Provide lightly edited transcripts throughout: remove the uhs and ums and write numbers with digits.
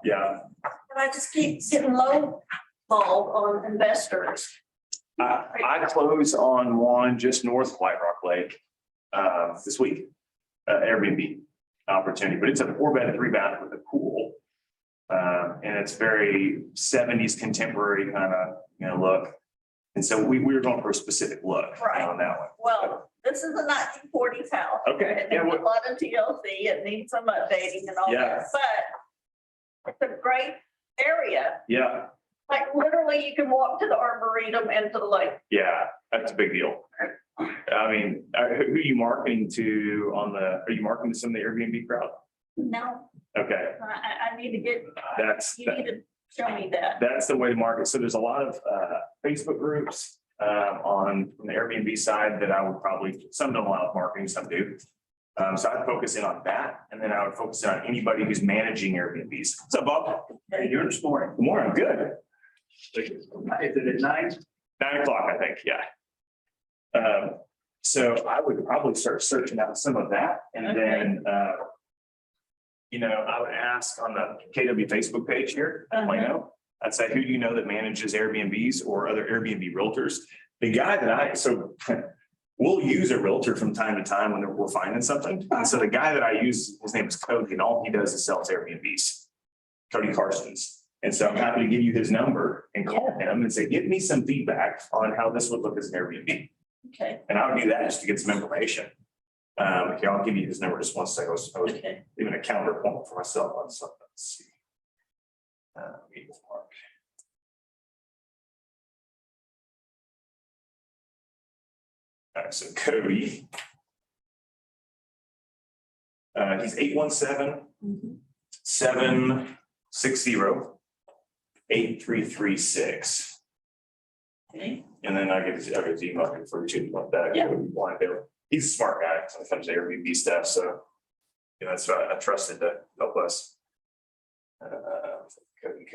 Yeah, But I just keep getting low balled on investors. I close on one just north of White Rock Lake this week. Airbnb opportunity, but it's a 4-bed, 3-bath with a pool. And it's very 70s contemporary kind of, look. And so we were going for a specific look Right. on that one. Well, this is a 1940s house. Okay, It yeah, needs a lot of TLC. It needs some updating and all Yeah. that, but it's a great area. Yeah, Like literally you can walk to the Arboretum and to the lake. yeah, that's a big deal. I mean, who are you marketing to are you marketing to some of the Airbnb crowd? No, Okay, I need to get, that's, you need to show me that. that's the way to market. So there's a lot of Facebook from the Airbnb side that I would probably, some don't allow marketing, some do. So I'd focus in on that, and then I would focus in on anybody who's managing Airbnbs. What's up, Bob? How you doing this morning? Good morning, good. Is it at 9? 9 o'clock, I think, yeah. So I would probably start searching out some of that, and then, I would ask on the KW Facebook page here, at Plano, I'd say, who do you know that manages Airbnbs or other Airbnb realtors? The guy that we'll use a realtor from time to time when we're finding something. And so the guy that I use, his name is Cody, and all he does is sells Airbnbs. Cody Carsons. And so I'm happy to give you his number and call him and say, give me some feedback on how this would look as an Airbnb. Okay, And I would do that just to get some information. Here, I'll give you his number just one second. I was okay. even a counterpoint for myself on something. Let's see. Meet with Mark. All right, so Cody. He's 817 Mhm. 760-8336. Okay, And then I get his email for you like that. Yeah. He's a smart guy when it comes to Airbnb stuff, so. That's why I trusted to help us. Cody,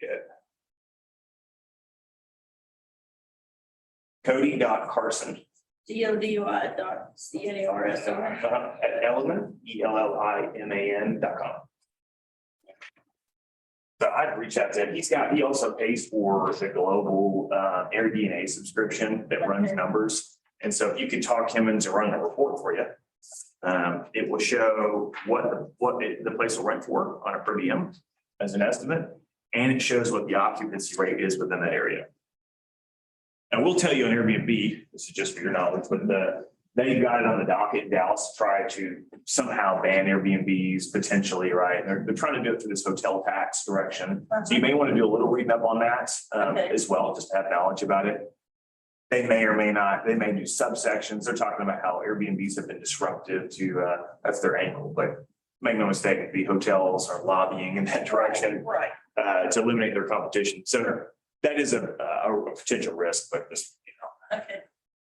yeah. Cody.Carson. DODUI.CARSO. At Elliman, ELLIMAN.com. So I'd reach out to him. He also pays for the global AirDNA subscription that runs numbers. And so if you could talk him into running a report for you, it will show what the place will rent for on a per diem as an estimate. And it shows what the occupancy rate is within that area. And we'll tell you on Airbnb, this is just for your knowledge, but they've got it on the docket in Dallas to try to somehow ban Airbnbs potentially, right? And they're trying to do it through this hotel tax direction. So you may want to do a little reading up on that as well, just to have knowledge about it. They may or may not, they may do subsections. They're talking about how Airbnbs have been disruptive to, that's their angle, but make no mistake, the hotels are lobbying in that direction Right. to eliminate their competition. So that is a potential risk, but just, Okay,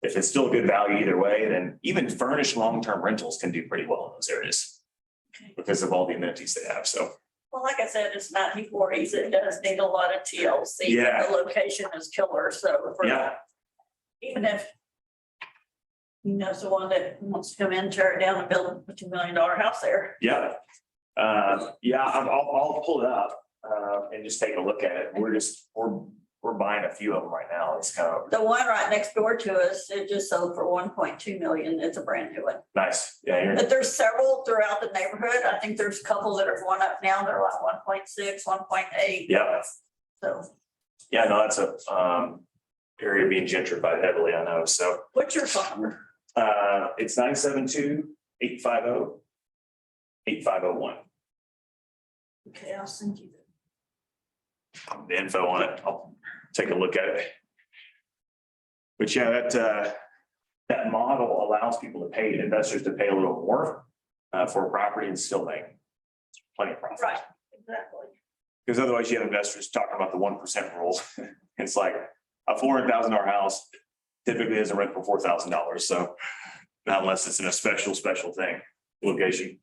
if it's still a good value either way, then even furnished long-term rentals can do pretty well in those areas okay. because of all the amenities they have. So, Well, like I said, it's 1940s. It does need a lot of TLC. Yeah. The location is killer, so. yeah, Even if someone that wants to come in, tear it down and build a $2 million house there. yeah. I'll pull it up and just take a look at it. We're buying a few of them right now. It's kind of The one right next door to us, it just sold for 1.2 million. It's a brand new one. nice. Yeah, But there's several throughout the neighborhood. I think there's a couple that are going up now. They're like 1.6, 1.8. yeah. So Yeah, no, that's a area being gentrified heavily, I know. So what's your phone number? it's 972-850-8501. Okay, I'll send you The info on it. I'll take a look at it. But yeah, that model allows people to pay, investors to pay a little more for a property and still make plenty of profit. Right, exactly. Because otherwise you have investors talking about the 1% rule. It's like a $400,000 house typically has a rent for $4,000. So not unless it's in a special thing, location.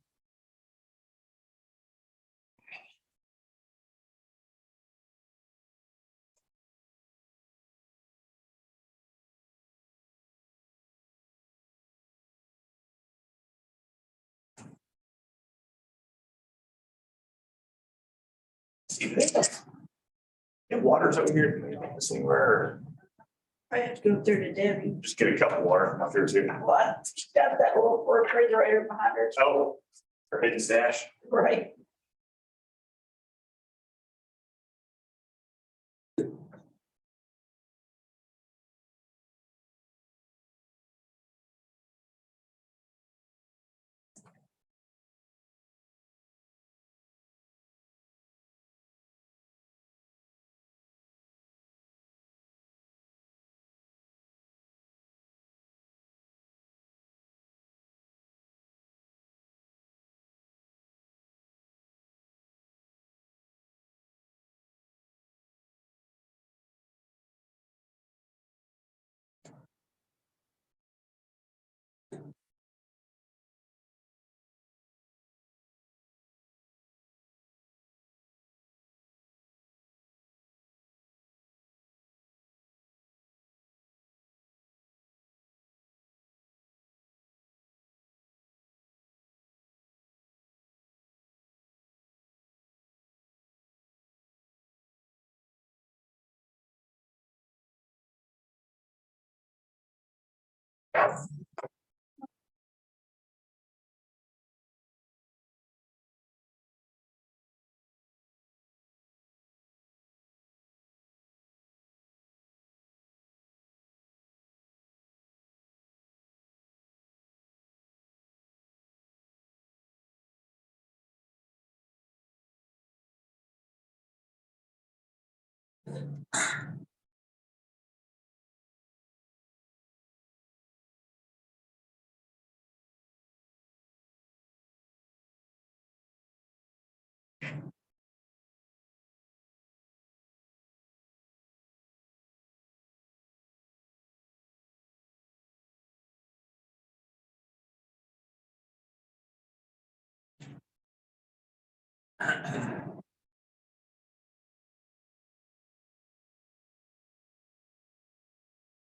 Yeah, water's over here. Anywhere. I have to go through to Debbie. Just get a cup of water out there too. What? She's got that little refrigerator behind her. Oh, her hidden stash. Right.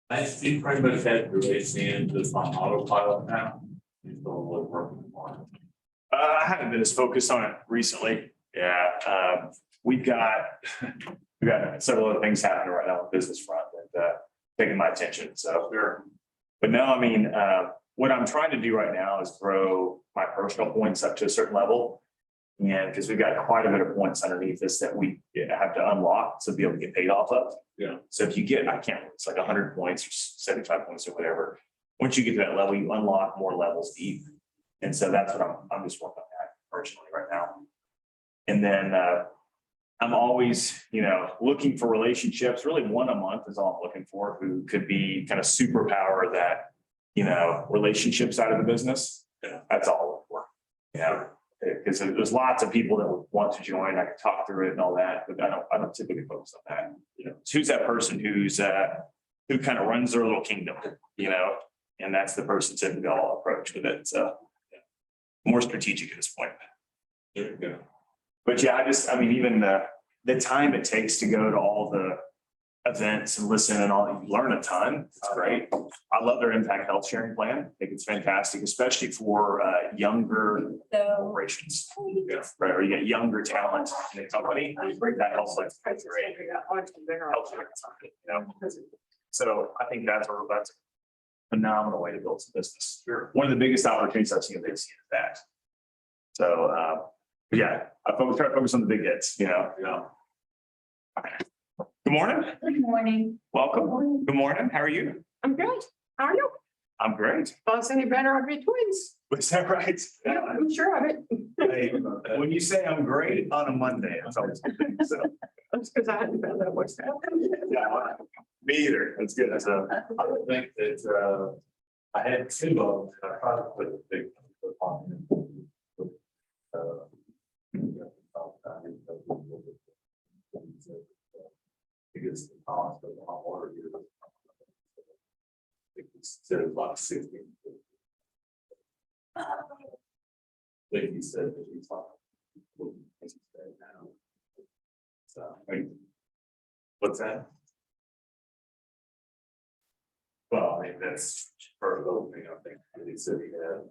I see pretty much had to race in just on autopilot now. He's still working on it. I haven't been as focused on it recently. Yeah, we've got several other things happening right now on the business front that taking my attention. So but no, I mean, what I'm trying to do right now is grow my personal points up to a certain level. And because we've got quite a bit of points underneath us that we have to unlock to be able to get paid off of. Yeah. So if you get, it's like 100 points or 75 points or whatever. Once you get to that level, you unlock more levels deep. And so that's what I'm just working on that personally right now. And then I'm always, looking for relationships. Really, one a month is all I'm looking for, who could be kind of superpower that, relationship side of the business. Yeah. That's all I'm looking for. Because there's lots of people that would want to join. I can talk through it and all that, but I don't typically focus on that. So who's that person who kind of runs their little kingdom, and that's the person typically I'll approach with it. So more strategic at this point. There you go. But yeah, even the time it takes to go to all the events and listen and all, you learn a ton. It's great. I love their impact health sharing plan. I think it's fantastic, especially for younger corporations. Yeah, right, or you get younger talent in the company. That helps like So I think that's a phenomenal way to build some business. Sure. One of the biggest opportunities I've seen this is that. So yeah, I try to focus on the big hits, Good morning. Good morning. Welcome. Good morning. How are you? I'm good. How are you? I'm great. Well, it's any better I'd be twins. Was that right? Yeah, I'm sure of it. Hey, when you say I'm great on a Monday, it's always good. So, That's because I hadn't found out what's happening. yeah, me either. That's good. So, I think that I had two of them. And I tried to put the big on. Because the cost of the hot water here. It's like 60. Like he said, that he's like. So, what's that? Well, I mean, that's part of the opening, I think, that he said he had.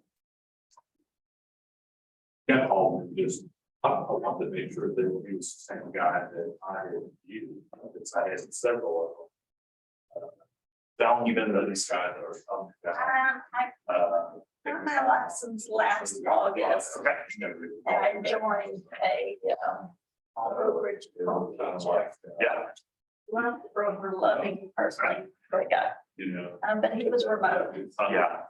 Got home and just want to make sure that he was the same guy that I used, because I had several of them. Down even Even though these guys are, My license last August. Okay. And I joined a, brokerage. Yeah, One of the broker loving personally, I got, you know. but he was remote. Yeah.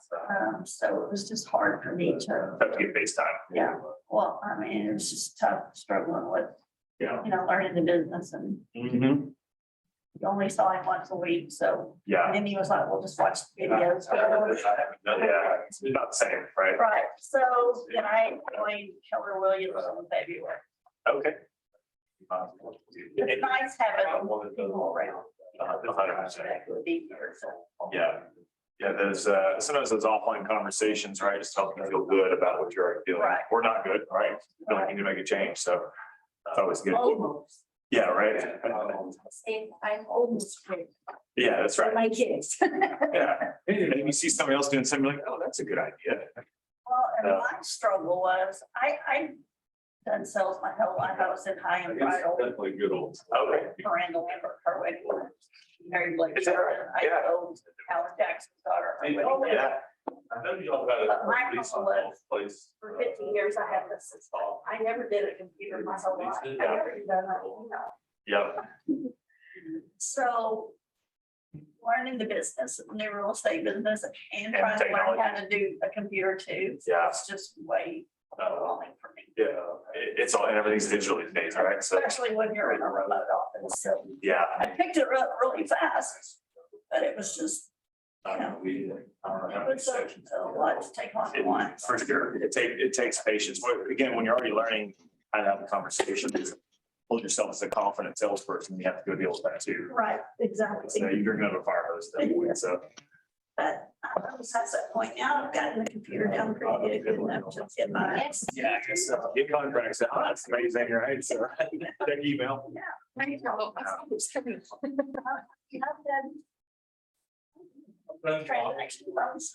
So it was just hard for me to, have to get FaceTime. yeah, well, I mean, it was just tough struggling with, Yeah. learning the business and Mhm. you only saw him once a week, so. Yeah. And then he was like, well, just watch the videos. Yeah, it's not the same, right? Right, so then I joined Keller Williams in February. Okay. It's nice having people around. 100%. That would be here, so. Yeah. Yeah, there's sometimes those offline conversations, right? Just helping you feel good about what you're already doing. Right. Or not good, right? You don't need to make a change, so that's always good. Almost. Yeah, right. And I'm almost free Yeah, that's for right. my kids. Yeah. Maybe you see somebody else doing something you're like, oh, that's a good idea. Well, and my struggle was, I done sales my whole life. I was in high end bridal, Definitely good old. Okay. Miranda Lambert, her wedding. Mary Blake Is that right? Sherman, I Yeah. told Alan Jackson's daughter. her wedding. Yeah. I know you all got a. But my couple was- Place. For 50 years, I had this installed. I never did a computer my whole life. I never done that, Yep. So learning the business, the real estate business and And trying to learn technology. how to do a computer too. Yeah. It's just way overwhelming for me, Yeah, it's all, and everything's digital these days, right? So, especially when you're in a remote office. So yeah. I picked it up really fast, but it was just, I don't know, we, I don't know how it many was sections. a lot to take on at once. For sure. It takes patience. Well, again, when you're already learning how to have a conversation, hold yourself as a confident salesperson, you have to go deal with that too. Right, exactly. So you're drinking out of a fire hose. then, So, But I was at that point now, I've gotten the computer down pretty good enough to get by. yeah, I guess so. Get contracts. Oh, that's amazing, right? So check email. I know, I thought it was coming. I've done transaction loans.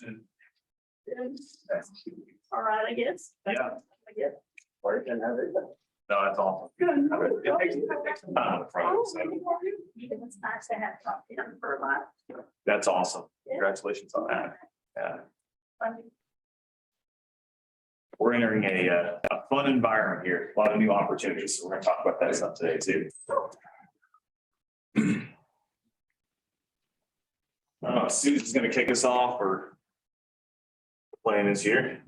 All right, I guess. Yeah. I guess. Working other than. No, that's awesome. It takes some time up front, so It's nice to have something for a lot. that's awesome. Congratulations on that. Yeah. We're entering a fun environment here, a lot of new opportunities. So we're gonna talk about that stuff today too. Susan's gonna kick us off or the plan is here.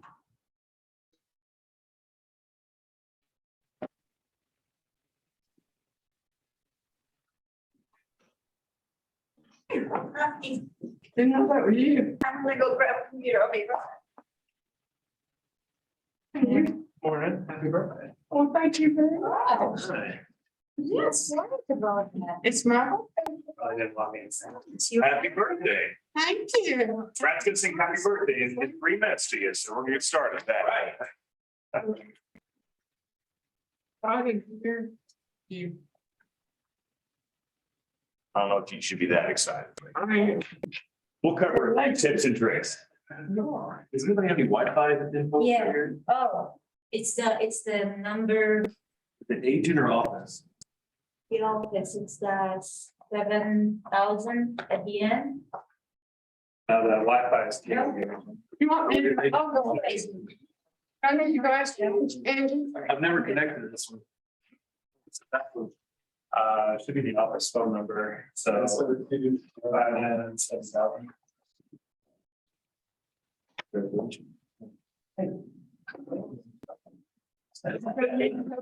Didn't know that was you. I'm gonna go grab a computer, I'll be right. Morning, happy birthday. Oh, thank you very much. Yes, it's my birthday. I didn't want me to say. Happy birthday. Thank you. Brad's gonna sing happy birthday in 3 minutes to you, so we're gonna get started. That. I didn't hear you. I don't know if you should be that excited. I We'll cover like tips and tricks. know. Does anybody have any Wi-Fi info? Yeah. here? Oh, it's the number, The agent or office? you know, yes, it's the 7,000 at the end. The Wi-Fi is. You want me to? I'll go. I know you guys. And I've never connected to this one. Should be the office phone number, so. And 7,000.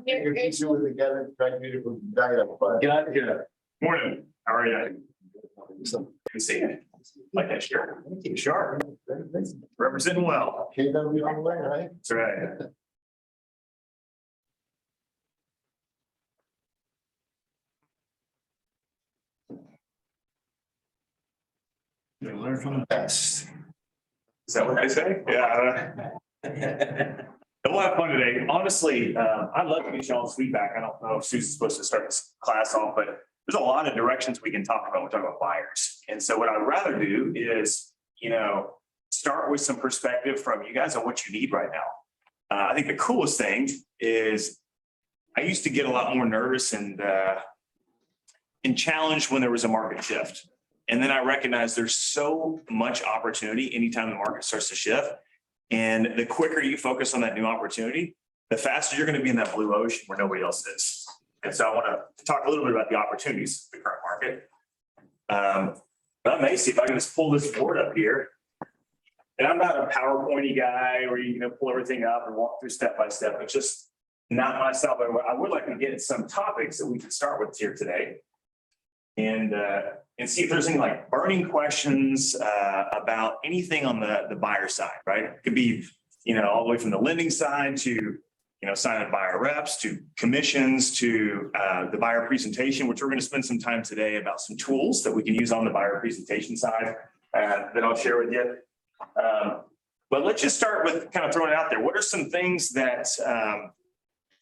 You're easier with the together, try to do it with diet, but. Get out of here. Morning, how are you? Good to see you. Like that shirt. Sharp. Representing well. KW on the way, right? That's right. You learn from the best. Is that what they say? Yeah. We'll have fun today. Honestly, I'd love to get y'all's feedback. I don't know if Susan's supposed to start this class off, but there's a lot of directions we can talk about. We're talking about buyers. And so what I'd rather do is, start with some perspective from you guys on what you need right now. I think the coolest thing is I used to get a lot more nervous and challenged when there was a market shift. And then I recognized there's so much opportunity anytime the market starts to shift. And the quicker you focus on that new opportunity, the faster you're going to be in that blue ocean where nobody else is. And so I want to talk a little bit about the opportunities of the current market. But I may see if I can just pull this board up here. And I'm not a PowerPointy guy where you know pull everything up and walk through step by step. It's just not my style. But I would like to get some topics that we can start with here today. And see if there's any like burning questions about anything on the buyer side, right? It could be, you know, all the way from the lending side to, you know, signing buyer reps to commissions to the buyer presentation, which we're going to spend some time today about some tools that we can use on the buyer presentation side that I'll share with you. But let's just start with kind of throwing it out there. What are some things that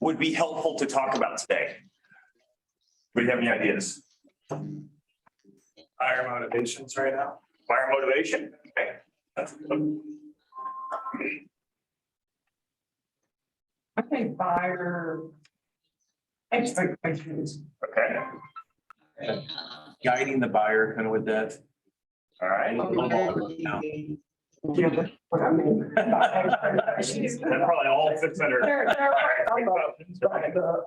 would be helpful to talk about today? Do you have any ideas? Buyer motivations right now. Buyer motivation? Okay. That's good. I think buyer expectations. Okay, Guiding the buyer kind of with that. all right. Yeah, that's what I mean. That probably all fits under. They're right on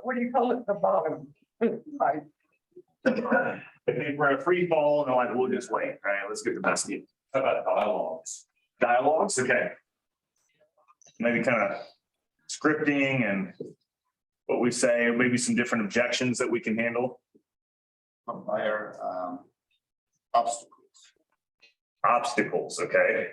what do you call it, the bottom? Like, I think we're in a free fall and like, we'll just wait, all right? Let's get the best deal. How about dialogues? Dialogues, okay. Maybe kind of scripting and what we say, maybe some different objections that we can handle. Buyer, obstacles. Obstacles, okay.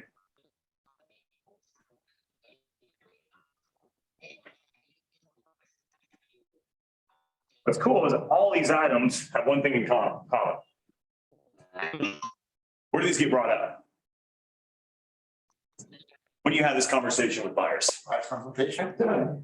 What's cool is all these items have one thing in common. Where do these get brought up? When you have this conversation with buyers, Buyer consultation.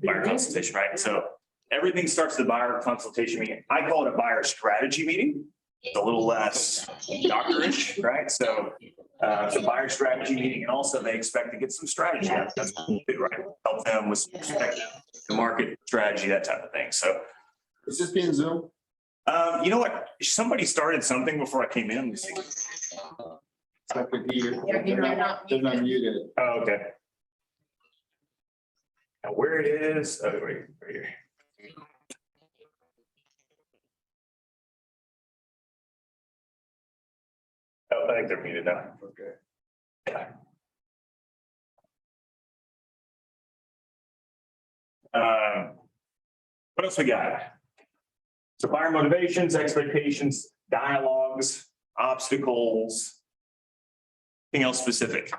buyer consultation, right? So everything starts with the buyer consultation meeting. I call it a buyer strategy meeting. It's a little less doctorish, right? So it's a buyer strategy meeting, and also they expect to get some strategy. That's cool too, right? Help them with some perspective, the market strategy, that type of thing. So Is this being Zoom? you know what? Somebody started something before I came in. Let me see. That could be, they're not they're not muted. Oh, okay. Now where it is, oh, right here. Oh, I think they're muted now. Okay. Yeah. What else we got? So buyer motivations, expectations, dialogues, obstacles. Anything else specific?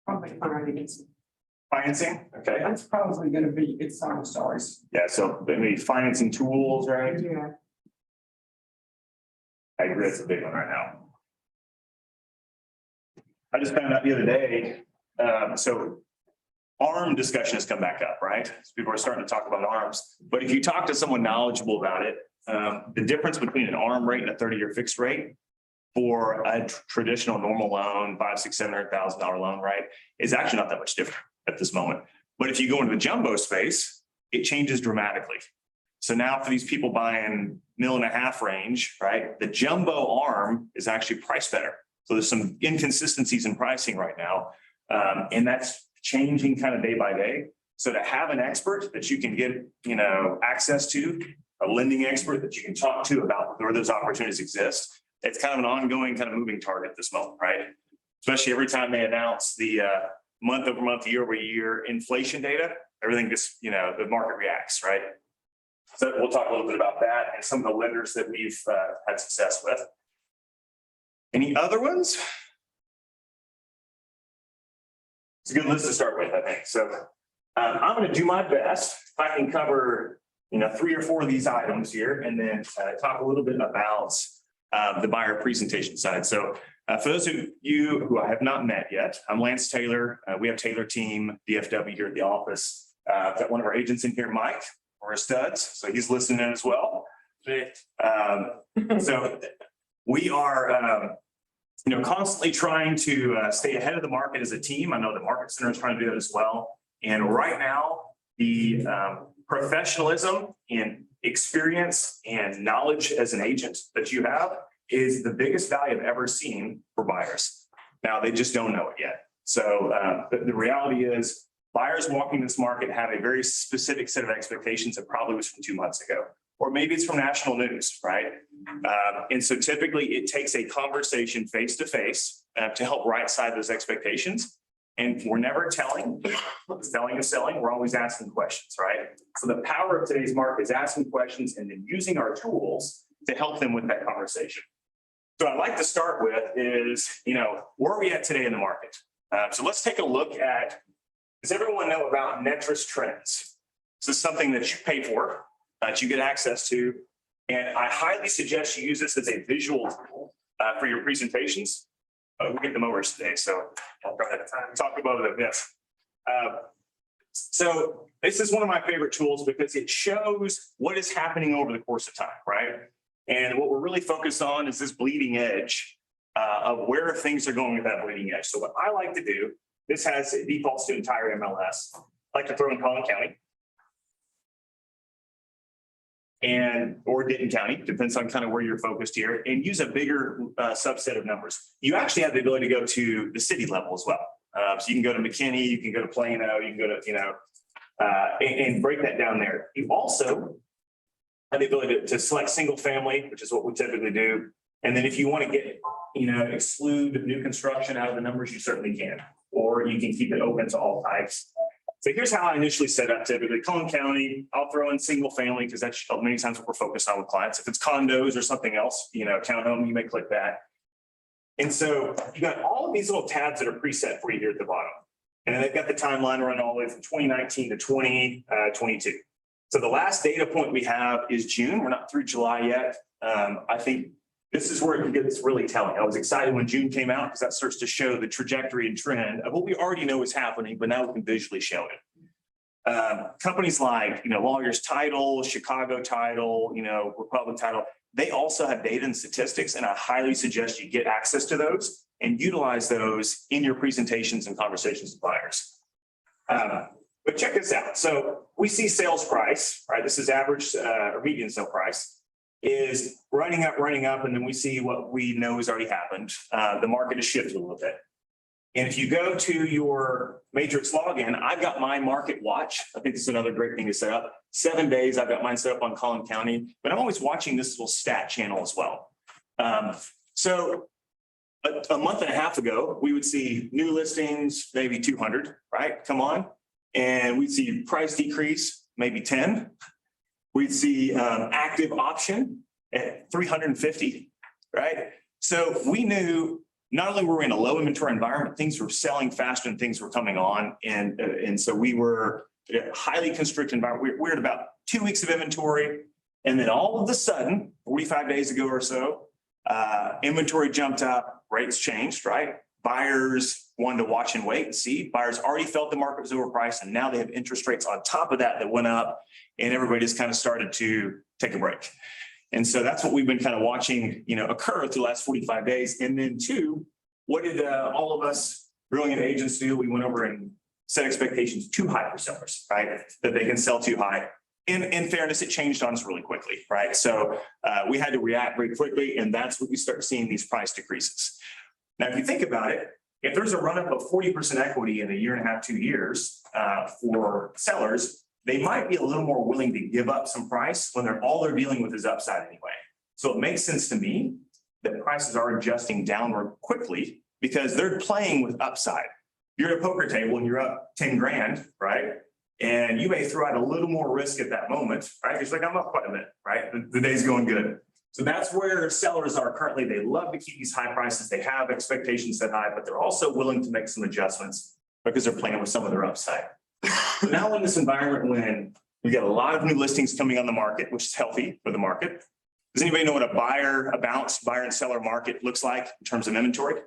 probably finance. Financing, okay. That's probably gonna be, it's on stars. Yeah, so maybe financing tools, right? Yeah. I agree, it's a big one right now. I just found out the other day, so ARM discussion has come back up, right? So people are starting to talk about ARMs, but if you talk to someone knowledgeable about it, the difference between an ARM rate and a 30-year fixed rate for a traditional normal loan, $500,000-$700,000 loan, right, is actually not that much different at this moment. But if you go into the jumbo space, it changes dramatically. So now for these people buying $1.5 million range, right, the jumbo ARM is actually priced better. So there's some inconsistencies in pricing right now. And that's changing kind of day by day. So to have an expert that you can get, you know, access to, a lending expert that you can talk to about where those opportunities exist, it's kind of an ongoing kind of moving target at this moment, right? Especially every time they announce the month over month, year over year inflation data, everything just, you know, the market reacts, right? So we'll talk a little bit about that and some of the lenders that we've had success with. Any other ones? It's a good list to start with, I think. So I'm going to do my best. If I can cover, you know, 3 or 4 of these items here, and then talk a little bit about the buyer presentation side. So for those of you who I have not met yet, I'm Lance Taylor. We have Taylor Team, DFW here at the office. I've got one of our agents in here, Mike, or Studs. So he's listening in as well. So we are, you know, constantly trying to stay ahead of the market as a team. I know the Market Center is trying to do that as well. And right now, the professionalism and experience and knowledge as an agent that you have is the biggest value I've ever seen for buyers. Now, they just don't know it yet. So the reality is buyers walking this market have a very specific set of expectations that probably was from 2 months ago, or maybe it's from national news, right? And so typically it takes a conversation face to face to help right side those expectations. And we're never telling, selling is selling. We're always asking questions, right? So the power of today's market is asking questions and then using our tools to help them with that conversation. So I'd like to start with is, where are we at today in the market? So let's take a look at, does everyone know about Netris Trends? This is something that you pay for, that you get access to. And I highly suggest you use this as a visual tool for your presentations. We get them over today, so I'll try to talk about it. Yes. So this is one of my favorite tools because it shows what is happening over the course of time, right? And what we're really focused on is this bleeding edge of where things are going with that bleeding edge. So what I like to do, this has it defaults to entire MLS. I like to throw in Collin County. Or Denton County, depends on kind of where you're focused here, and use a bigger subset of numbers. You actually have the ability to go to the city level as well. So you can go to McKinney, you can go to Plano, you can go to, and break that down there. You also have the ability to select single family, which is what we typically do. And then if you want to get, exclude new construction out of the numbers, you certainly can, or you can keep it open to all types. So here's how I initially set up typically. Collin County, I'll throw in single family because that's many times what we're focused on with clients. If it's condos or something else, townhome, you may click that. And so you got all of these little tabs that are preset for you here at the bottom. And then they've got the timeline running all the way from 2019 to 2022. So the last data point we have is June. We're not through July yet. I think this is where it gets really telling. I was excited when June came out because that starts to show the trajectory and trend of what we already know is happening, but now we can visually show it. Companies like, Lawyers Title, Chicago Title, Republic Title, they also have data and statistics, and I highly suggest you get access to those and utilize those in your presentations and conversations with buyers. But check this out. So we see sales price, right? This is average or median sale price is running up, and then we see what we know has already happened. The market has shifted a little bit. And if you go to your Matrix login, I've got my market watch. I think this is another great thing to set up. 7 days, I've got mine set up on Collin County, but I'm always watching this little stat channel as well. So a month and a half ago, we would see new listings, maybe 200, right? Come on. And we'd see price decrease, maybe 10. We'd see active option at 350, right? So we knew not only were we in a low inventory environment, things were selling faster and things were coming on. And so we were in a highly constricted environment. We're at about 2 weeks of inventory. And then all of a sudden, 45 days ago or so, inventory jumped up, rates changed, right? Buyers wanted to watch and wait and see. Buyers already felt the market was overpriced, and now they have interest rates on top of that went up, and everybody just kind of started to take a break. And so that's what we've been kind of watching, occur through the last 45 days. And then two, what did all of us brilliant agents do? We went over and set expectations too high for sellers, right? That they can sell too high. In fairness, it changed on us really quickly, right? So we had to react very quickly, and that's what we start seeing these price decreases. Now, if you think about it, if there's a run up of 40% equity in a year and a half, 2 years for sellers, they might be a little more willing to give up some price when all they're dealing with is upside anyway. So it makes sense to me that prices are adjusting downward quickly because they're playing with upside. You're at a poker table and you're up 10 grand, right? And you may throw out a little more risk at that moment, right? It's like, I'm up quite a bit, right? The day's going good. So that's where sellers are currently. They love to keep these high prices. They have expectations set high, but they're also willing to make some adjustments because they're playing with some of their upside. Now in this environment when we got a lot of new listings coming on the market, which is healthy for the market. Does anybody know what a balanced buyer and seller market looks like in terms of inventory?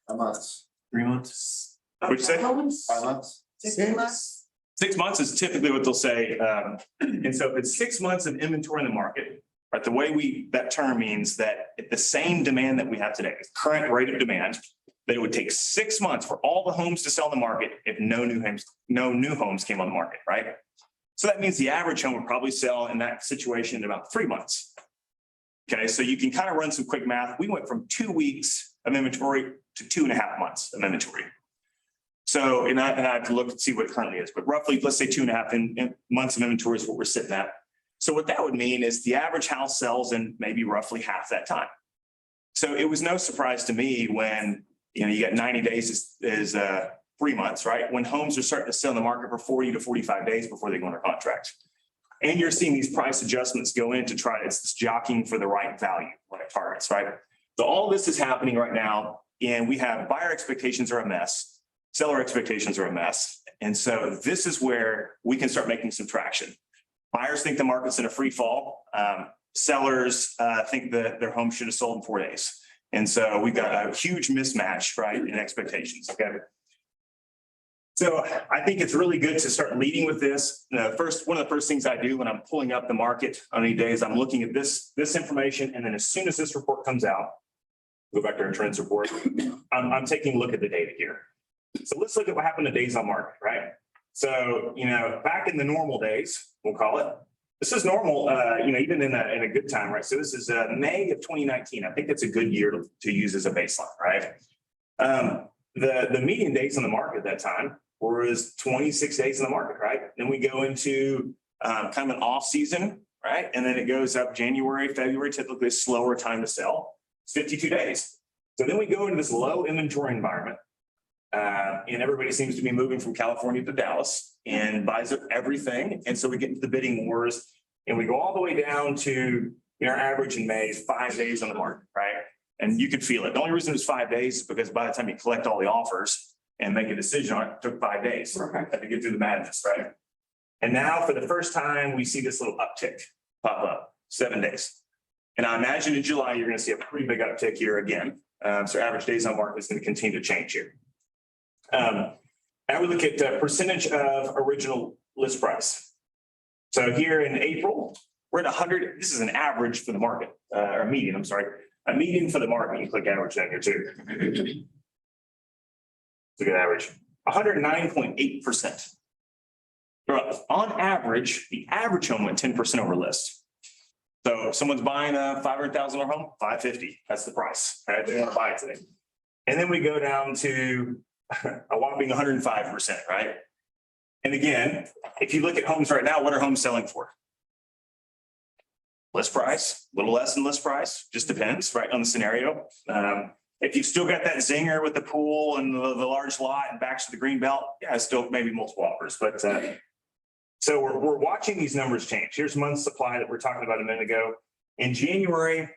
A month, 3 months. What'd you say? 5 months. 6 months. 6 months is typically what they'll say. And so if it's 6 months of inventory in the market, right, the way that term means that at the same demand that we have today, current rate of demand, that it would take 6 months for all the homes to sell in the market if no new homes came on the market, right? So that means the average home would probably sell in that situation in about 3 months. Okay, so you can kind of run some quick math. We went from 2 weeks of inventory to 2.5 months of inventory. So, and I have to look and see what it currently is, but roughly, let's say 2.5 months of inventory is what we're sitting at. So what that would mean is the average house sells in maybe roughly half that time. So it was no surprise to me when, you got 90 days is 3 months, right? When homes are starting to sell in the market for 40 to 45 days before they go under contract. And you're seeing these price adjustments go in to try, it's this jockeying for the right value, right targets, right? So all this is happening right now, and we have buyer expectations are a mess, seller expectations are a mess. And so this is where we can start making some traction. Buyers think the market's in a free fall. Sellers think that their home should have sold in 4 days. And so we've got a huge mismatch, right, in expectations, okay? So I think it's really good to start leading with this. One of the first things I do when I'm pulling up the market on any days, I'm looking at this information, and then as soon as this report comes out, go back to our trends report, I'm taking a look at the data here. So let's look at what happened to days on market, right? So, back in the normal days, we'll call it, this is normal, even in a good time, right? So this is May of 2019. I think that's a good year to use as a baseline, right? The median days on the market at that time was 26 days in the market, right? Then we go into kind of an off season, right? And then it goes up January, February, typically a slower time to sell. It's 52 days. So then we go into this low inventory environment. And everybody seems to be moving from California to Dallas and buys up everything. And so we get into the bidding wars, and we go all the way down to our average in May is 5 days on the market, right? And you could feel it. The only reason it's 5 days is because by the time you collect all the offers and make a decision on it, it took 5 days. Had to get through the madness, right? And now for the first time, we see this little uptick pop up, 7 days. And I imagine in July, you're going to see a pretty big uptick here again. So average days on market is going to continue to change here. Now we look at percentage of original list price. So here in April, we're at 100. This is an average for the market, or a median, I'm sorry. A median for the market. You click average down here too. It's a good average. 109.8%. On average, the average home went 10% over list. So if someone's buying a $500,000 home, $550. That's the price. Right? They want to buy it today. And then we go down to a whopping 105%, right? And again, if you look at homes right now, what are homes selling for? List price, a little less than list price, just depends, right, on the scenario. If you've still got that zinger with the pool and the large lot and backs to the green belt, yeah, still maybe multiple offers. But so we're watching these numbers change. Here's month's supply that we're talking about a minute ago. In January,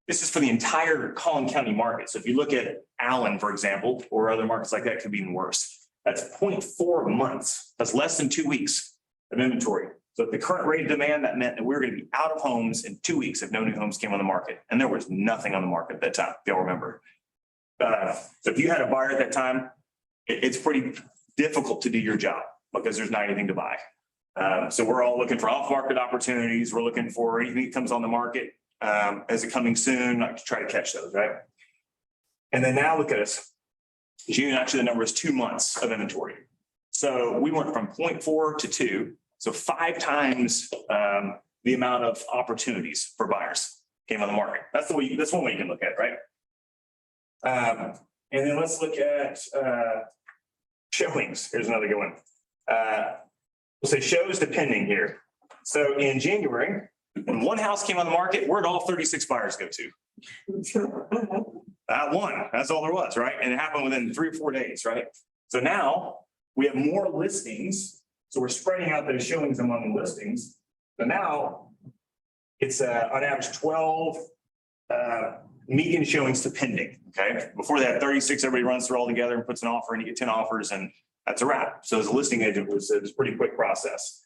this is for the entire Collin County market. So if you look at Allen, for example, or other markets like that, could be even worse. That's 0.4 months. That's less than 2 weeks of inventory. So at the current rate of demand, that meant that we were going to be out of homes in 2 weeks if no new homes came on the market. And there was nothing on the market at that time, if y'all remember. So if you had a buyer at that time, it's pretty difficult to do your job because there's not anything to buy. So we're all looking for off-market opportunities. We're looking for anything that comes on the market as it coming soon, like to try to catch those, right? And then now look at us. June, actually the number is 2 months of inventory. So we went from 0.4 to 2. So 5 times the amount of opportunities for buyers came on the market. That's one way you can look at it, right? And then let's look at showings. Here's another good one. We'll say shows depending here. So in January, when one house came on the market, where'd all 36 buyers go to? One, that's all there was, right? And it happened within 3 or 4 days, right? So now we have more listings. So we're spreading out those showings among the listings. So now it's on average 12 median showings to pending, okay? Before that, 36, everybody runs through all together and puts an offer and you get 10 offers and that's a wrap. So as a listing agent, it was a pretty quick process.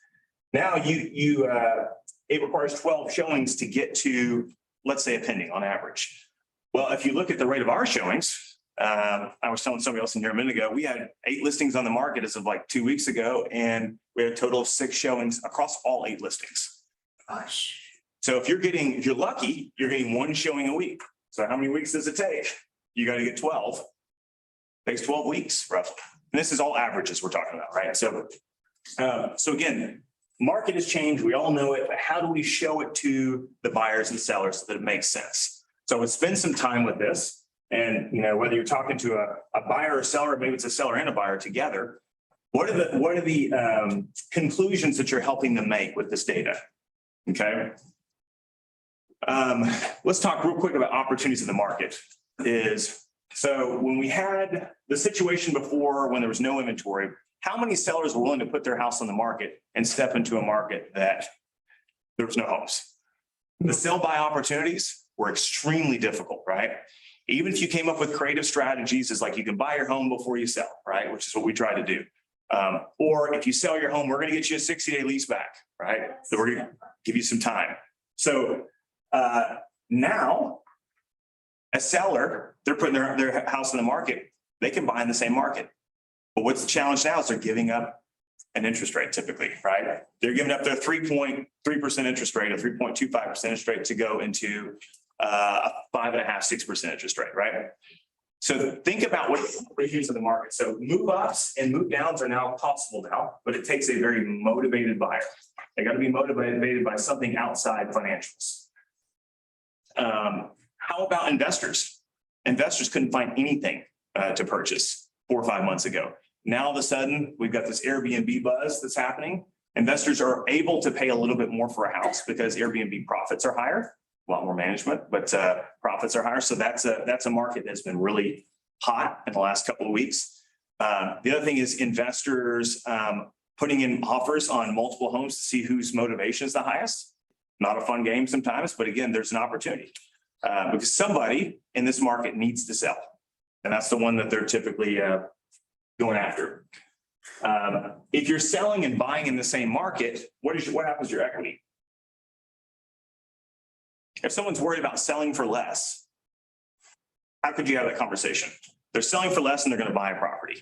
Now it requires 12 showings to get to, let's say, a pending on average. Well, if you look at the rate of our showings, I was telling somebody else in here a minute ago, we had 8 listings on the market as of like 2 weeks ago, and we had a total of 6 showings across all 8 listings. Gosh. So if you're lucky, you're getting 1 showing a week. So how many weeks does it take? You got to get 12. Takes 12 weeks roughly. And this is all averages we're talking about, right? So again, market has changed. We all know it, but how do we show it to the buyers and sellers so that it makes sense? So let's spend some time with this. And, whether you're talking to a buyer or seller, maybe it's a seller and a buyer together, what are the conclusions that you're helping them make with this data? Okay. Let's talk real quick about opportunities in the market. So when we had the situation before, when there was no inventory, how many sellers were willing to put their house on the market and step into a market that there was no homes? The sell by opportunities were extremely difficult, right? Even if you came up with creative strategies, it's like you can buy your home before you sell, right? Which is what we try to do. Or if you sell your home, we're going to get you a 60-day lease back, right? So we're going to give you some time. So now a seller, they're putting their house in the market, they can buy in the same market. But what's the challenge now is they're giving up an interest rate typically, right? They're giving up their 3.3% interest rate or 3.25% interest rate to go into a 5.5%, 6% interest rate, right? So think about what issues in the market. So move ups and move downs are now possible now, but it takes a very motivated buyer. They got to be motivated by something outside financials. How about investors? Investors couldn't find anything to purchase 4 or 5 months ago. Now all of a sudden, we've got this Airbnb buzz that's happening. Investors are able to pay a little bit more for a house because Airbnb profits are higher, a lot more management, but profits are higher. So that's a market that's been really hot in the last couple of weeks. The other thing is investors putting in offers on multiple homes to see whose motivation is the highest. Not a fun game sometimes, but again, there's an opportunity because somebody in this market needs to sell. And that's the one that they're typically going after. If you're selling and buying in the same market, what happens to your equity? If someone's worried about selling for less, how could you have that conversation? They're selling for less and they're going to buy a property.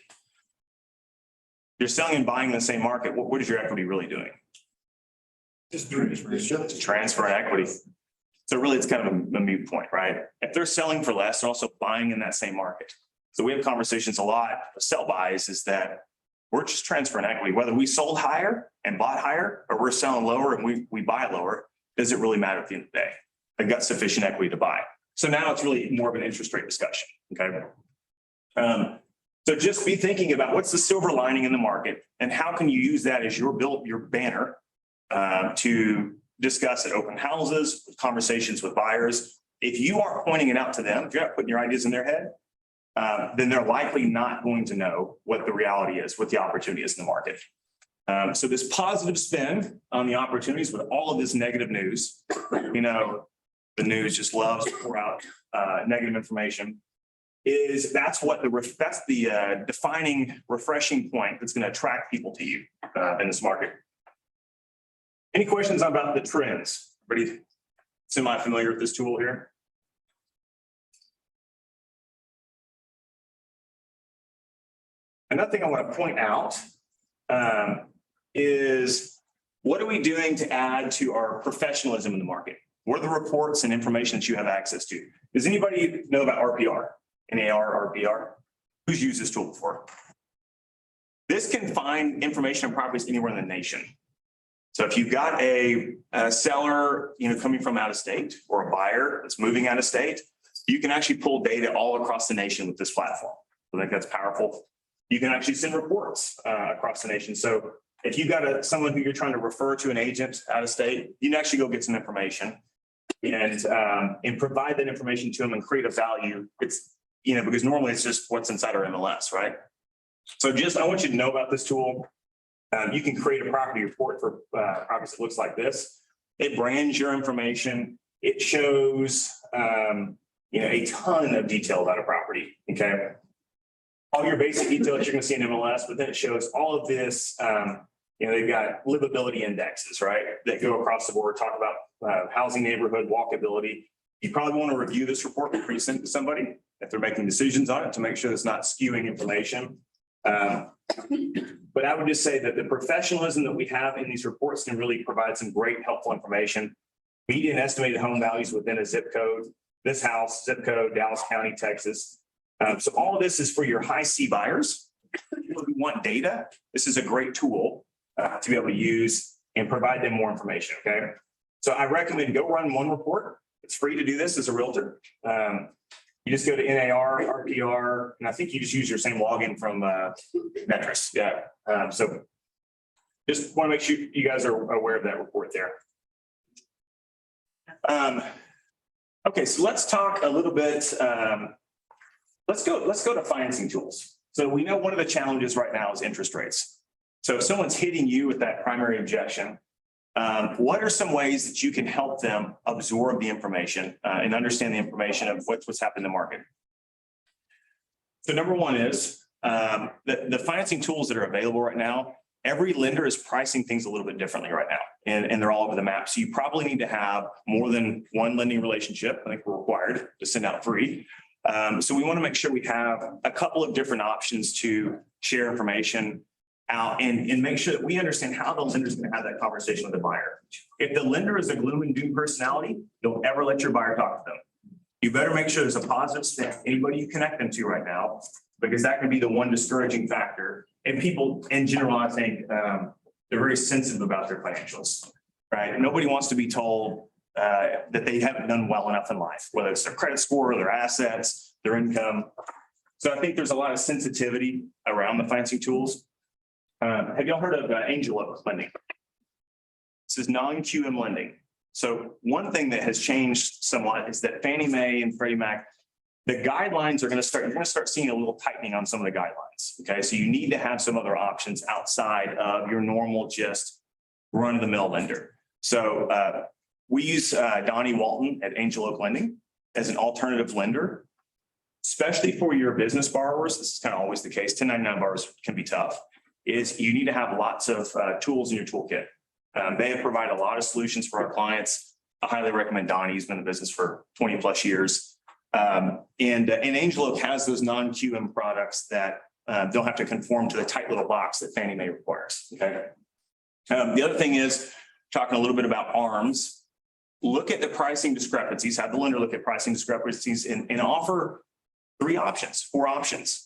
You're selling and buying in the same market. What is your equity really doing? Just doing it. Transfer and equity. So really, it's kind of a moot point, right? If they're selling for less, they're also buying in that same market. So we have conversations a lot with sell buys is that we're just transferring equity, whether we sold higher and bought higher, or we're selling lower and we buy lower, does it really matter at the end of the day? They've got sufficient equity to buy. So now it's really more of an interest rate discussion, okay? So just be thinking about what's the silver lining in the market and how can you use that as your banner to discuss at open houses, conversations with buyers. If you aren't pointing it out to them, if you're not putting your ideas in their head, then they're likely not going to know what the reality is, what the opportunity is in the market. So this positive spin on the opportunities with all of this negative news, the news just loves to pour out negative information. That's the defining, refreshing point that's going to attract people to you in this market. Any questions about the trends? Everybody semi-familiar with this tool here? Another thing I want to point out is what are we doing to add to our professionalism in the market? What are the reports and information that you have access to? Does anybody know about RPR? NAR, RPR? Who's used this tool before? This can find information on properties anywhere in the nation. So if you've got a seller, coming from out of state or a buyer that's moving out of state, you can actually pull data all across the nation with this platform. I think that's powerful. You can actually send reports across the nation. So if you've got someone who you're trying to refer to an agent out of state, you can actually go get some information and provide that information to them and create a value. It's, because normally it's just what's inside our MLS, right? So I want you to know about this tool. You can create a property report for properties that looks like this. It brands your information. It shows, a ton of detail about a property, okay? All your basic details you're gonna see in MLS, but then it shows all of this, they've got livability indexes, right? That go across the board, talk about housing neighborhood, walkability. You probably wanna review this report before you send it to somebody if they're making decisions on it to make sure it's not skewing information. But I would just say that the professionalism that we have in these reports can really provide some great helpful information. Median estimated home values within a zip code. This house, zip code, Dallas County, Texas. So all of this is for your high C buyers. People who want data, this is a great tool to be able to use and provide them more information, okay? So I recommend go run one report. It's free to do this as a realtor. You just go to NAR, RPR, and I think you just use your same login from Metris. Yeah. So just want to make sure you guys are aware of that report there. Okay, so let's talk a little bit. Let's go to financing tools. So we know one of the challenges right now is interest rates. So if someone's hitting you with that primary objection, what are some ways that you can help them absorb the information and understand the information of what's happening in the market? So number one is the financing tools that are available right now. Every lender is pricing things a little bit differently right now, and they're all over the map. So you probably need to have more than one lending relationship. I think we're required to send out free. So we want to make sure we have a couple of different options to share information out and make sure that we understand how the lender is going to have that conversation with the buyer. If the lender is a gloom and doom personality, don't ever let your buyer talk to them. You better make sure there's a positive step, anybody you connect them to right now, because that can be the one discouraging factor. And people in general, I think, they're very sensitive about their financials, right? Nobody wants to be told that they haven't done well enough in life, whether it's their credit score, their assets, their income. So I think there's a lot of sensitivity around the financing tools. Have y'all heard of Angel Oak lending? This is non-QM lending. So one thing that has changed somewhat is that Fannie Mae and Freddie Mac, the guidelines are going to start, you're going to start seeing a little tightening on some of the guidelines. Okay, so you need to have some other options outside of your normal just run-of-the-mill lender. So we use Donnie Walton at Angel Oak Lending as an alternative lender, especially for your business borrowers. This is kind of always the case. 1099 borrowers can be tough. Is you need to have lots of tools in your toolkit. They have provided a lot of solutions for our clients. I highly recommend Donnie. He's been in the business for 20 plus years. And Angel Oak has those non-QM products that don't have to conform to the tight little box that Fannie Mae requires. Okay. The other thing is talking a little bit about ARMs. Look at the pricing discrepancies. Have the lender look at pricing discrepancies and offer 4 options.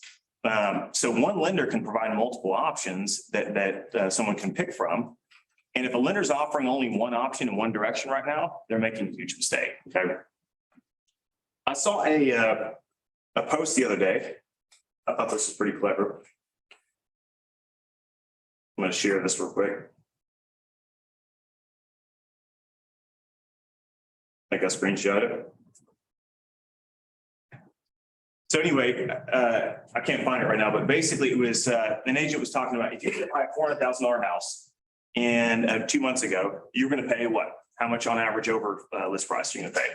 So one lender can provide multiple options that someone can pick from. And if a lender's offering only one option in one direction right now, they're making a huge mistake. Okay. I saw a post the other day. I thought this was pretty clever. I'm going to share this real quick. I think I screenshot it. So anyway, I can't find it right now, but basically it was an agent was talking about if you could buy a $400,000 house and 2 months ago, you're going to pay what? How much on average over list price are you going to pay?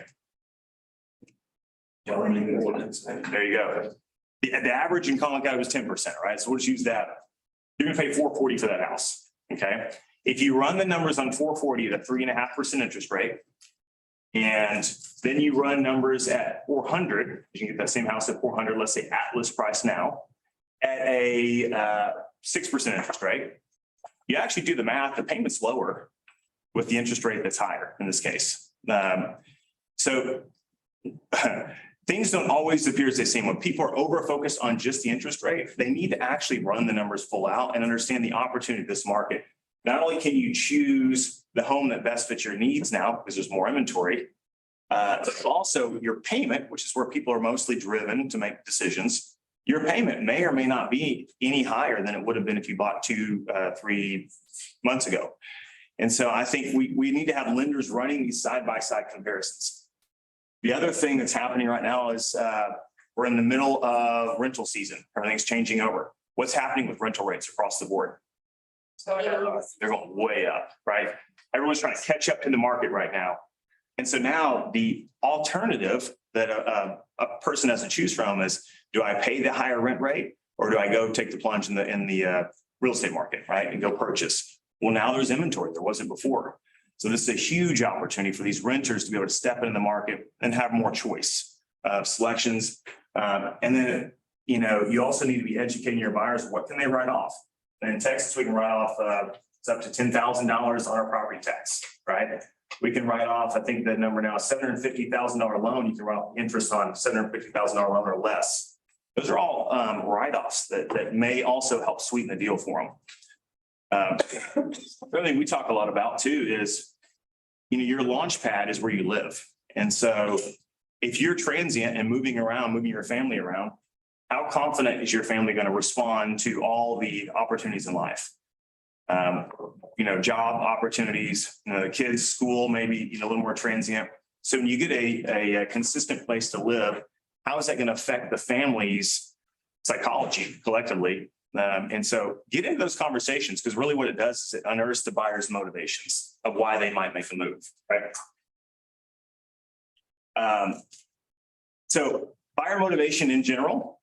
There you go. The average in Collin County was 10%, right? So we'll just use that. You're going to pay $440 for that house. Okay. If you run the numbers on $440 at a 3.5% interest rate, and then you run numbers at 400, you can get that same house at 400, let's say at list price now, at a 6% interest rate. You actually do the math, the payment's lower with the interest rate that's higher in this case. So things don't always appear as they seem. When people are over-focused on just the interest rate, they need to actually run the numbers full out and understand the opportunity of this market. Not only can you choose the home that best fits your needs now because there's more inventory, but also your payment, which is where people are mostly driven to make decisions. Your payment may or may not be any higher than it would have been if you bought 2-3 months ago. And so I think we need to have lenders running these side-by-side comparisons. The other thing that's happening right now is we're in the middle of rental season. Everything's changing over. What's happening with rental rates across the board? They're going way up, right? Everyone's trying to catch up to the market right now. And so now the alternative that a person has to choose from is, do I pay the higher rent rate or do I go take the plunge in the real estate market, right? And go purchase. Well, now there's inventory. There wasn't before. So this is a huge opportunity for these renters to be able to step into the market and have more choice of selections. And then, you know, you also need to be educating your buyers. What can they write off? And in Texas, we can write off it's up to $10,000 on our property tax, right? We can write off, I think the number now is $750,000 loan. You can write off interest on $750,000 loan or less. Those are all write-offs that may also help sweeten the deal for them. The other thing we talk a lot about too is, your launch pad is where you live. And so if you're transient and moving your family around, how confident is your family going to respond to all the opportunities in life? Job opportunities, the kids' school, maybe, a little more transient. So when you get a consistent place to live, how is that going to affect the family's psychology collectively? And so get into those conversations, because really what it does is it unearths the buyer's motivations of why they might make a move, right? So buyer motivation in general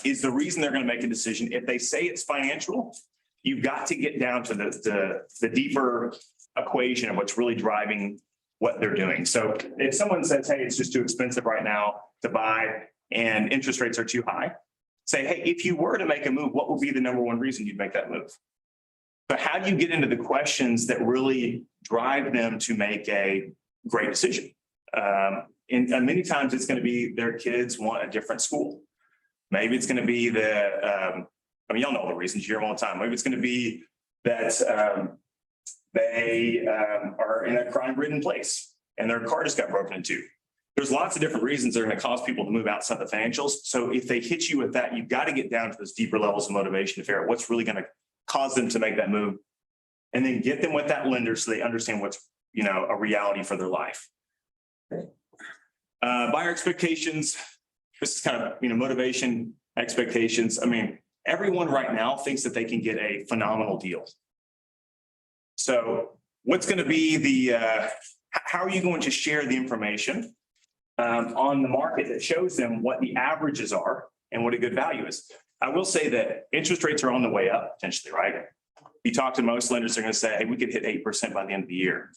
is the reason they're going to make a decision. If they say it's financial, you've got to get down to the deeper equation of what's really driving what they're doing. So if someone says, hey, it's just too expensive right now to buy and interest rates are too high, say, hey, if you were to make a move, what would be the number one reason you'd make that move? But how do you get into the questions that really drive them to make a great decision? And many times it's going to be their kids want a different school. Maybe it's going to be y'all know the reasons, you hear them all the time. Maybe it's going to be that they are in a crime-ridden place and their car just got broken into. There's lots of different reasons that are going to cause people to move outside the financials. So if they hit you with that, you've got to get down to those deeper levels of motivation to figure out what's really going to cause them to make that move, and then get them with that lender so they understand what's, a reality for their life. Buyer expectations. This is kind of, motivation, expectations. I mean, everyone right now thinks that they can get a phenomenal deal. So what's going to be how are you going to share the information on the market that shows them what the averages are and what a good value is? I will say that interest rates are on the way up potentially, right? You talk to most lenders, they're going to say, hey, we could hit 8% by the end of the year.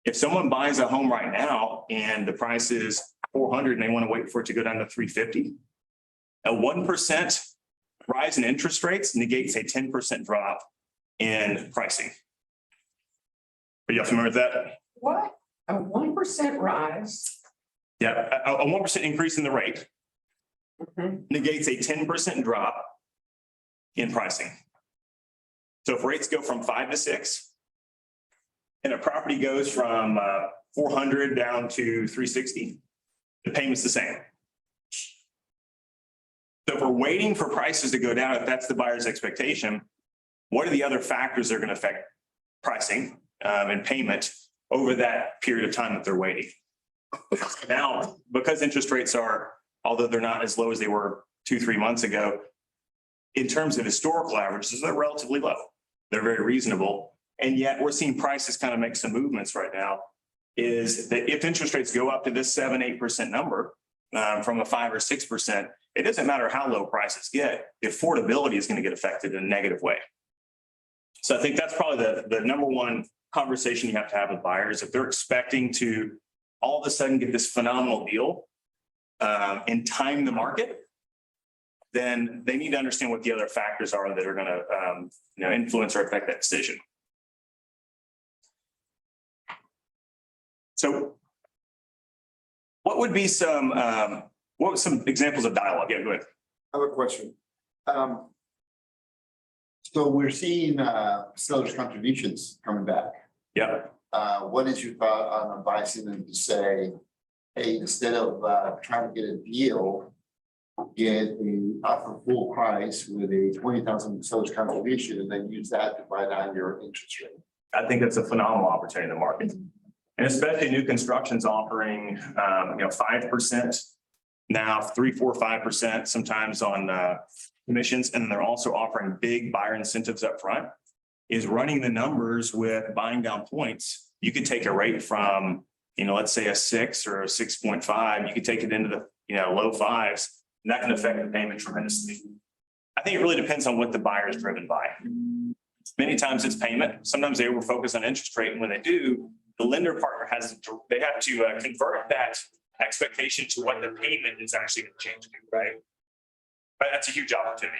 If someone buys a home right now and the price is 400 and they want to wait for it to go down to 350, a 1% rise in interest rates negates a 10% drop in pricing. Are you familiar with that? What? A 1% rise? Yeah, a 1% increase in the rate negates a 10% drop in pricing. So if rates go from 5 to 6 and a property goes from 400 down to 360, the payment's the same. So if we're waiting for prices to go down, if that's the buyer's expectation, what are the other factors that are going to affect pricing and payment over that period of time that they're waiting? Now, because interest rates are, although they're not as low as they were 2-3 months ago, in terms of historical averages, they're relatively low. They're very reasonable. And yet we're seeing prices kind of make some movements right now, is that if interest rates go up to this 7-8% number from a 5 or 6%, it doesn't matter how low prices get, the affordability is going to get affected in a negative way. So I think that's probably the number one conversation you have to have with buyers. If they're expecting to all of a sudden get this phenomenal deal and time the market, then they need to understand what the other factors are that are going to influence or affect that decision. So what would be some examples of dialogue? Yeah, go ahead. I have a question. So we're seeing sellers' contributions coming back. Yeah. What is your thought on advising them to say, hey, instead of trying to get a deal, get the offer full price with a 20,000 sellers contribution and then use that to buy down your interest rate? I think that's a phenomenal opportunity in the market. And especially new construction's offering 5% now, 3, 4, 5% sometimes on commissions. And they're also offering big buyer incentives up front. Is running the numbers with buying down points. You could take a rate from, let's say a 6 or a 6.5, you could take it into the low 5s, and that can affect the payment tremendously. I think it really depends on what the buyer is driven by. Many times it's payment. Sometimes they overfocus on interest rate, and when they do, the lender partner have to convert that expectation to what the payment is actually going to change to, right? But that's a huge opportunity.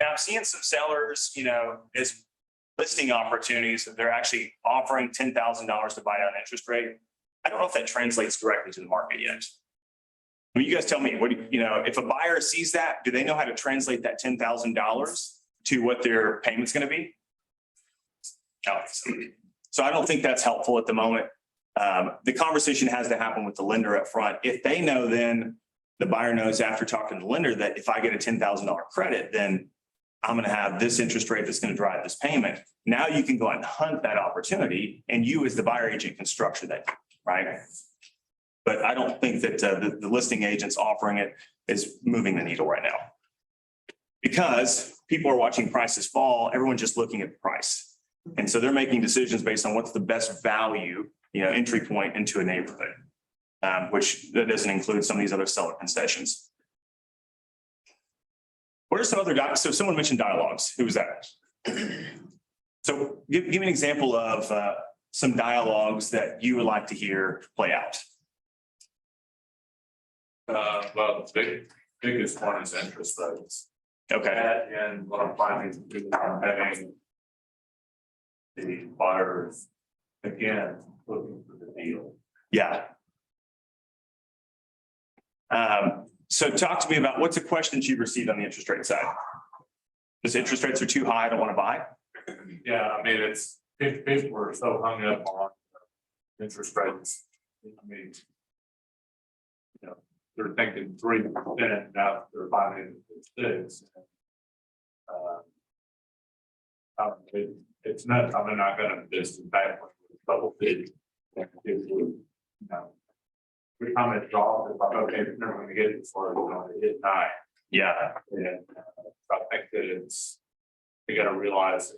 Now I'm seeing some sellers, as listing opportunities that they're actually offering $10,000 to buy down interest rate. I don't know if that translates directly to the market yet. I mean, you guys tell me, what do you know, if a buyer sees that, do they know how to translate that $10,000 to what their payment's gonna be? No. So I don't think that's helpful at the moment. The conversation has to happen with the lender up front. If they know, then the buyer knows after talking to the lender that if I get a $10,000 credit, then I'm gonna have this interest rate that's gonna drive this payment. Now you can go out and hunt that opportunity and you as the buyer agent can structure that, right? But I don't think that the listing agents offering it is moving the needle right now. Because people are watching prices fall, everyone's just looking at the price. And so they're making decisions based on what's the best value, entry point into a neighborhood. Which that doesn't include some of these other seller concessions. What are some other so someone mentioned dialogues. Who was that? So give me an example of some dialogues that you would like to hear play out. Well, the biggest one is interest rates. Okay, And what I'm finding is I'm having the buyers, again, looking for the deal. yeah. So talk to me about what's the questions you've received on the interest rate side? Just interest rates are too high, I don't want to buy. Yeah, I mean, it's, people are so hung up on interest rates. I mean, they're thinking 3%, now they're finding it's 6. It's not, I'm not gonna just back with a couple big. We comment draw, if I'm okay, we're never gonna get it for, hit 9. Yeah, And I think that it's, you gotta realize.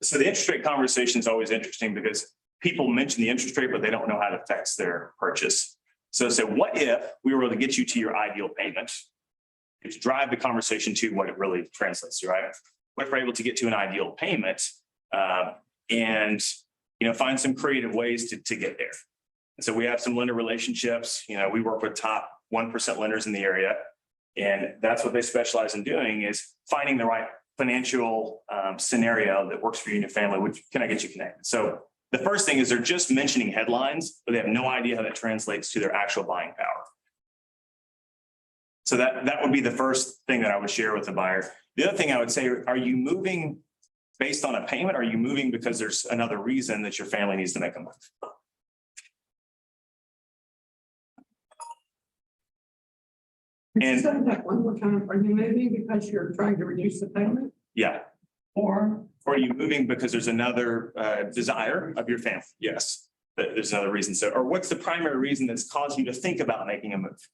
so the interest rate conversation is always interesting because people mention the interest rate, but they don't know how it affects their purchase. So what if we were able to get you to your ideal payment? To drive the conversation to what it really translates to, right? What if we're able to get to an ideal payment and find some creative ways to get there? And so we have some lender relationships. We work with top 1% lenders in the area, and that's what they specialize in doing is finding the right financial scenario that works for you and your family. Which can I get you connected? So the first thing is they're just mentioning headlines, but they have no idea how that translates to their actual buying power. So that would be the first thing that I would share with the buyer. The other thing I would say, are you moving based on a payment? Or are you moving because there's another reason that your family needs to make a move? And Say that one more time. Are you moving because you're trying to reduce the payment? yeah, Or or are you moving because there's another desire of your family? Yes, but there's another reason. So, or what's the primary reason that's caused you to think about making a move?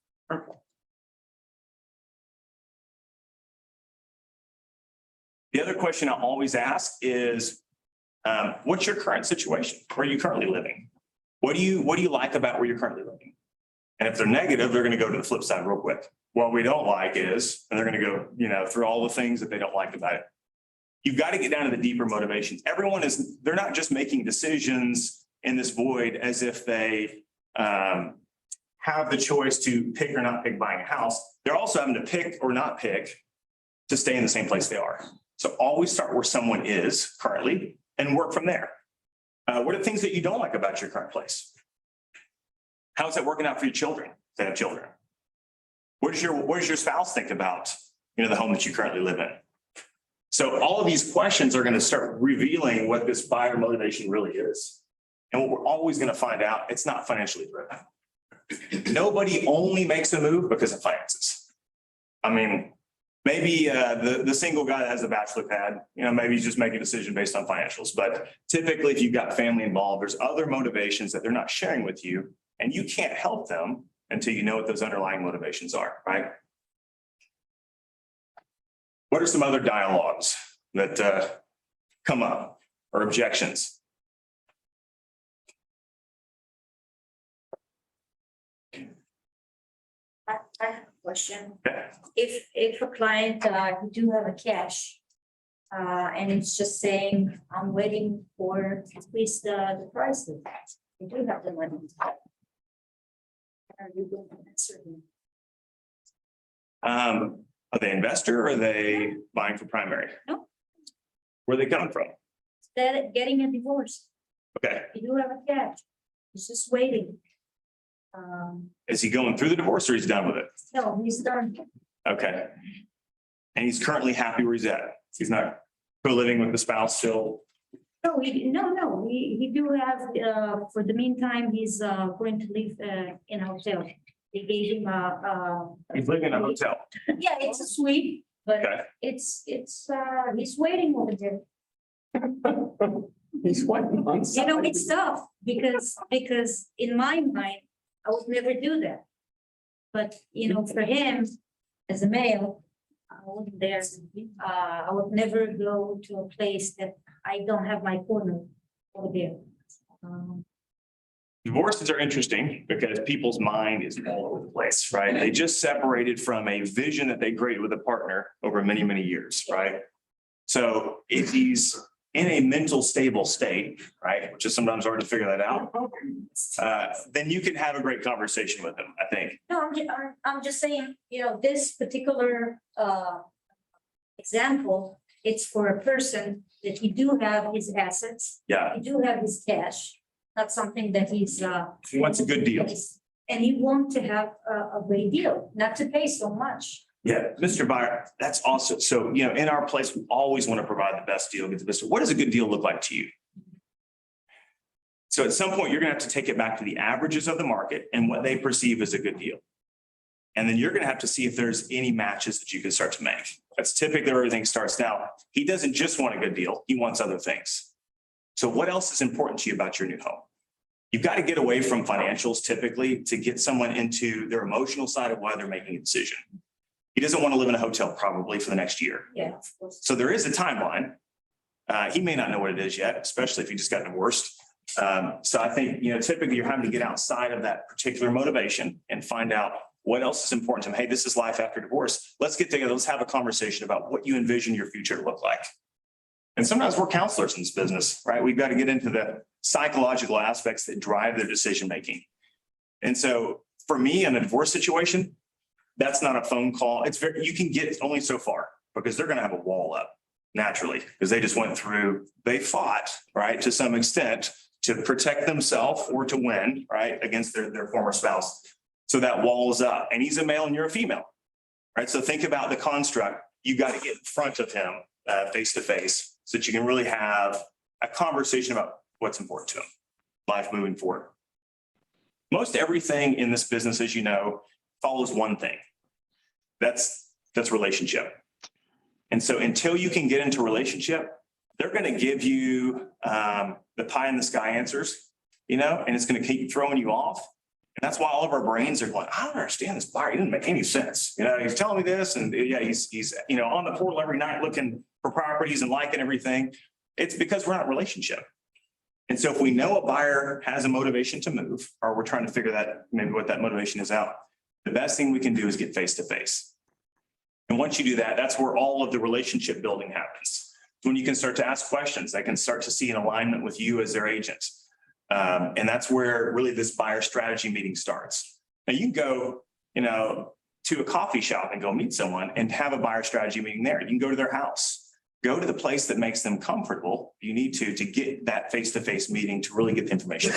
The other question I always ask is, what's your current situation? Where are you currently living? What do you like about where you're currently living? And if they're negative, they're going to go to the flip side real quick. What we don't like is, and they're going to go, through all the things that they don't like about it. You've got to get down to the deeper motivations. They're not just making decisions in this void as if they have the choice to pick or not pick buying a house. They're also having to pick or not pick to stay in the same place they are. So always start where someone is currently and work from there. What are the things that you don't like about your current place? How's that working out for your children? They have children. What does your spouse think about, the home that you currently live in? So all of these questions are going to start revealing what this buyer motivation really is. And what we're always going to find out, it's not financially driven. Nobody only makes a move because of finances. I mean, maybe the single guy that has a bachelor pad, maybe he's just making a decision based on financials. But typically, if you've got family involved, there's other motivations that they're not sharing with you, and you can't help them until you know what those underlying motivations are, right? What are some other dialogues that come up or objections? I have a question. Okay. If a client, you do have a cash, and it's just saying, I'm waiting for increase the prices. You do have the money. Are you going to answer him? Are they investor or are they buying for primary? No. Where are they coming from? They're getting a divorce. Okay, You do have a cash. He's just waiting. Is he going through the divorce or he's done with it? No, he's done. Okay. And he's currently happy where he's at. He's not co-living with the spouse still. No, he do have, for the meantime, he's, going to live, in a hotel. They gave him He's living in a hotel. yeah, it's a suite, but Okay. it's, he's waiting over there. He's waiting on. You know, it's tough because in my mind, I would never do that. But, you know, for him, as a male, I wouldn't dare, I would never go to a place that I don't have my corner over there. Divorces are interesting because people's mind is all over the place, right? They just separated from a vision that they created with a partner over many, many years, right? So if he's in a mental stable state, right, which is sometimes hard to figure that out, then you can have a great conversation with him, I think. No, I'm just saying, you know, this particular example, it's for a person that he do have his assets, Yeah, he do have his cash, not something that he's he wants a good deal. And he want to have a great deal, not to pay so much. Yeah, Mr. Buyer, that's awesome. So, you know, in our place, we always want to provide the best deal, get the best. What does a good deal look like to you? So at some point, you're gonna have to take it back to the averages of the market and what they perceive as a good deal. And then you're gonna have to see if there's any matches that you can start to make. That's typically where everything starts now. He doesn't just want a good deal, he wants other things. So what else is important to you about your new home? You've got to get away from financials typically to get someone into their emotional side of why they're making a decision. He doesn't want to live in a hotel probably for the next year. Yeah, of course. So there is a timeline. He may not know what it is yet, especially if he just got divorced. So I think, you know, typically you're having to get outside of that particular motivation and find out what else is important to him. Hey, this is life after divorce. Let's get together. Let's have a conversation about what you envision your future to look like. And sometimes we're counselors in this business, right? We've got to get into the psychological aspects that drive their decision-making. And so for me in a divorce situation, that's not a phone call. It's very, you can get only so far because they're going to have a wall up naturally because they just went through, they fought, right, to some extent to protect themselves or to win, right, against their former spouse. So that wall is up and he's a male and you're a female, right? So think about the construct. You got to get in front of him face to face so that you can really have a conversation about what's important to him, life moving forward. Most everything in this business, as you know, follows one thing. That's relationship. And so until you can get into relationship, they're going to give you the pie in the sky answers, you know, and it's going to keep throwing you off. And that's why all of our brains are going, I don't understand this buyer. He didn't make any sense. You know, he's telling me this and yeah, he's, you know, on the portal every night looking for properties and liking everything. It's because we're not in a relationship. And so if we know a buyer has a motivation to move, or we're trying to figure that maybe what that motivation is out, the best thing we can do is get face to face. And once you do that, that's where all of the relationship building happens. When you can start to ask questions, they can start to see an alignment with you as their agent. And that's where really this buyer strategy meeting starts. Now you can go, you know, to a coffee shop and go meet someone and have a buyer strategy meeting there. You can go to their house, go to the place that makes them comfortable. You need to get that face-to-face meeting to really get the information.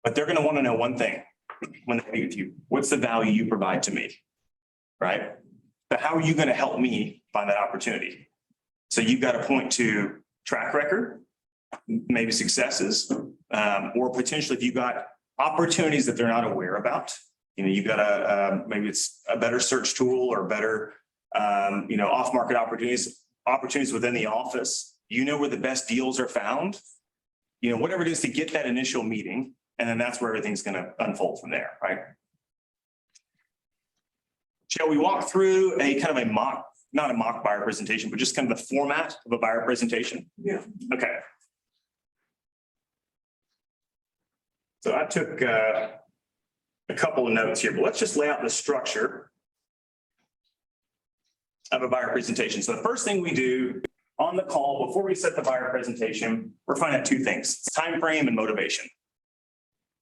But they're going to want to know one thing when they meet with you. What's the value you provide to me? Right? But how are you going to help me find that opportunity? So you've got to point to track record, maybe successes, or potentially if you've got opportunities that they're not aware about, you know, you've got maybe it's a better search tool or better, you know, off-market opportunities within the office. You know where the best deals are found, you know, whatever it is to get that initial meeting. And then that's where everything's going to unfold from there, right? Shall we walk through a kind of a mock, not a mock buyer presentation, but just kind of the format of a buyer presentation? Yeah. Okay. So I took a couple of notes here, but let's just lay out the structure of a buyer presentation. So the first thing we do on the call before we set the buyer presentation, we're finding out two things: time frame and motivation.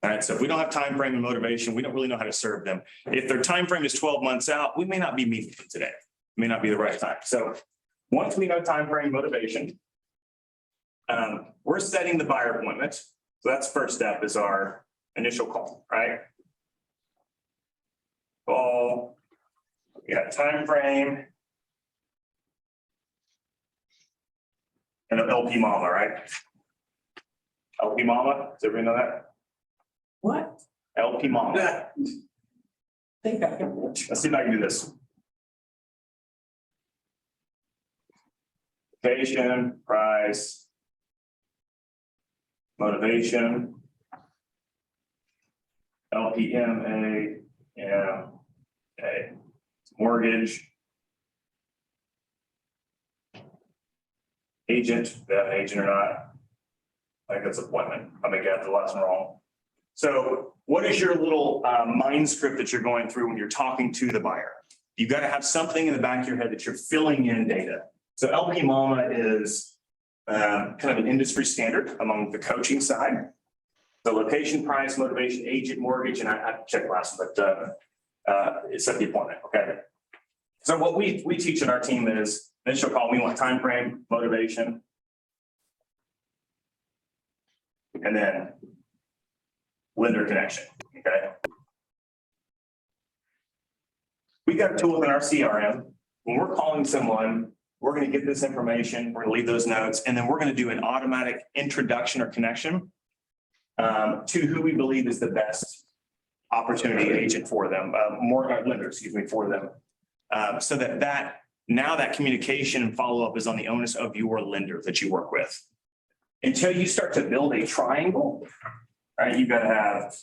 All right, so if we don't have time frame and motivation, we don't really know how to serve them. If their time frame is 12 months out, we may not be meeting them today. It may not be the right time. So once we know time frame, motivation, we're setting the buyer appointment. So that's first step is our initial call, right? Call, we got time frame. And an LP Mama, right? LP Mama, does everybody know that? What? LP Mama. Think I can. Let's see if I can do this. Location, price. Motivation. LPMA, mortgage. Agent, do they have an agent or not? I think that's appointment. I may get the last one wrong. So what is your little mind script that you're going through when you're talking to the buyer? You've got to have something in the back of your head that you're filling in data. So LP Mama is kind of an industry standard among the coaching side. The location, price, motivation, agent, mortgage, and I checked last, but it's at the appointment. Okay. So what we teach in our team is initial call. We want time frame, motivation, and then lender connection. Okay. We got a tool within our CRM. When we're calling someone, we're going to get this information. We're going to leave those notes, and then we're going to do an automatic introduction or connection to who we believe is the best opportunity agent for them, lender, excuse me, for them. So that now that communication and follow-up is on the onus of your lender that you work with. Until you start to build a triangle, right? You've got to have,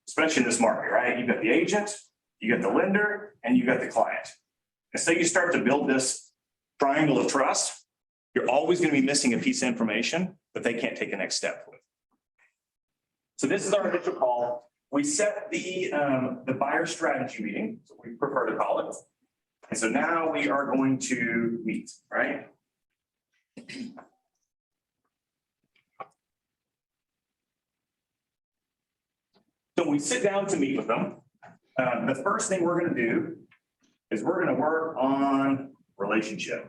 especially in this market, right? You've got the agent, you got the lender, and you got the client. And so you start to build this triangle of trust, you're always going to be missing a piece of information that they can't take a next step with. So this is our initial call. We set the buyer strategy meeting, so we prefer to call it. And so now we are going to meet, right? So we sit down to meet with them. The first thing we're going to do is we're going to work on relationship.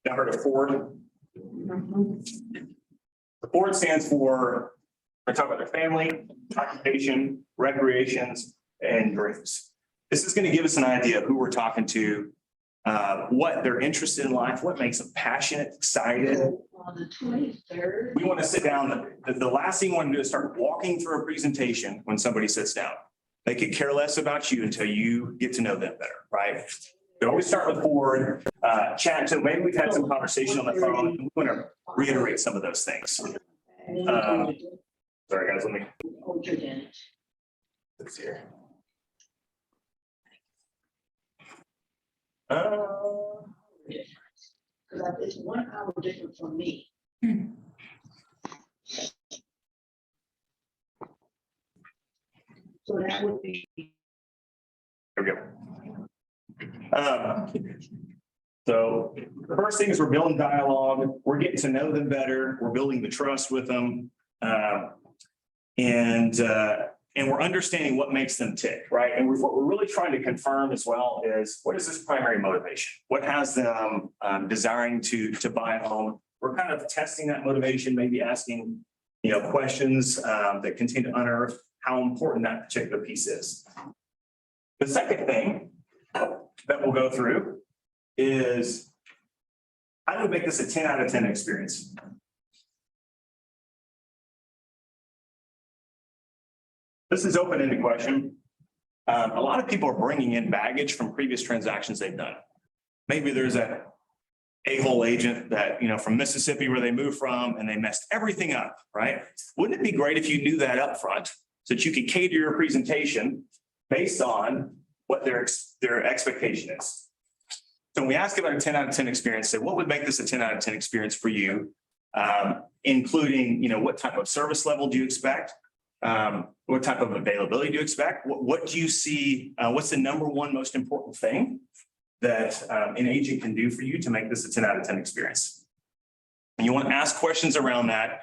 You heard of Ford? The Ford stands for, we're talking about their family, occupation, recreations, and dreams. This is going to give us an idea of who we're talking to, what they're interested in life, what makes them passionate, excited. On the 23rd. We want to sit down. The last thing we want to do is start walking through a presentation when somebody sits down. They could care less about you until you get to know them better, right? We always start with Ford, chat. So maybe we've had some conversation on the phone. We want to reiterate some of those things. Sorry, guys, let me. Let's see here. Because it's 1 hour different from me. So that would be. There we go. So the first thing is we're building dialogue. We're getting to know them better. We're building the trust with them. And we're understanding what makes them tick, right? And what we're really trying to confirm as well is what is this primary motivation? What has them desiring to buy a home? We're kind of testing that motivation, maybe asking, questions that continue to unearth how important that particular piece is. The second thing that we'll go through is I would make this a 10 out of 10 experience. This is open-ended question. A lot of people are bringing in baggage from previous transactions they've done. Maybe there's a a-hole agent that, from Mississippi where they moved from and they messed everything up, right? Wouldn't it be great if you knew that up front so that you could cater your presentation based on what their expectation is? So when we ask about a 10 out of 10 experience, say, what would make this a 10 out of 10 experience for you? Including, what type of service level do you expect? What type of availability do you expect? What do you see? What's the number one most important thing that an agent can do for you to make this a 10 out of 10 experience? And you want to ask questions around that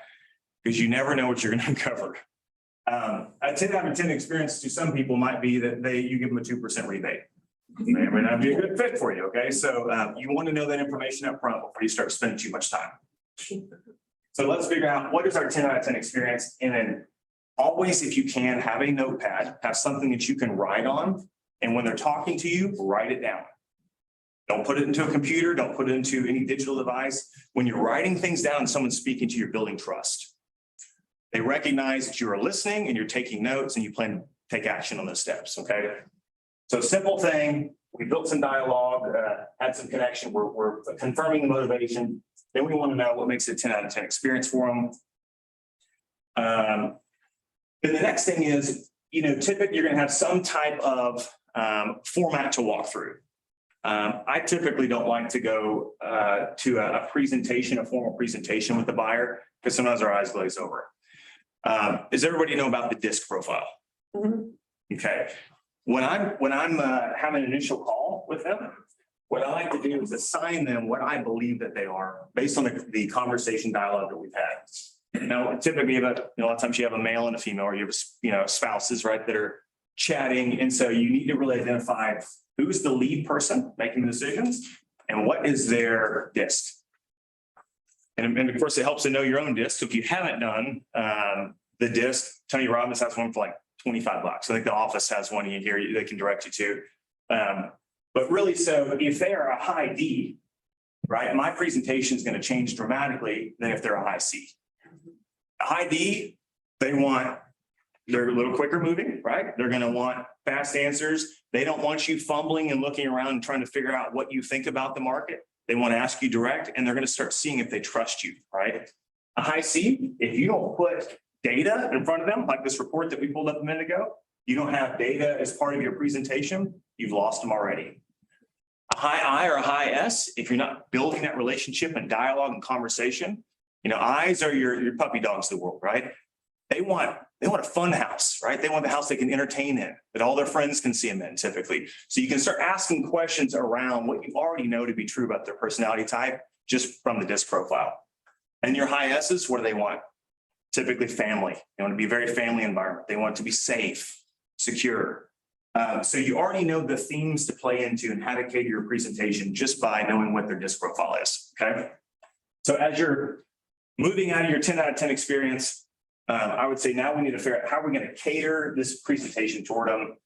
because you never know what you're going to uncover. A 10 out of 10 experience to some people might be that you give them a 2% rebate. It may or may not be a good fit for you. Okay, so you want to know that information up front before you start spending too much time. So let's figure out what is our 10 out of 10 experience, and then Always, if you can, have a notepad, have something that you can write on. And when they're talking to you, write it down. Don't put it into a computer. Don't put it into any digital device. When you're writing things down and someone's speaking to you, you're building trust. They recognize that you are listening and you're taking notes and you plan to take action on those steps, okay? So simple thing, we built some dialogue, had some connection, we're confirming the motivation. Then we want to know what makes it a 10 out of 10 experience for them. Then the next thing is, typically you're gonna have some type of format to walk through. I typically don't like to go to a presentation, a formal presentation with the buyer, because sometimes our eyes glaze over. Does everybody know about the DISC profile? Okay, when I'm having an initial call with them, what I like to do is assign them what I believe that they are based on the conversation dialogue that we've had. Now, typically, a lot of times you have a male and a female, or you have, spouses, right, that are chatting. And so you need to really identify who's the lead person making the decisions and what is their DISC. And of course, it helps to know your own DISC. So if you haven't done the DISC, Tony Robbins has one for like $25. I think the office has one in here they can direct you to. But really, so if they are a high D, right, my presentation is going to change dramatically than if they're a high C. A high D, they're a little quicker moving, right? They're going to want fast answers. They don't want you fumbling and looking around and trying to figure out what you think about the market. They want to ask you direct, and they're going to start seeing if they trust you, right? A high C, if you don't put data in front of them, like this report that we pulled up a minute ago, you don't have data as part of your presentation, you've lost them already. A high I or a high S, if you're not building that relationship and dialogue and conversation, I's are your puppy dogs of the world, right? They want a fun house, right? They want the house they can entertain in, that all their friends can see them in typically. So you can start asking questions around what you already know to be true about their personality type just from the DISC profile. And your high S's, what do they want? Typically family. They want to be a very family environment. They want it to be safe, secure. So you already know the themes to play into and how to cater your presentation just by knowing what their DISC profile is, okay? So as you're moving out of your 10 out of 10 experience, I would say now we need to figure out how we're going to cater this presentation toward them.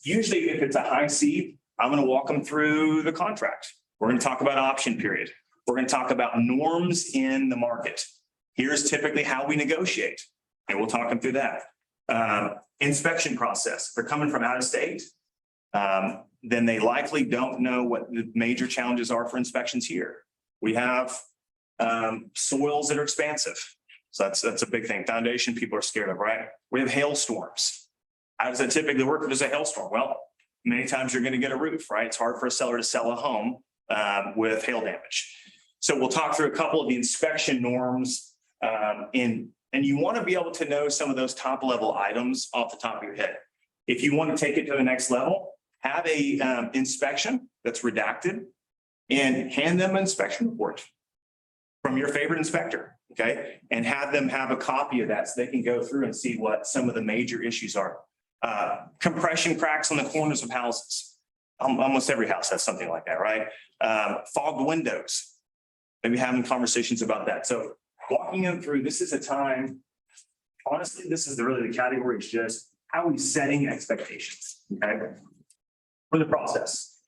Usually if it's a high C, I'm going to walk them through the contract. We're going to talk about option period. We're going to talk about norms in the market. Here's typically how we negotiate, and we'll talk them through that. Inspection process. If they're coming from out of state, then they likely don't know what the major challenges are for inspections here. We have soils that are expansive. So that's a big thing. Foundation people are scared of, right? We have hailstorms. How does that typically work if there's a hailstorm? Well, many times you're going to get a roof, right? It's hard for a seller to sell a home with hail damage. So we'll talk through a couple of the inspection norms and you want to be able to know some of those top level items off the top of your head. If you want to take it to the next level, have a inspection that's redacted and hand them an inspection report from your favorite inspector, okay? And have them have a copy of that so they can go through and see what some of the major issues are. Compression cracks on the corners of houses. Almost every house has something like that, right? Fogged windows. Maybe having conversations about that. So walking them through, this is a time, honestly, this is really the category is just how are we setting expectations, okay? For the process.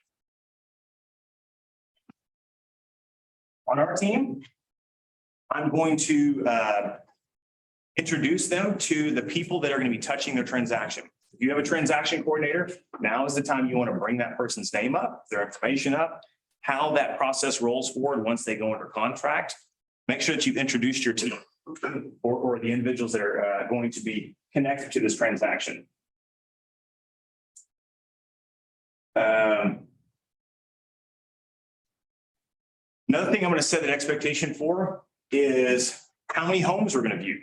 On our team, I'm going to introduce them to the people that are going to be touching their transaction. If you have a transaction coordinator, now is the time you want to bring that person's name up, their information up, how that process rolls forward once they go under contract. Make sure that you've introduced your team or the individuals that are going to be connected to this transaction. Another thing I'm going to set an expectation for is how many homes we're going to view.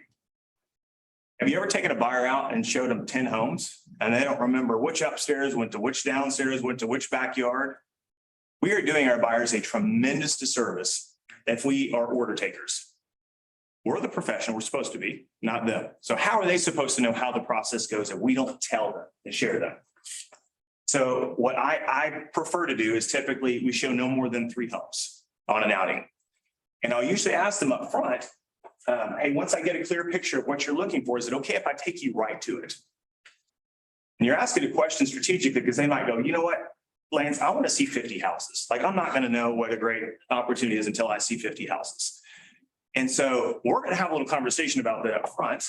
Have you ever taken a buyer out and showed them 10 homes and they don't remember which upstairs went to which downstairs, went to which backyard? We are doing our buyers a tremendous disservice if we are order takers. We're the professional, we're supposed to be, not them. So how are they supposed to know how the process goes if we don't tell them and share them? So what I prefer to do is typically we show no more than 3 homes on an outing. And I'll usually ask them up front, hey, once I get a clear picture of what you're looking for, is it okay if I take you right to it? And you're asking a question strategically because they might go, you know what, Lance, I want to see 50 houses. Like, I'm not going to know what a great opportunity is until I see 50 houses. And so we're going to have a little conversation about that up front.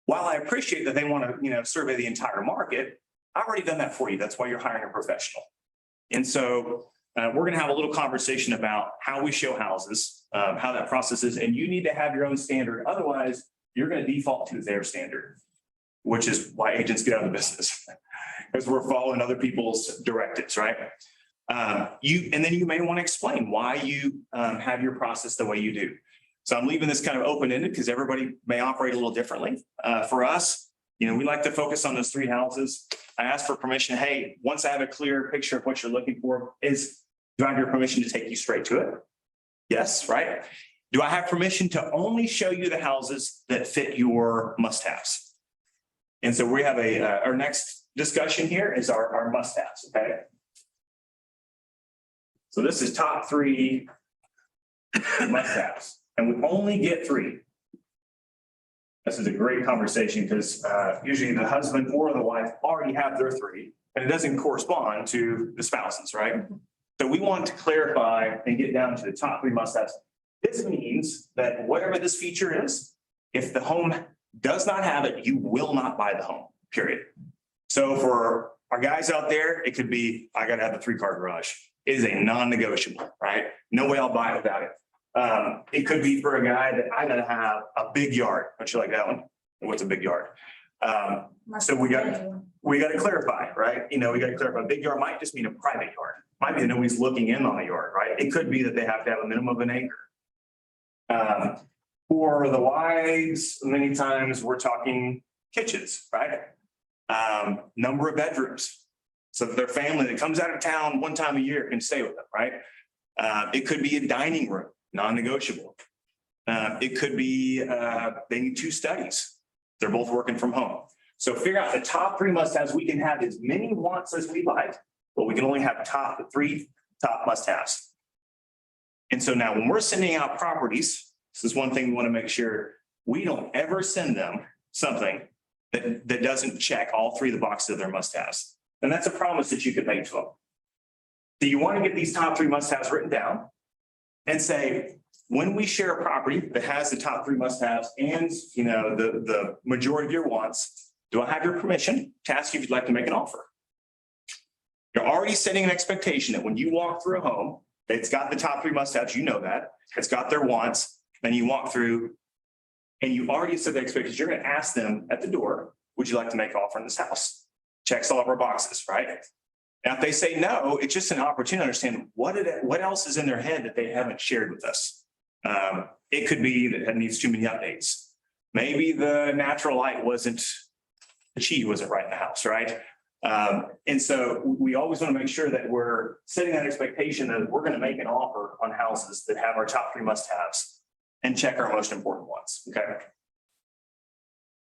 While I appreciate that they want to, survey the entire market, I've already done that for you. That's why you're hiring a professional. And so we're going to have a little conversation about how we show houses, how that process is, and you need to have your own standard. Otherwise, you're going to default to their standard, which is why agents get out of the business, because we're following other people's directives, right? And then you may want to explain why you have your process the way you do. So I'm leaving this kind of open-ended because everybody may operate a little differently. For us, we like to focus on those 3 houses. I ask for permission. Hey, once I have a clear picture of what you're looking for, do I have your permission to take you straight to it? Yes, right? Do I have permission to only show you the houses that fit your must-haves? And so we have our next discussion here is our must-haves, okay? So this is top 3 must-haves, and we only get 3. This is a great conversation because usually the husband or the wife already have their 3, and it doesn't correspond to the spouses, right? So we want to clarify and get down to the top 3 must-haves. This means that whatever this feature is, if the home does not have it, you will not buy the home, period. So for our guys out there, it could be, I got to have a 3-car garage. It is a non-negotiable, right? No way I'll buy it without it. It could be for a guy that I got to have a big yard. Don't you like that one? What's a big yard? So we got to clarify, right? We got to clarify. Big yard might just mean a private yard. Might mean nobody's looking in on the yard, right? It could be that they have to have a minimum of an acre. For the wives, many times we're talking kitchens, right? Number of bedrooms. So that their family that comes out of town one time a year can stay with them, right? It could be a dining room, non-negotiable. It could be they need 2 studies. They're both working from home. So figure out the top 3 must-haves. We can have as many wants as we like, but we can only have 3 top must-haves. And so now when we're sending out properties, this is one thing we want to make sure we don't ever send them something that doesn't check all 3 of the boxes of their must-haves. And that's a promise that you could make to them. So you want to get these top 3 must-haves written down and say, when we share a property that has the top 3 must-haves and the majority of your wants, do I have your permission to ask you if you'd like to make an offer? You're already setting an expectation that when you walk through a home, it's got the top 3 must-haves, that, it's got their wants, then you walk through and you already set the expectation. You're going to ask them at the door, would you like to make an offer in this house? Checks all of our boxes, right? Now, if they say no, it's just an opportunity to understand what else is in their head that they haven't shared with us. It could be that it needs too many updates. Maybe the natural light wasn't right in the house, right? And so we always want to make sure that we're setting that expectation that we're going to make an offer on houses that have our top 3 must-haves and check our most important ones, okay?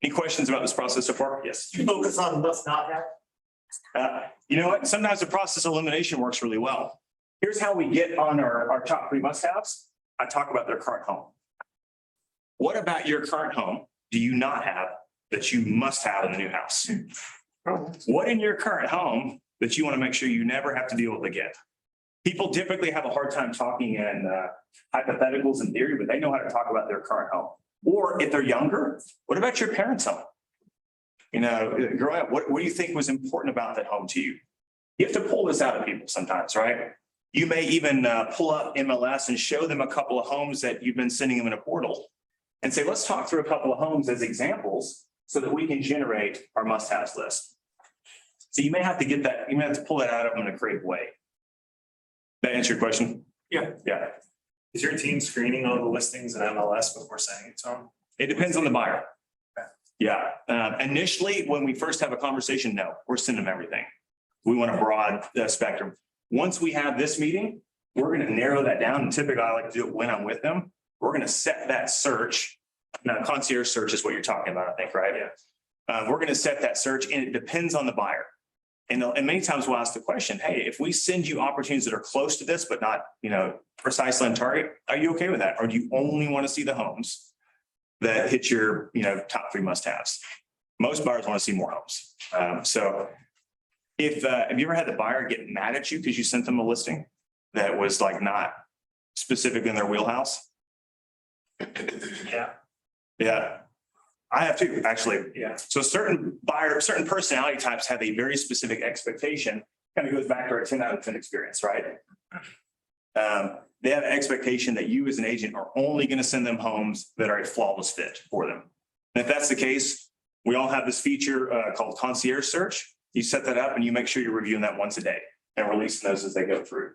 Any questions about this process so far? Yes. You focus on must not have. You know what? Sometimes the process elimination works really well. Here's how we get on our top 3 must-haves. I talk about their current home. What about your current home do you not have that you must have in the new house? What in your current home that you want to make sure you never have to deal with again? People typically have a hard time talking in hypotheticals and theory, but they know how to talk about their current home. Or if they're younger, what about your parents' home? Growing up, what do you think was important about that home to you? You have to pull this out of people sometimes, right? You may even pull up MLS and show them a couple of homes that you've been sending them in a portal and say, let's talk through a couple of homes as examples so that we can generate our must-haves list. So you may have to get that, you may have to pull that out of them in a creative way. That answer your question? Yeah. Yeah. Is your team screening all the listings in MLS before sending it to them? It depends on the buyer. Yeah. Initially, when we first have a conversation, no, we're sending them everything. We want a broad spectrum. Once we have this meeting, we're going to narrow that down. And typically, I like to do it when I'm with them. We're going to set that search. Now, concierge search is what you're talking about, I think, right? Yeah. We're going to set that search, and it depends on the buyer. And many times we'll ask the question, hey, if we send you opportunities that are close to this, but not, precisely on target, are you okay with that? Or do you only want to see the homes that hit your, top 3 must-haves? Most buyers want to see more homes. So if, have you ever had the buyer get mad at you because you sent them a listing that was like not specific in their wheelhouse? Yeah. Yeah. I have too, actually. Yeah. So certain personality types have a very specific expectation. Kind of goes back to our 10 out of 10 experience, right? They have an expectation that you as an agent are only going to send them homes that are a flawless fit for them. And if that's the case, we all have this feature called concierge search. You set that up and you make sure you're reviewing that once a day and releasing those as they go through.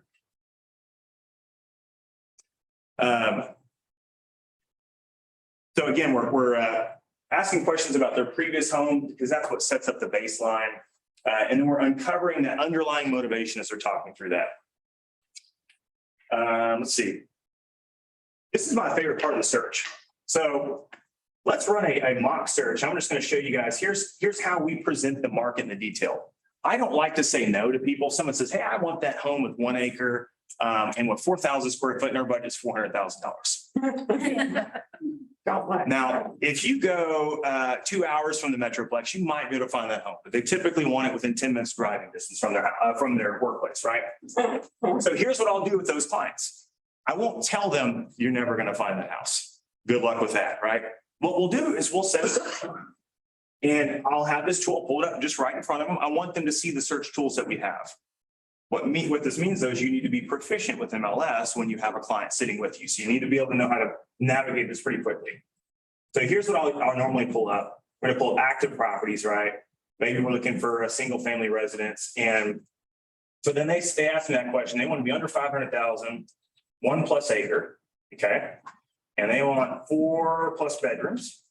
So again, we're asking questions about their previous home because that's what sets up the baseline. And then we're uncovering that underlying motivation as they're talking through that. Let's see. This is my favorite part of the search. So let's run a mock search. I'm just going to show you guys. Here's how we present the market in the detail. I don't like to say no to people. Someone says, hey, I want that home with 1 acre and with 4,000 square foot and our budget's $400,000. Now, if you go 2 hours from the Metroplex, you might be able to find that home, but they typically want it within 10 minutes driving distance from their workplace, right? So here's what I'll do with those clients. I won't tell them you're never going to find that house. Good luck with that, right? What we'll do is we'll set it up and I'll have this tool pulled up just right in front of them. I want them to see the search tools that we have. What this means though is you need to be proficient with MLS when you have a client sitting with you. So you need to be able to know how to navigate this pretty quickly. So here's what I'll normally pull up. We're going to pull active properties, right? Maybe we're looking for a single family residence. And so then they ask me that question. They want to be under 500,000, 1+ acre. Okay. And they want 4+ bedrooms.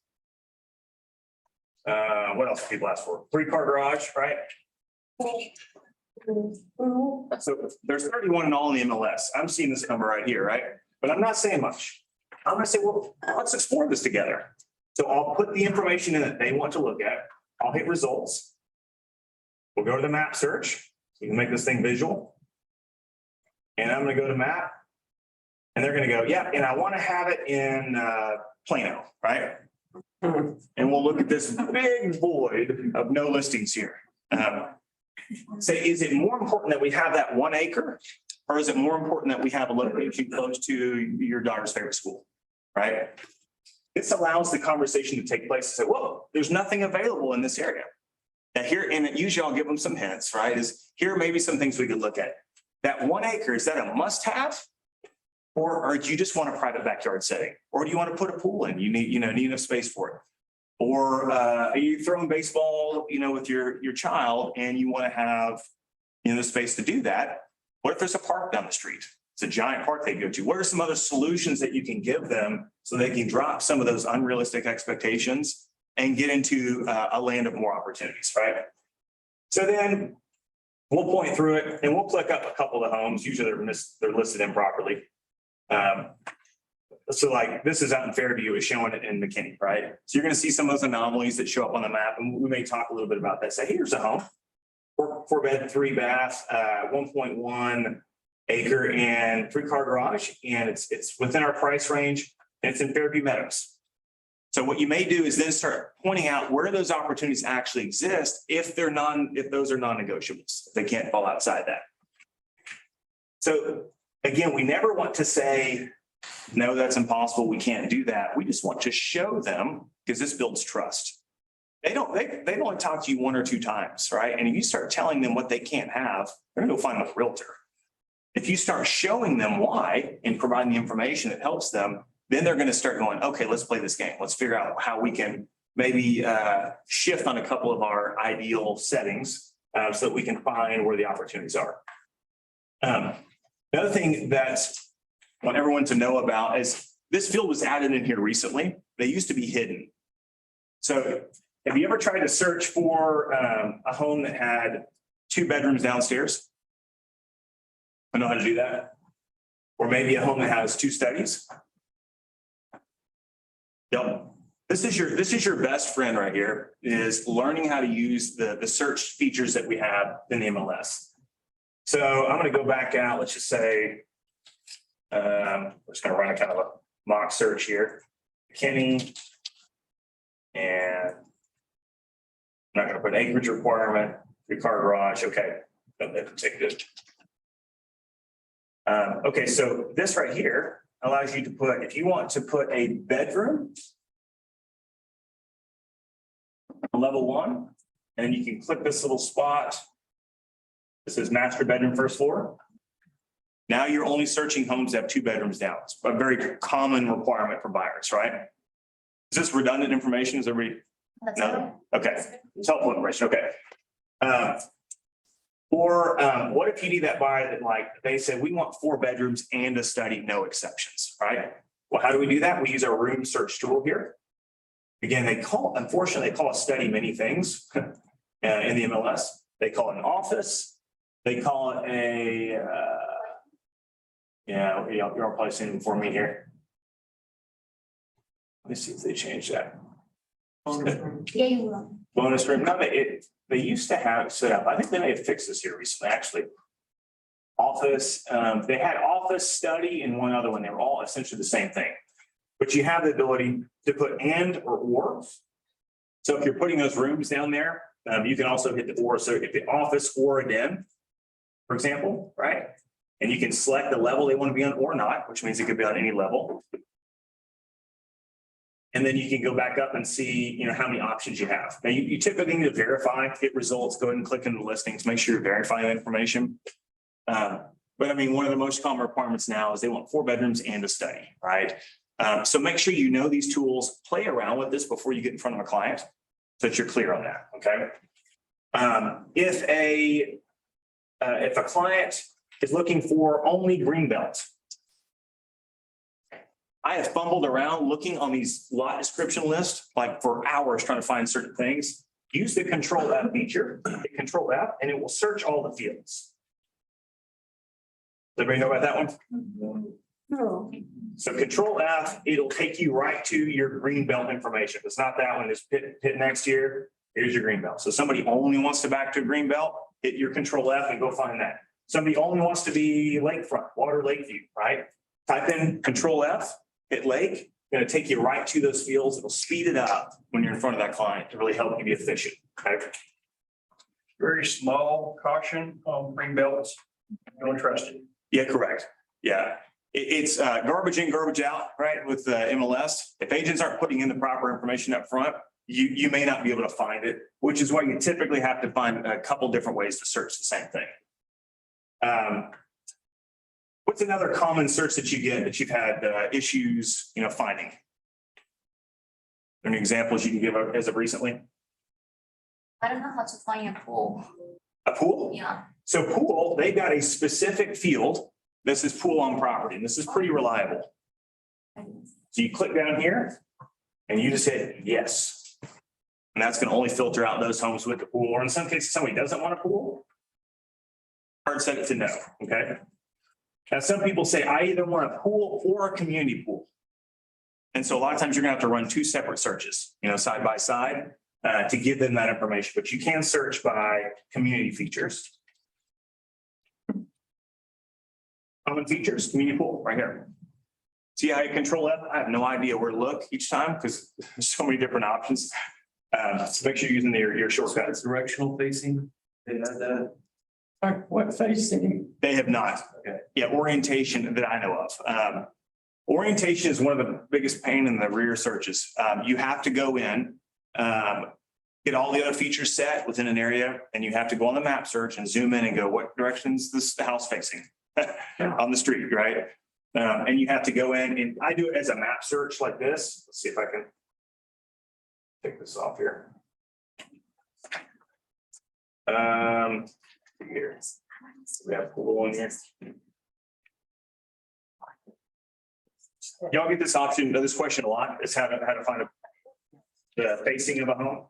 What else do people ask for? 3-car garage, right? So there's 31 in all in the MLS. I'm seeing this number right here, right? But I'm not saying much. I'm gonna say, well, let's explore this together. So I'll put the information in that they want to look at. I'll hit results. We'll go to the map search. So you can make this thing visual. And I'm gonna go to map. And they're gonna go, yeah, and I want to have it in Plano, right? And we'll look at this big void of no listings here. Say, is it more important that we have that 1 acre? Or is it more important that we have a location close to your daughter's favorite school, right? This allows the conversation to take place and say, whoa, there's nothing available in this area. Now here, and usually I'll give them some hints, right? Here are maybe some things we could look at. That 1 acre, is that a must-have? Or do you just want a private backyard setting? Or do you want to put a pool in? You need enough space for it. Or are you throwing baseball, with your child and you want to have, the space to do that? What if there's a park down the street? It's a giant park they go to. What are some other solutions that you can give them so they can drop some of those unrealistic expectations and get into a land of more opportunities, right? So then we'll point through it and we'll click up a couple of the homes. Usually they're listed improperly. So like this is out in Fairview, is showing it in McKinney, right? So you're going to see some of those anomalies that show up on the map, and we may talk a little bit about that. So here's a home, 4-bed, 3-bath, 1.1 acre and 3-car garage, and it's within our price range, and it's in Fairview Meadows. So what you may do is then start pointing out where those opportunities actually exist if those are non-negotiables, if they can't fall outside that. So again, we never want to say, no, that's impossible. We can't do that. We just want to show them, because this builds trust. They only talk to you 1 or 2 times, right? And if you start telling them what they can't have, they're gonna go find a realtor. If you start showing them why and providing the information that helps them, then they're gonna start going, okay, let's play this game. Let's figure out how we can maybe shift on a couple of our ideal settings so that we can find where the opportunities are. Another thing that I want everyone to know about is this field was added in here recently. They used to be hidden. So have you ever tried to search for a home that had 2 bedrooms downstairs? I know how to do that. Or maybe a home that has 2 studies. Yep. This is your best friend right here, is learning how to use the search features that we have in the MLS. So I'm gonna go back out, let's just say, we're just gonna run a kind of a mock search here. Kenny. And I'm not gonna put acreage requirement, three-car garage, okay. Don't let them take it. Okay, so this right here allows you to put, if you want to put a bedroom on level 1, and then you can click this little spot. This is master bedroom, first floor. Now you're only searching homes that have 2 bedrooms down. It's a very common requirement for buyers, right? Is this redundant information? Is everybody? No? Okay, it's helpful information, okay. Or what if you need that buyer that, like, they said, we want 4 bedrooms and a study, no exceptions, right? Well, how do we do that? We use our room search tool here. Again, unfortunately, they call a study many things in the MLS. They call it an office. They call it a, you're all probably seeing it before me here. Let me see if they change that. Yeah, you will. Bonus room, no, they used to have it set up, I think they may have fixed this here recently, actually. Office, they had office, study, and one other one, they were all essentially the same thing. But you have the ability to put and or. So if you're putting those rooms down there, you can also hit the or, so if the office or a den, for example, right? And you can select the level they want to be on or not, which means it could be on any level. And then you can go back up and see, how many options you have. Now, you typically need to verify, get results, go ahead and click into the listings, make sure you're verifying that information. But I mean, one of the most common requirements now is they want 4 bedrooms and a study, right? So make sure you know these tools, play around with this before you get in front of a client, so that you're clear on that, okay? If a client is looking for only greenbelt, I have fumbled around looking on these lot description lists, like for hours trying to find certain things. Use the Control F feature, hit Control F, and it will search all the fields. Does everybody know about that one? No. So Control F, it'll take you right to your green belt information. If it's not that one, just hit next here. Here's your green belt. So somebody only wants to back to a green belt, hit your Control F and go find that. Somebody only wants to be lakefront, water lake view, right? Type in Control F, hit lake, gonna take you right to those fields. It'll speed it up when you're in front of that client to really help you be efficient. Okay. Very small caution on green belts. Don't trust it. Yeah, correct. Yeah. It's garbage in, garbage out, right? With MLS. If agents aren't putting in the proper information up front, you may not be able to find it, which is why you typically have to find a couple different ways to search the same thing. What's another common search that you get that you've had issues, finding? Any examples you can give as of recently? I don't know how to find a pool. A pool? Yeah. So pool, they've got a specific field. This is pool on property, and this is pretty reliable. So you click down here and you just hit yes. And that's gonna only filter out those homes with the pool, or in some cases, somebody doesn't want a pool. Hard set it to no, okay? Now, some people say, I either want a pool or a community pool. And so a lot of times you're gonna have to run 2 separate searches, side by side, to give them that information, but you can search by community features. Common features, community pool, right here. See how you control that? I have no idea where to look each time because there's so many different options. So make sure you're using your shortcuts. Directional facing, they had that. What facing? They have not. Okay. Yeah, orientation that I know of. Orientation is one of the biggest pain in the rear searches. You have to go in, get all the other features set within an area, and you have to go on the map search and zoom in and go, what direction is this house facing? On the street, right? And you have to go in, and I do it as a map search like this. Let's see if I can take this off here. Here. We have pool in here. Y'all get this option, this question a lot, is how to find the facing of a home.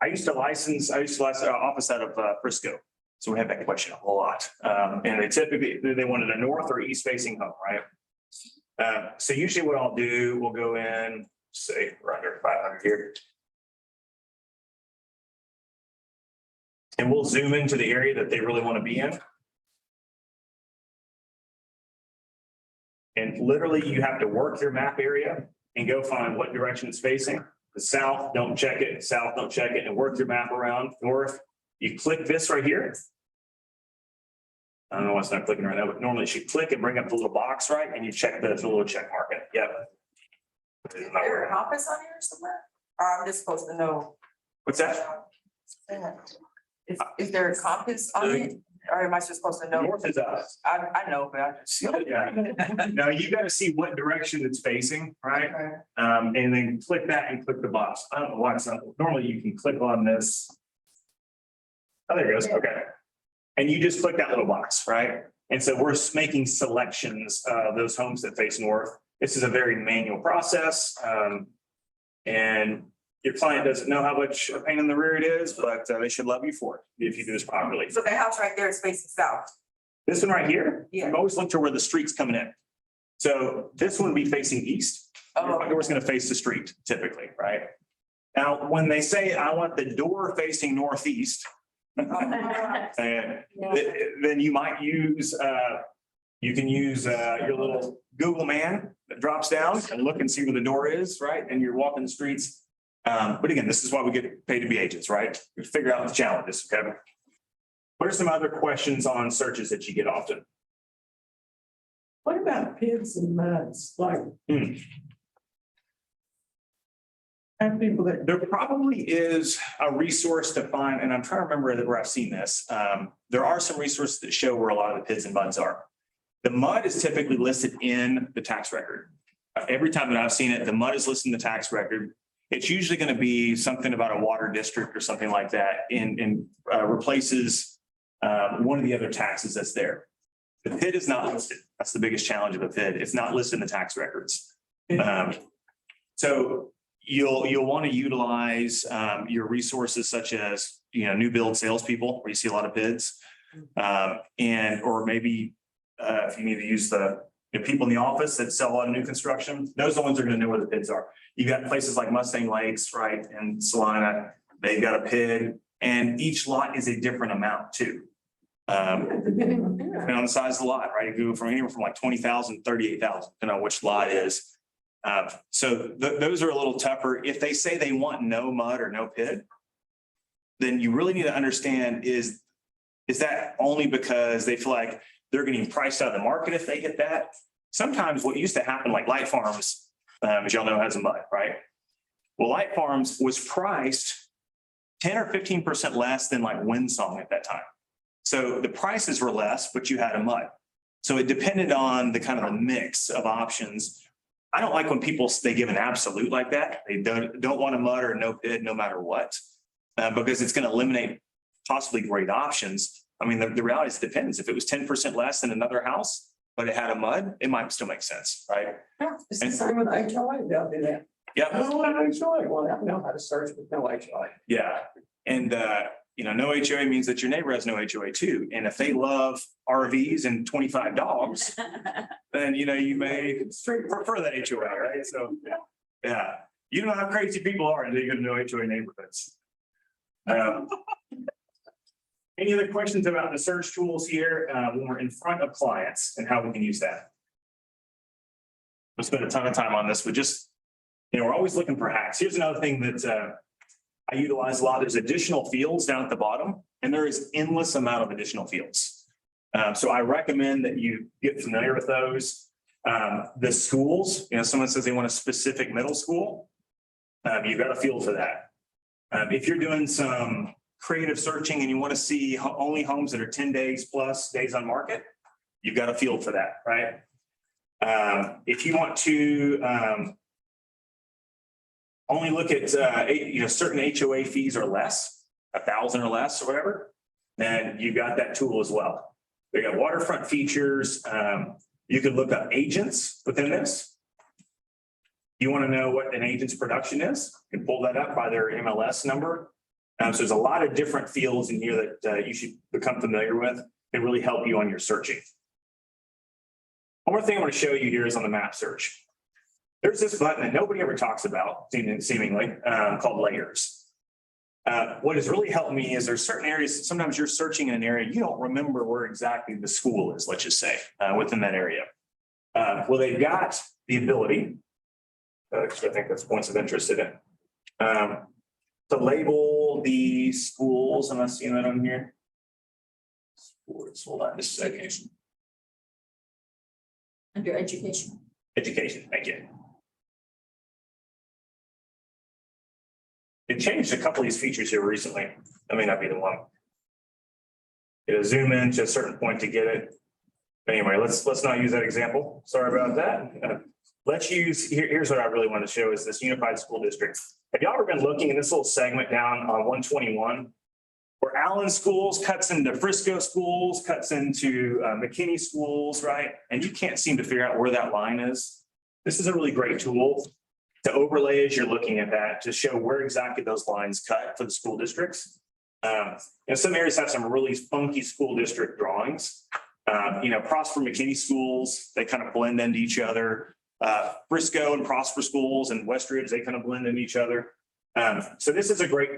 I used to license office out of Frisco. So we have that question a whole lot. And they typically, they wanted a north or east facing home, right? So usually what I'll do, we'll go in, say, we're under 500 here. And we'll zoom into the area that they really want to be in. And literally you have to work your map area and go find what direction it's facing. The south, don't check it, south, don't check it, and work your map around north. You click this right here. I don't know why it's not clicking right now, but normally you should click and bring up the little box, right? And you check the little check mark it. Yep. Is there a compass on here somewhere? Or I'm just supposed to know? What's that? Is there a compass on it? Or am I just supposed to know? North is us. I know, but I just. Yeah. Now you gotta see what direction it's facing, right? And then click that and click the box. I don't know why it's not, normally you can click on this. Oh, there it goes. Okay. And you just click that little box, right? And so we're making selections of those homes that face north. This is a very manual process. And your client doesn't know how much a pain in the rear it is, but they should love you for it if you do this properly. So the house right there is facing south. This one right here, Yeah. always look to where the street's coming in. So this one would be facing east. Your Oh, front door's gonna face the street typically, right? Now, when they say, I want the door facing northeast, and then you might use, you can use your little Google man that drops down and look and see where the door is, right? And you're walking the streets. But again, this is why we get paid to be agents, right? We figure out the challenges, okay? What are some other questions on searches that you get often? What about pits and muds, like? Have people that, There probably is a resource to find, and I'm trying to remember where I've seen this. There are some resources that show where a lot of the pits and muds are. The mud is typically listed in the tax record. Every time that I've seen it, the mud is listed in the tax record. It's usually going to be something about a water district or something like that and replaces one of the other taxes that's there. The pit is not listed. That's the biggest challenge of a pit. It's not listed in the tax records. So you'll want to utilize your resources such as, new build salespeople where you see a lot of bids. Or maybe if you need to use the people in the office that sell a lot of new construction, those are the ones that are going to know where the bids are. You got places like Mustang Lakes, right? And Salina, they've got a PID and each lot is a different amount too. Depending on the size of the lot, right? It go from anywhere from like 20,000, 38,000, depending on which lot is. So those are a little tougher. If they say they want no mud or no PID, then you really need to understand is that only because they feel like they're getting priced out of the market if they get that? Sometimes what used to happen, like Light Farms, as y'all know, has a mud, right? Well, Light Farms was priced 10 or 15% less than like Windsong at that time. So the prices were less, but you had a mud. So it depended on the kind of a mix of options. I don't like when they give an absolute like that. They don't want a mud or no PID no matter what, because it's going to eliminate possibly great options. I mean, the reality is it depends. If it was 10% less than another house, but it had a mud, it might still make sense, right? it's the same with HOA, they'll do that. Yeah. I don't want HOA, well, I know how to search with no HOA. Yeah. And, no HOA means that your neighbor has no HOA too. And if they love RVs and 25 dogs, then, you may prefer that HOA, right? So, yeah, you know how crazy people are until you get to know HOA neighborhoods. Any other questions about the search tools here when we're in front of clients and how we can use that? We'll spend a ton of time on this, but just, we're always looking for hacks. Here's another thing that I utilize a lot. There's additional fields down at the bottom, and there is endless amount of additional fields. So I recommend that you get familiar with those. The schools, someone says they want a specific middle school. You've got a field for that. If you're doing some creative searching and you want to see only homes that are 10 days plus days on market, you've got a field for that, right? If you want to only look at certain HOA fees or less, 1,000 or less or whatever, then you got that tool as well. We got waterfront features. You can look up agents within this. You want to know what an agent's production is, you can pull that up by their MLS number. So there's a lot of different fields in here that you should become familiar with and really help you on your searching. One more thing I want to show you here is on the map search. There's this button that nobody ever talks about, seemingly, called layers. What has really helped me is there's certain areas, sometimes you're searching in an area, you don't remember where exactly the school is, let's just say, within that area. Well, they've got the ability, because I think that's points of interest in it, to label the schools. Am I seeing that on here? Schools, hold on just a second. Under education. Education, thank you. It changed a couple of these features here recently. That may not be the one. It'll zoom in to a certain point to get it. Anyway, let's not use that example. Sorry about that. Let's use, here's what I really want to show is this unified school district. Have y'all ever been looking in this little segment down on 121? Where Allen Schools cuts into Frisco Schools, cuts into McKinney Schools, right? And you can't seem to figure out where that line is. This is a really great tool to overlay as you're looking at that to show where exactly those lines cut for the school districts. Some areas have some really funky school district drawings. Prosper McKinney Schools, they kind of blend into each other. Frisco and Prosper Schools and Westridge, they kind of blend into each other. So this is a great,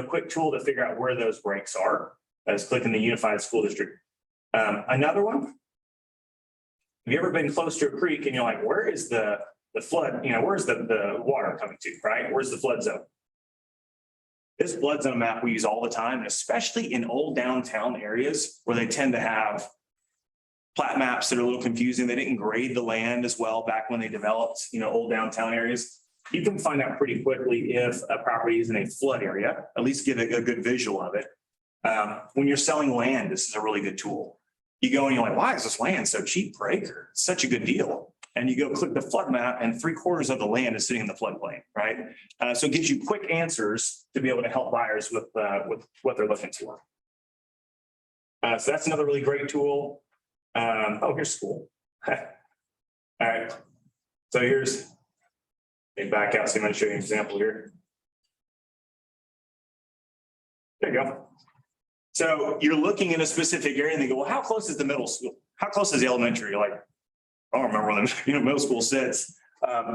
quick tool to figure out where those breaks are. Just clicking the unified school district. Another one. Have you ever been close to a creek and you're like, where is the flood? Where's the water coming to, right? Where's the flood zone? This flood zone map we use all the time, and especially in old downtown areas where they tend to have plat maps that are a little confusing. They didn't grade the land as well back when they developed, old downtown areas. You can find out pretty quickly if a property is in a flood area, at least get a good visual of it. When you're selling land, this is a really good tool. You go and you're like, why is this land so cheap per acre? It's such a good deal. And you go click the flood map and 3/4 of the land is sitting in the floodplain, right? So it gives you quick answers to be able to help buyers with what they're looking for. So that's another really great tool. Here's school. All right. So here's, let me back out. So I'm going to show you an example here. There you go. So you're looking in a specific area and they go, well, how close is the middle school? How close is the elementary? You're like, I don't remember where the middle school sits.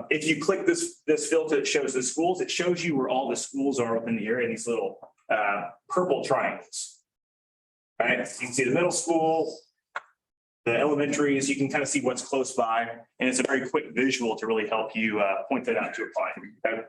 If you click this filter that shows the schools, it shows you where all the schools are within the area in these little purple triangles. Right? You can see the middle school, the elementaries, you can kind of see what's close by, and it's a very quick visual to really help you point that out to a client. Okay?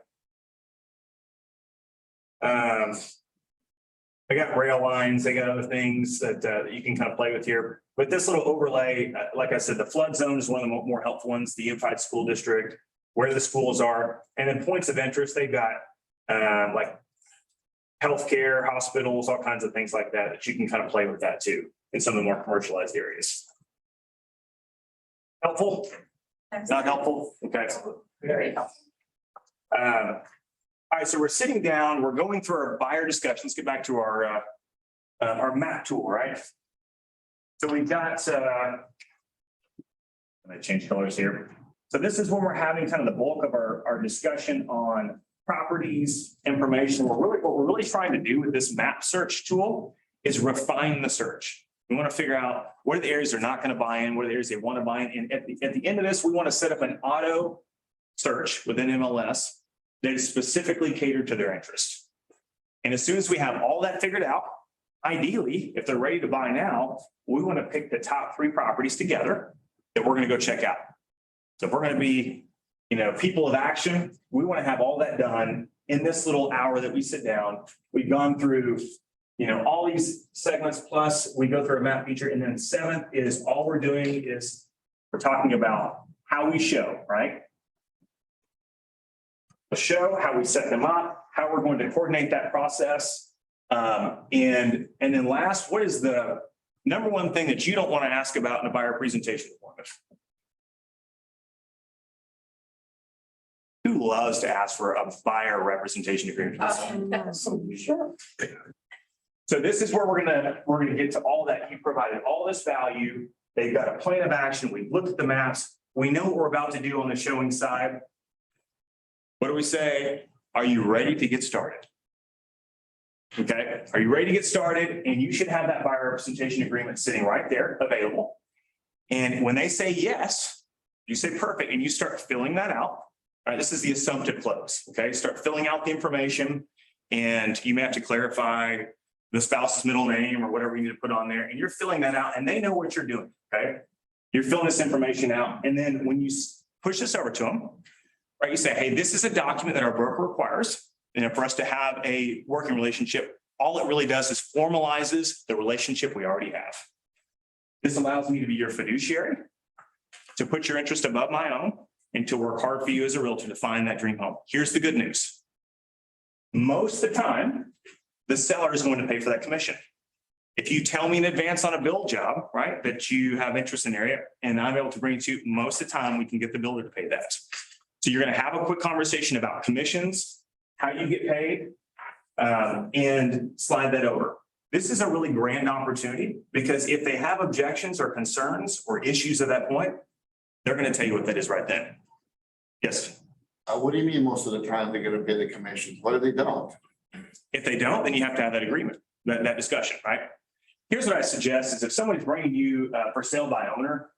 I got rail lines, I got other things that you can kind of play with here. But this little overlay, like I said, the flood zone is one of the more helpful ones, the unified school district, where the schools are, and then points of interest, they've got like healthcare, hospitals, all kinds of things like that you can kind of play with that too in some of the more commercialized areas. Helpful? Not helpful? Okay. Very helpful. All right, so we're sitting down, we're going through our buyer discussion. Let's get back to our map tool, right? So we've got, I'm gonna change colors here. So this is when we're having kind of the bulk of our discussion on properties, information. What we're really trying to do with this map search tool is refine the search. We want to figure out what are the areas they're not going to buy in, what are the areas they want to buy in. And at the end of this, we want to set up an auto search within MLS that is specifically catered to their interest. And as soon as we have all that figured out, ideally, if they're ready to buy now, we want to pick the top 3 properties together that we're going to go check out. So if we're going to be, people of action, we want to have all that done in this little hour that we sit down. We've gone through, all these segments, plus we go through a map feature. And then 7th is all we're doing is we're talking about how we show, right? A show, how we set them up, how we're going to coordinate that process. And then last, what is the number one thing that you don't want to ask about in a buyer presentation appointment? Who loves to ask for a buyer representation agreement? Sure. So this is where we're gonna get to all that. You provided all this value. They've got a plan of action. We've looked at the maps. We know what we're about to do on the showing side. What do we say? Are you ready to get started? Okay, are you ready to get started? And you should have that buyer representation agreement sitting right there available. And when they say yes, you say perfect, and you start filling that out. All right, this is the assumptive close, okay? Start filling out the information, and you may have to clarify the spouse's middle name or whatever you need to put on there, and you're filling that out, and they know what you're doing, okay? You're filling this information out, and then when you push this over to them, right, you say, hey, this is a document that our broker requires, and for us to have a working relationship, all it really does is formalizes the relationship we already have. This allows me to be your fiduciary, to put your interest above my own, and to work hard for you as a realtor to find that dream home. Here's the good news. Most of the time, the seller is going to pay for that commission. If you tell me in advance on a build job, right, that you have interest in the area and I'm able to bring it to you, most of the time we can get the builder to pay that. So you're going to have a quick conversation about commissions, how you get paid, and slide that over. This is a really grand opportunity because if they have objections or concerns or issues at that point, they're going to tell you what that is right then. Yes. What do you mean most of the time they're gonna pay the commissions? What if they don't? If they don't, then you have to have that agreement, that discussion, right? Here's what I suggest is if somebody's bringing you for sale by owner,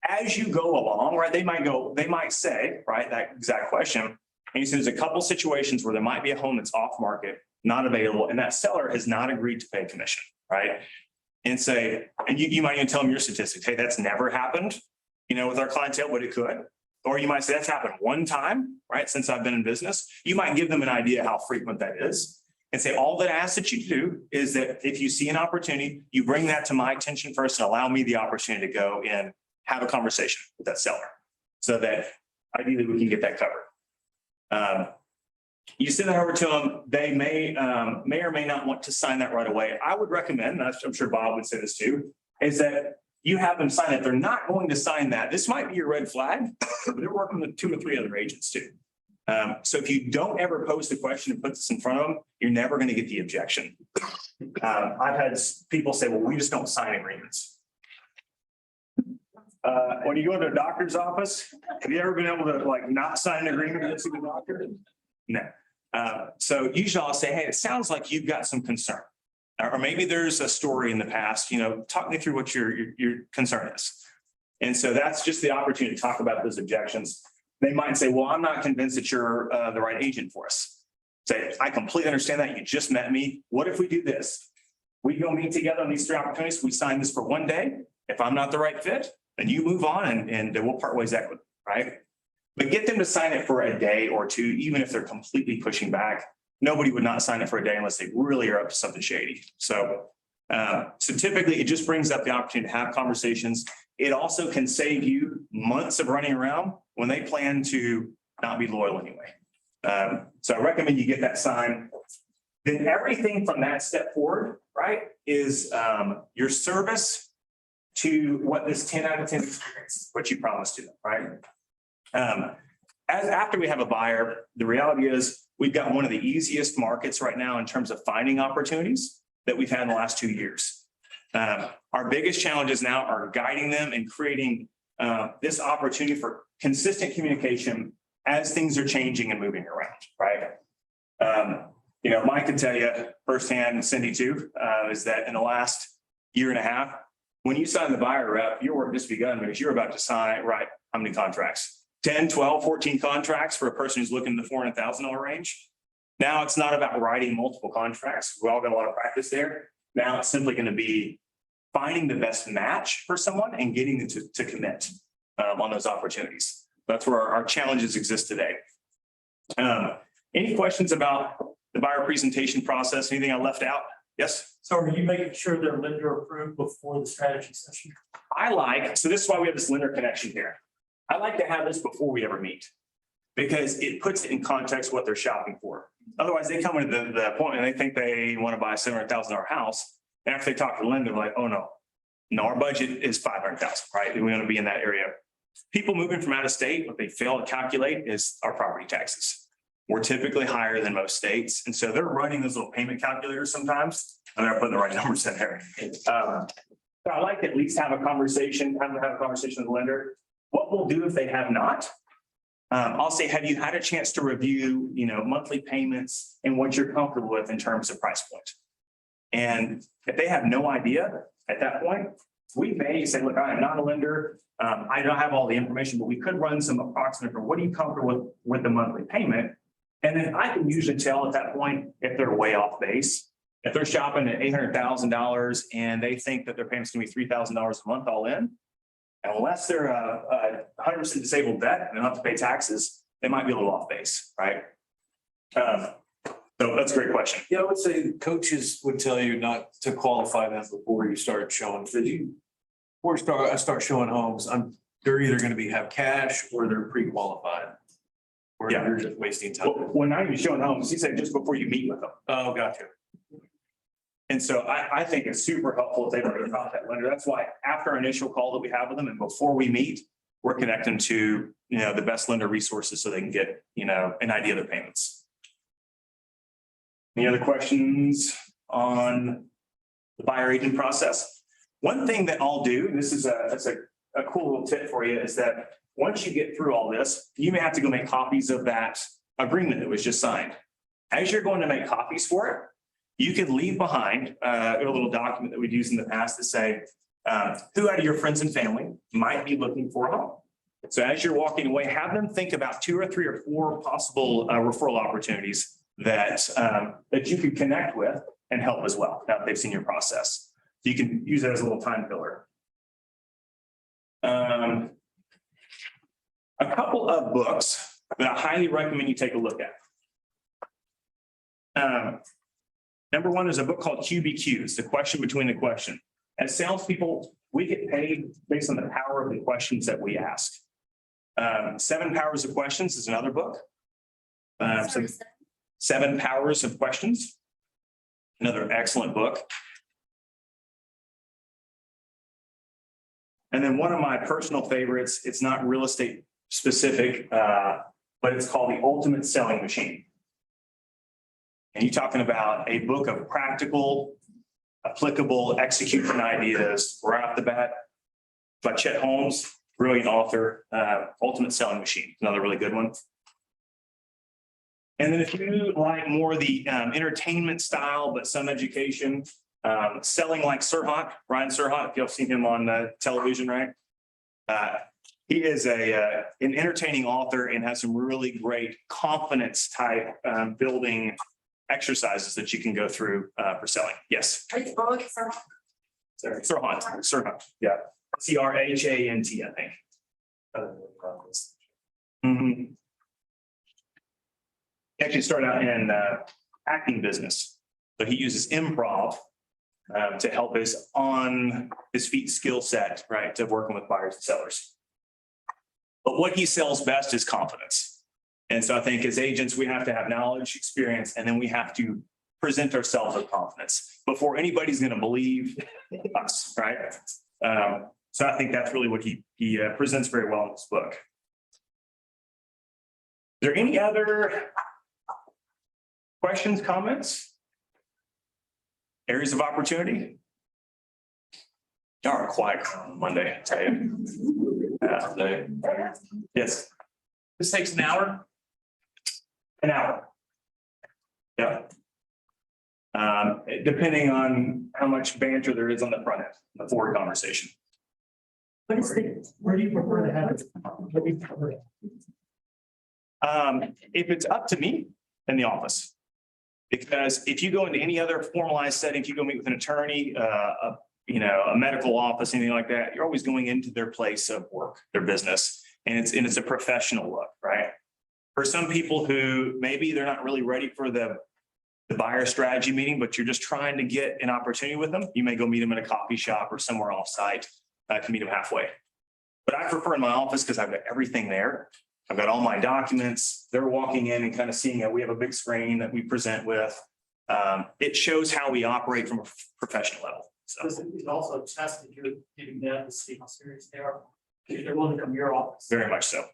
as you go along, right, they might say, right, that exact question. And you see there's a couple situations where there might be a home that's off market, not available, and that seller has not agreed to pay commission, right? And say, and you might even tell them your statistics, hey, that's never happened, with our clientele, but it could. Or you might say that's happened one time, right? Since I've been in business, you might give them an idea how frequent that is and say, all that I ask that you do is that if you see an opportunity, you bring that to my attention first and allow me the opportunity to go and have a conversation with that seller so that ideally we can get that covered. You send that over to them, they may or may not want to sign that right away. I would recommend, and I'm sure Bob would say this too, is that you have them sign it. They're not going to sign that. This might be your red flag, but they're working with 2 or 3 other agents too. So if you don't ever pose the question and put this in front of them, you're never going to get the objection. I've had people say, well, we just don't sign agreements. When you go to a doctor's office, have you ever been able to not sign an agreement to see the doctor? No. So usually I'll say, hey, it sounds like you've got some concern. Or maybe there's a story in the past, talk me through what your concern is. And so that's just the opportunity to talk about those objections. They might say, well, I'm not convinced that you're the right agent for us. Say, I completely understand that. You just met me. What if we do this? We go meet together on these 3 opportunities. We sign this for 1 day. If I'm not the right fit, then you move on and we'll part ways equity, right? But get them to sign it for a day or 2, even if they're completely pushing back. Nobody would not sign it for a day unless they really are up to something shady. So typically it just brings up the opportunity to have conversations. It also can save you months of running around when they plan to not be loyal anyway. So I recommend you get that signed. Then everything from that step forward, right, is your service to what this 10 out of 10 experience, what you promised to them, right? After we have a buyer, the reality is we've got one of the easiest markets right now in terms of finding opportunities that we've had in the last 2 years. Our biggest challenges now are guiding them and creating this opportunity for consistent communication as things are changing and moving around, right? Mike can tell you firsthand, and Cindy too, is that in the last 1.5 years, when you sign the buyer rep, your work just begun because you're about to sign, right, how many contracts? 10, 12, 14 contracts for a person who's looking in the $400,000 range. Now it's not about writing multiple contracts. We all got a lot of practice there. Now it's simply going to be finding the best match for someone and getting them to commit on those opportunities. That's where our challenges exist today. Any questions about the buyer presentation process? Anything I left out? Yes? So are you making sure they're lender approved before the strategy session? So this is why we have this lender connection here. I like to have this before we ever meet because it puts it in context what they're shopping for. Otherwise, they come into the appointment and they think they want to buy a $700,000 house. And after they talk to the lender, they're like, oh no, our budget is $500,000, right? We want to be in that area. People moving from out of state, what they fail to calculate is our property taxes. We're typically higher than most states. And so they're running those little payment calculators sometimes, and they're putting the right numbers in there. So I like to at least have a conversation, have a conversation with the lender. What we'll do if they have not, I'll say, have you had a chance to review, monthly payments and what you're comfortable with in terms of price point? And if they have no idea at that point, we may say, look, I am not a lender. I don't have all the information, but we could run some approximate, what are you comfortable with the monthly payment? And then I can usually tell at that point if they're way off base. If they're shopping at $800,000 and they think that their payment's gonna be $3,000 a month all in, unless they're a 100% disabled vet and they don't have to pay taxes, they might be a little off base, right? So that's a great question. Yeah, I would say coaches would tell you not to qualify them before you start showing, because I start showing homes, they're either gonna have cash or they're pre-qualified. Or Yeah. you're just wasting time. Well, when I'm showing homes, he said just before you meet with them. Oh, gotcha. And so I think it's super helpful if they've already got that lender. That's why after our initial call that we have with them and before we meet, we're connecting to, the best lender resources so they can get, an idea of their payments. Any other questions on the buyer agent process? One thing that I'll do, and this is that's a cool little tip for you, is that once you get through all this, you may have to go make copies of that agreement that was just signed. As you're going to make copies for it, you can leave behind a little document that we've used in the past to say, who out of your friends and family might be looking for a home. So as you're walking away, have them think about 2 or 3 or 4 possible referral opportunities that you could connect with and help as well, now that they've seen your process. You can use it as a little time filler. A couple of books that I highly recommend you take a look at. Number one is a book called QBQs, The Question Between the Question. As salespeople, we get paid based on the power of the questions that we ask. 7 Powers of Questions is another book. So 7 Powers of Questions, another excellent book. And then one of my personal favorites, it's not real estate specific, but it's called The Ultimate Selling Machine. And you're talking about a book of practical, applicable execution ideas right off the bat by Chet Holmes, brilliant author, Ultimate Selling Machine, another really good one. And then if you like more the entertainment style, but some education, Selling Like Sirhan, Ryan Sirhan, if you've seen him on television, right? He is an entertaining author and has some really great confidence type building exercises that you can go through for selling. Yes. Are you going for? Sirhan, yeah. CRHANT, I think. Mhm. He actually started out in acting business, so he uses improv to help his on his feet skill set, right, to working with buyers and sellers. But what he sells best is confidence. And so I think as agents, we have to have knowledge, experience, and then we have to present ourselves with confidence before anybody's going to believe us, right? So I think that's really what he presents very well in this book. Is there any other questions, comments? Areas of opportunity? Y'all are quiet on Monday, I tell you. Yes. This takes an hour. An hour. Yeah. Depending on how much banter there is on the front end, the forward conversation. What is where do you prefer to have it? If it's up to me, in the office. Because if you go into any other formalized setting, if you go meet with an attorney, a medical office, anything like that, you're always going into their place of work, their business. And it's a professional look, right? For some people who maybe they're not really ready for the buyer strategy meeting, but you're just trying to get an opportunity with them, you may go meet them in a coffee shop or somewhere off-site to meet them halfway. But I prefer in my office because I've got everything there. I've got all my documents. They're walking in and kind of seeing it. We have a big screen that we present with. It shows how we operate from a professional level. So It also tests that you're getting them to see how serious they are. If they're willing to come to your office. very much so.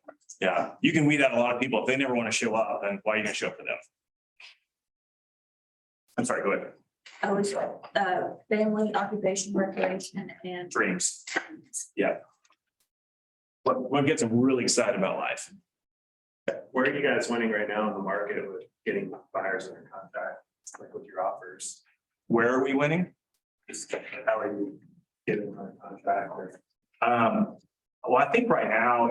Yeah, you can weed out a lot of people. If they never want to show up, then why are you going to show up for them? I'm sorry, go ahead. I was, family, occupation, recreation, and Dreams. Yeah. What gets them really excited about life? Where are you guys winning right now in the market with getting buyers under contract, like with your offers? Where are we winning? Just how are you get it on contract or? Well, I think right now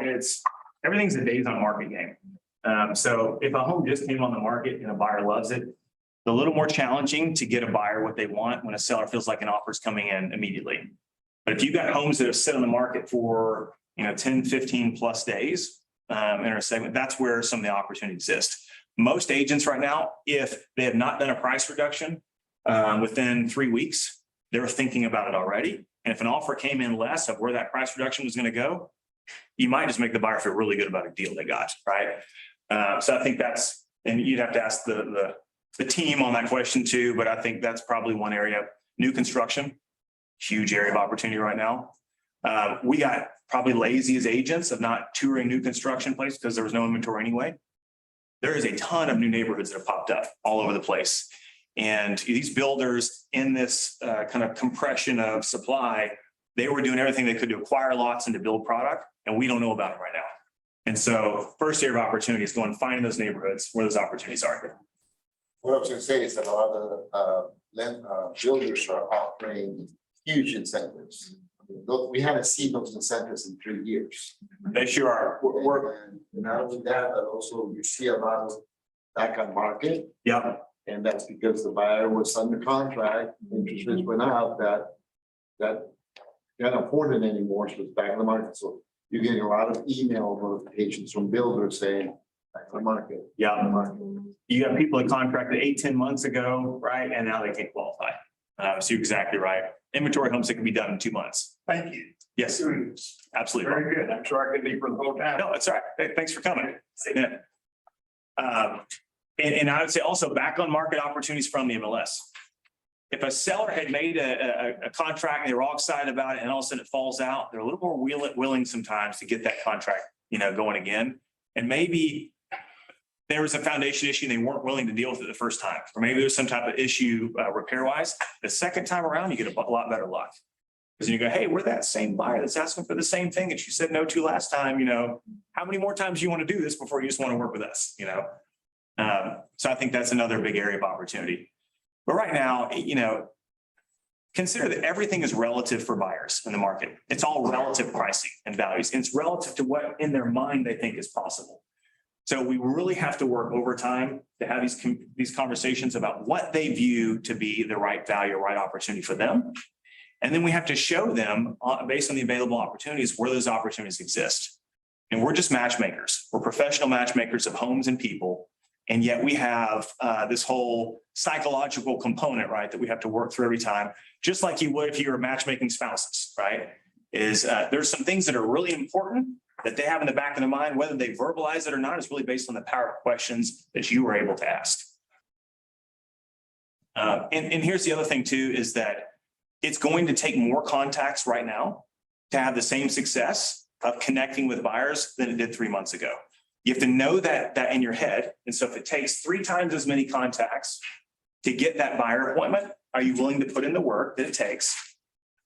everything's a days on market game. So if a home just came on the market and a buyer loves it, it's a little more challenging to get a buyer what they want when a seller feels like an offer's coming in immediately. But if you've got homes that have sit on the market for, 10, 15 plus days, in our segment, that's where some of the opportunity exists. Most agents right now, if they have not done a price reduction, within 3 weeks, they're thinking about it already. And if an offer came in less of where that price reduction was going to go, you might just make the buyer feel really good about a deal they got, right? So I think and you'd have to ask the team on that question too, but I think that's probably one area. New construction, huge area of opportunity right now. We got probably lazy as agents of not touring new construction places because there was no inventory anyway. There is a ton of new neighborhoods that have popped up all over the place. And these builders in this kind of compression of supply, they were doing everything they could to acquire lots and to build product, and we don't know about it right now. And so first area of opportunity is going and finding those neighborhoods where those opportunities are. What I was gonna say is that a lot of builders are offering huge incentives. We haven't seen those incentives in 3 years. They sure are. And not only that, but also you see a lot of back on market. Yeah. And that's because the buyer was under contract, interest rates went up, that can't afford it anymore, so it's back in the market. So you're getting a lot of email notifications from builders saying, back in the market. Yeah. back in the market. You got people that contracted 8, 10 months ago, right? And now they can't qualify. So you're exactly right. Inventory homes that can be done in 2 months. Thank you. Yes, absolutely. Very good. I'm sure I could leave for the whole time. No, it's all right. Hey, thanks for coming. Yeah. And I would say also back on market opportunities from the MLS. If a seller had made a contract and they were all excited about it and all of a sudden it falls out, they're a little more willing sometimes to get that contract, going again. And maybe there was a foundation issue and they weren't willing to deal with it the first time, or maybe there's some type of issue repair wise. The second time around, you get a lot better luck. Because you go, hey, we're that same buyer that's asking for the same thing that you said no to last time, how many more times do you want to do this before you just want to work with us, So I think that's another big area of opportunity. But right now, consider that everything is relative for buyers in the market. It's all relative pricing and values. It's relative to what in their mind they think is possible. So we really have to work overtime to have these conversations about what they view to be the right value or right opportunity for them. And then we have to show them based on the available opportunities where those opportunities exist. And we're just matchmakers. We're professional matchmakers of homes and people. And yet we have this whole psychological component, right, that we have to work through every time, just like you would if you were matchmaking spouses, right? There's some things that are really important that they have in the back of their mind, whether they verbalize it or not, is really based on the power of questions that you were able to ask. And here's the other thing too, is that it's going to take more contacts right now to have the same success of connecting with buyers than it did 3 months ago. You have to know that in your head. And so if it takes 3 times as many contacts to get that buyer appointment, are you willing to put in the work that it takes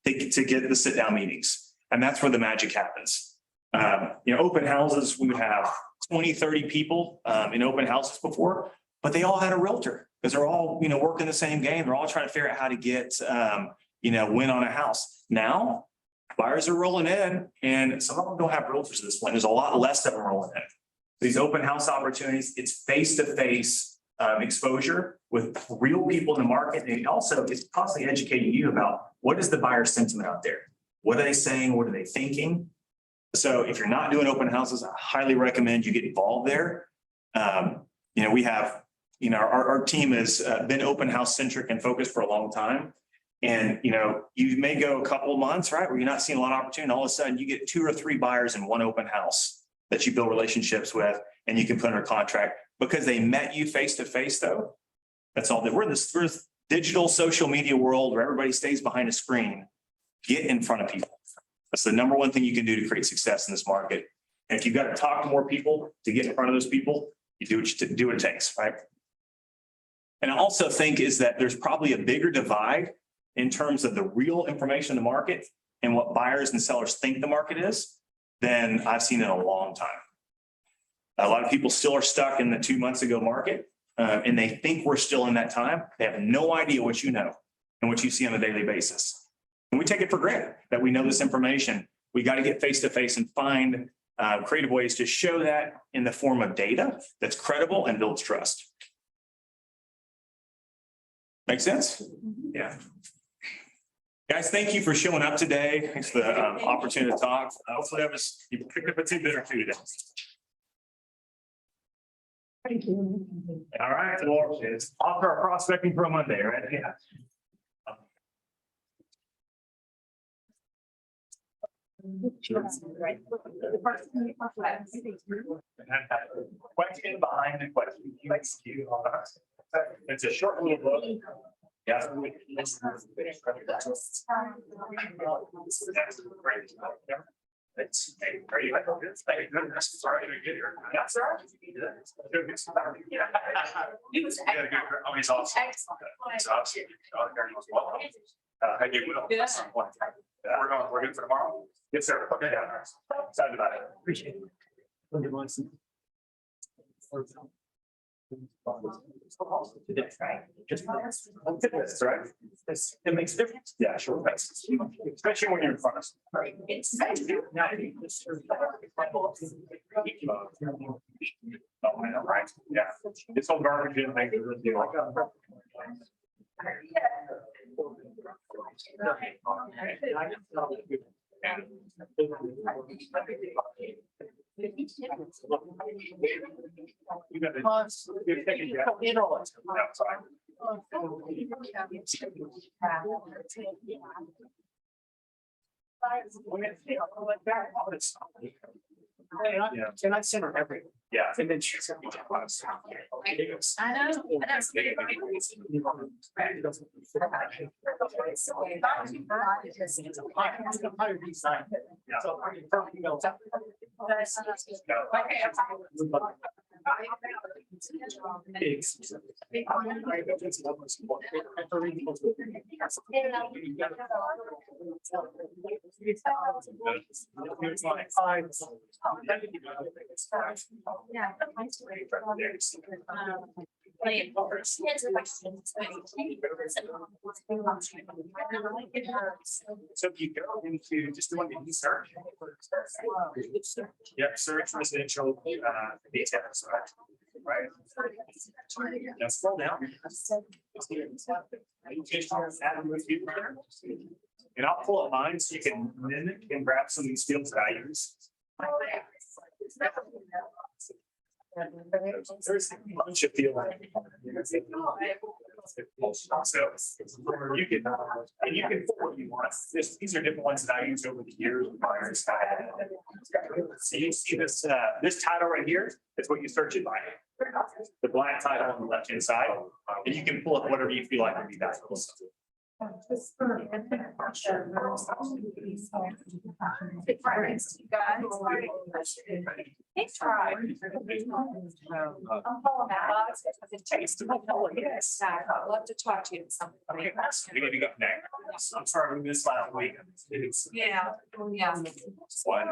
to get the sit down meetings? And that's where the magic happens. Open houses, we would have 20, 30 people in open houses before, but they all had a realtor because they're all, working the same game. They're all trying to figure out how to get, win on a house. Now buyers are rolling in and some of them don't have realtors at this point. There's a lot less of them rolling in. These open house opportunities, it's face-to-face exposure with real people in the market. And also it's constantly educating you about what is the buyer sentiment out there? What are they saying? What are they thinking? So if you're not doing open houses, I highly recommend you get involved there. We have, our team has been open house centric and focused for a long time. And, you may go a couple of months, right, where you're not seeing a lot of opportunity. And all of a sudden you get 2 or 3 buyers in one open house that you build relationships with and you can put under contract because they met you face to face though. That's all that we're in this digital social media world where everybody stays behind a screen. Get in front of people. That's the number one thing you can do to create success in this market. And if you've got to talk to more people to get in front of those people, you do what it takes, right? And I also think is that there's probably a bigger divide in terms of the real information in the market and what buyers and sellers think the market is than I've seen in a long time. A lot of people still are stuck in the 2 months ago market and they think we're still in that time. They have no idea what you know and what you see on a daily basis. And we take it for granted that we know this information. We got to get face to face and find creative ways to show that in the form of data that's credible and builds trust. Make sense? Yeah. Guys, thank you for showing up today. Thanks for the opportunity to talk. Hopefully you picked up a tidbit or two today. Thank you. All right, well, it's off our prospecting for a Monday, right? Yeah. Question behind the question. It's a short little book. Yeah. It's very, thank goodness. Sorry to get here. Yeah, sorry. He was. Oh, he's awesome. He's awesome. I do will. We're good for tomorrow? Yes, sir. Okay, yeah. Excited about it. Appreciate it. Today, right? Just. That's right. It makes a difference. Yeah, sure. Thanks. Especially when you're in front of us. Right. It's. Oh, I know, right? Yeah. It's all garbage in things. You got it. You're taking that. That's fine. Yeah. And I send her every. Yeah. And then she's. I know. Yeah. So if you go into just the one that you search. Yep, search residential details, right? Now scroll down. And I'll pull up mine so you can mimic and grab some of these field values. There's a bunch of field. So you can, and you can pull what you want. These are different ones that I used over the years. So you see this, this title right here is what you search it by. The black title on the left hand side, and you can pull up whatever you feel like would be valuable. Thanks, Ryan. I'm calling that. Yes, I'd love to talk to you at some point. Okay, we need to go next. I'm sorry we missed last week. It's Yeah, yeah. one.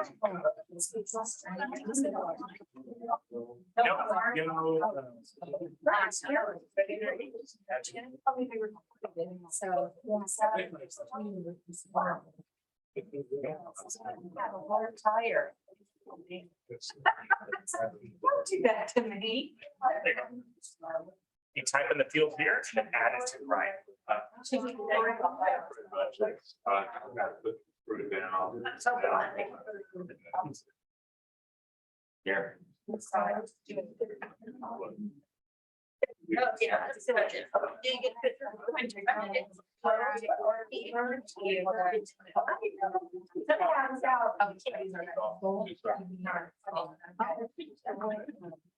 So. I'm tired. Don't do that to me. You type in the field here and then add it to the right. Here.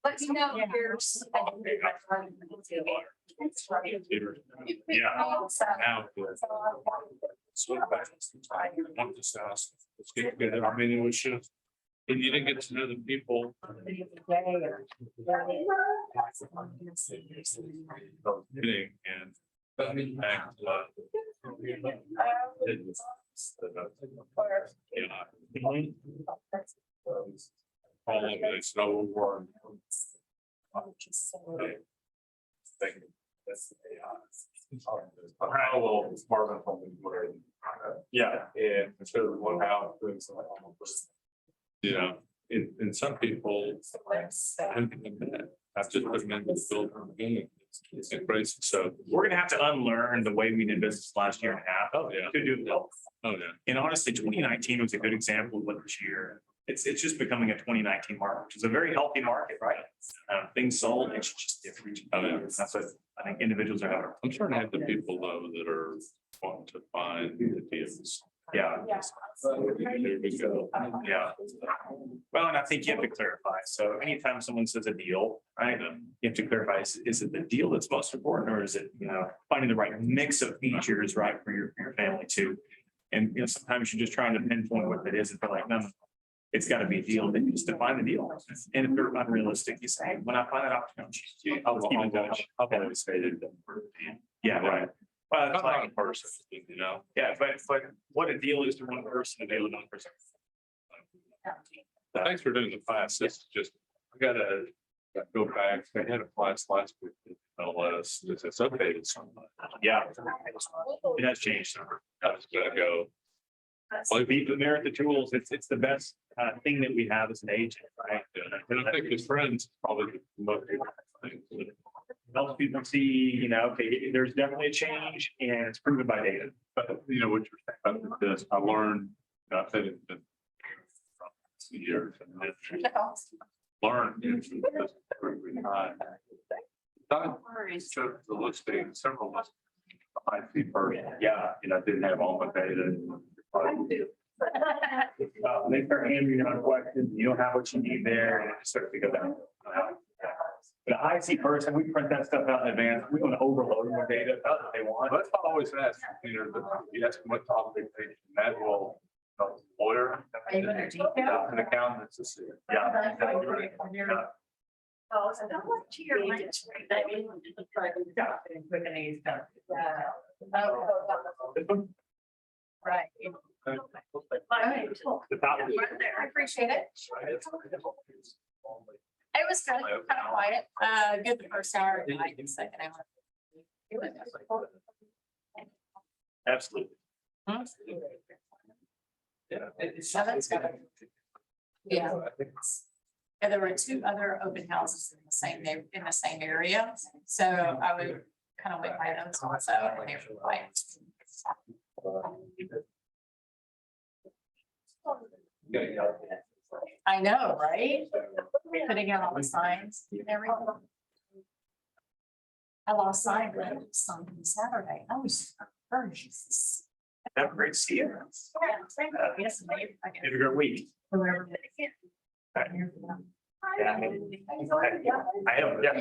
Let me know if there's. Yeah. Now. I'm just asked, let's get together. I mean, it was just, and you didn't get to know the people. Hitting and. All of it's no war. Thank you. That's Well, apartment company where, Yeah. and instead of one house, it's like almost. You know, in some people. I've just put them in the building. It's crazy, so. We're gonna have to unlearn the way we did business last year and a half. Oh, yeah. To do it. Oh, yeah. And honestly, 2019 was a good example of what this year, it's just becoming a 2019 market, which is a very healthy market, right? Things sold, it's just different. Oh, yeah. That's what I think individuals are having. I'm starting to have the people though that are wanting to find the deals. Yeah. There we go. Yeah. Well, and I think you have to clarify. So anytime someone says a deal, right, you have to clarify, is it the deal that's most important, or is it, finding the right mix of features, right, for your family too? And, sometimes you're just trying to pinpoint what it is, and they're like, no, it's gotta be a deal, then you just define the deal. And if they're unrealistic, you say, when I find that opportunity. I've always hated them. Yeah, right. Well, it's I'm not a like, person, yeah, but what a deal is to one person, a deal to another person. Thanks for doing the class. It's just, I gotta go back. I had a class last week. LS, it's updated somewhat. Yeah. It has changed. I just gotta go. Well, the merit the tools, it's the best thing that we have as an agent, right? And I think his friends probably most people think. Helps people see, okay, there's definitely a change and it's proven by data. But what you're saying about this, I learned, I said it. From years and then learned. Chose the listing, several listings. I see first, yeah, didn't have all my data. They start handing you on questions, you don't have what you need there, and it just starts to go down. But I see person, we print that stuff out in advance, we want to overload them with data, if that's what they want. That's what I always ask, you ask them what topic they that will. Lawyer. An accountant. Yeah. Oh, so don't look to your right. Right. The top. I appreciate it. It was good, kind of quiet, good the first hour, like the second hour. It was- Absolutely. So that's good. Yeah. And there were 2 other open houses in the same area, so I would kind of went by those also. And they were quiet. I know, right? Putting out all the signs and everything. I lost sight of something Saturday. I was, Jesus. Have a great see you. Yes, maybe I can- Have a great week. whoever. Yeah, I am, yeah.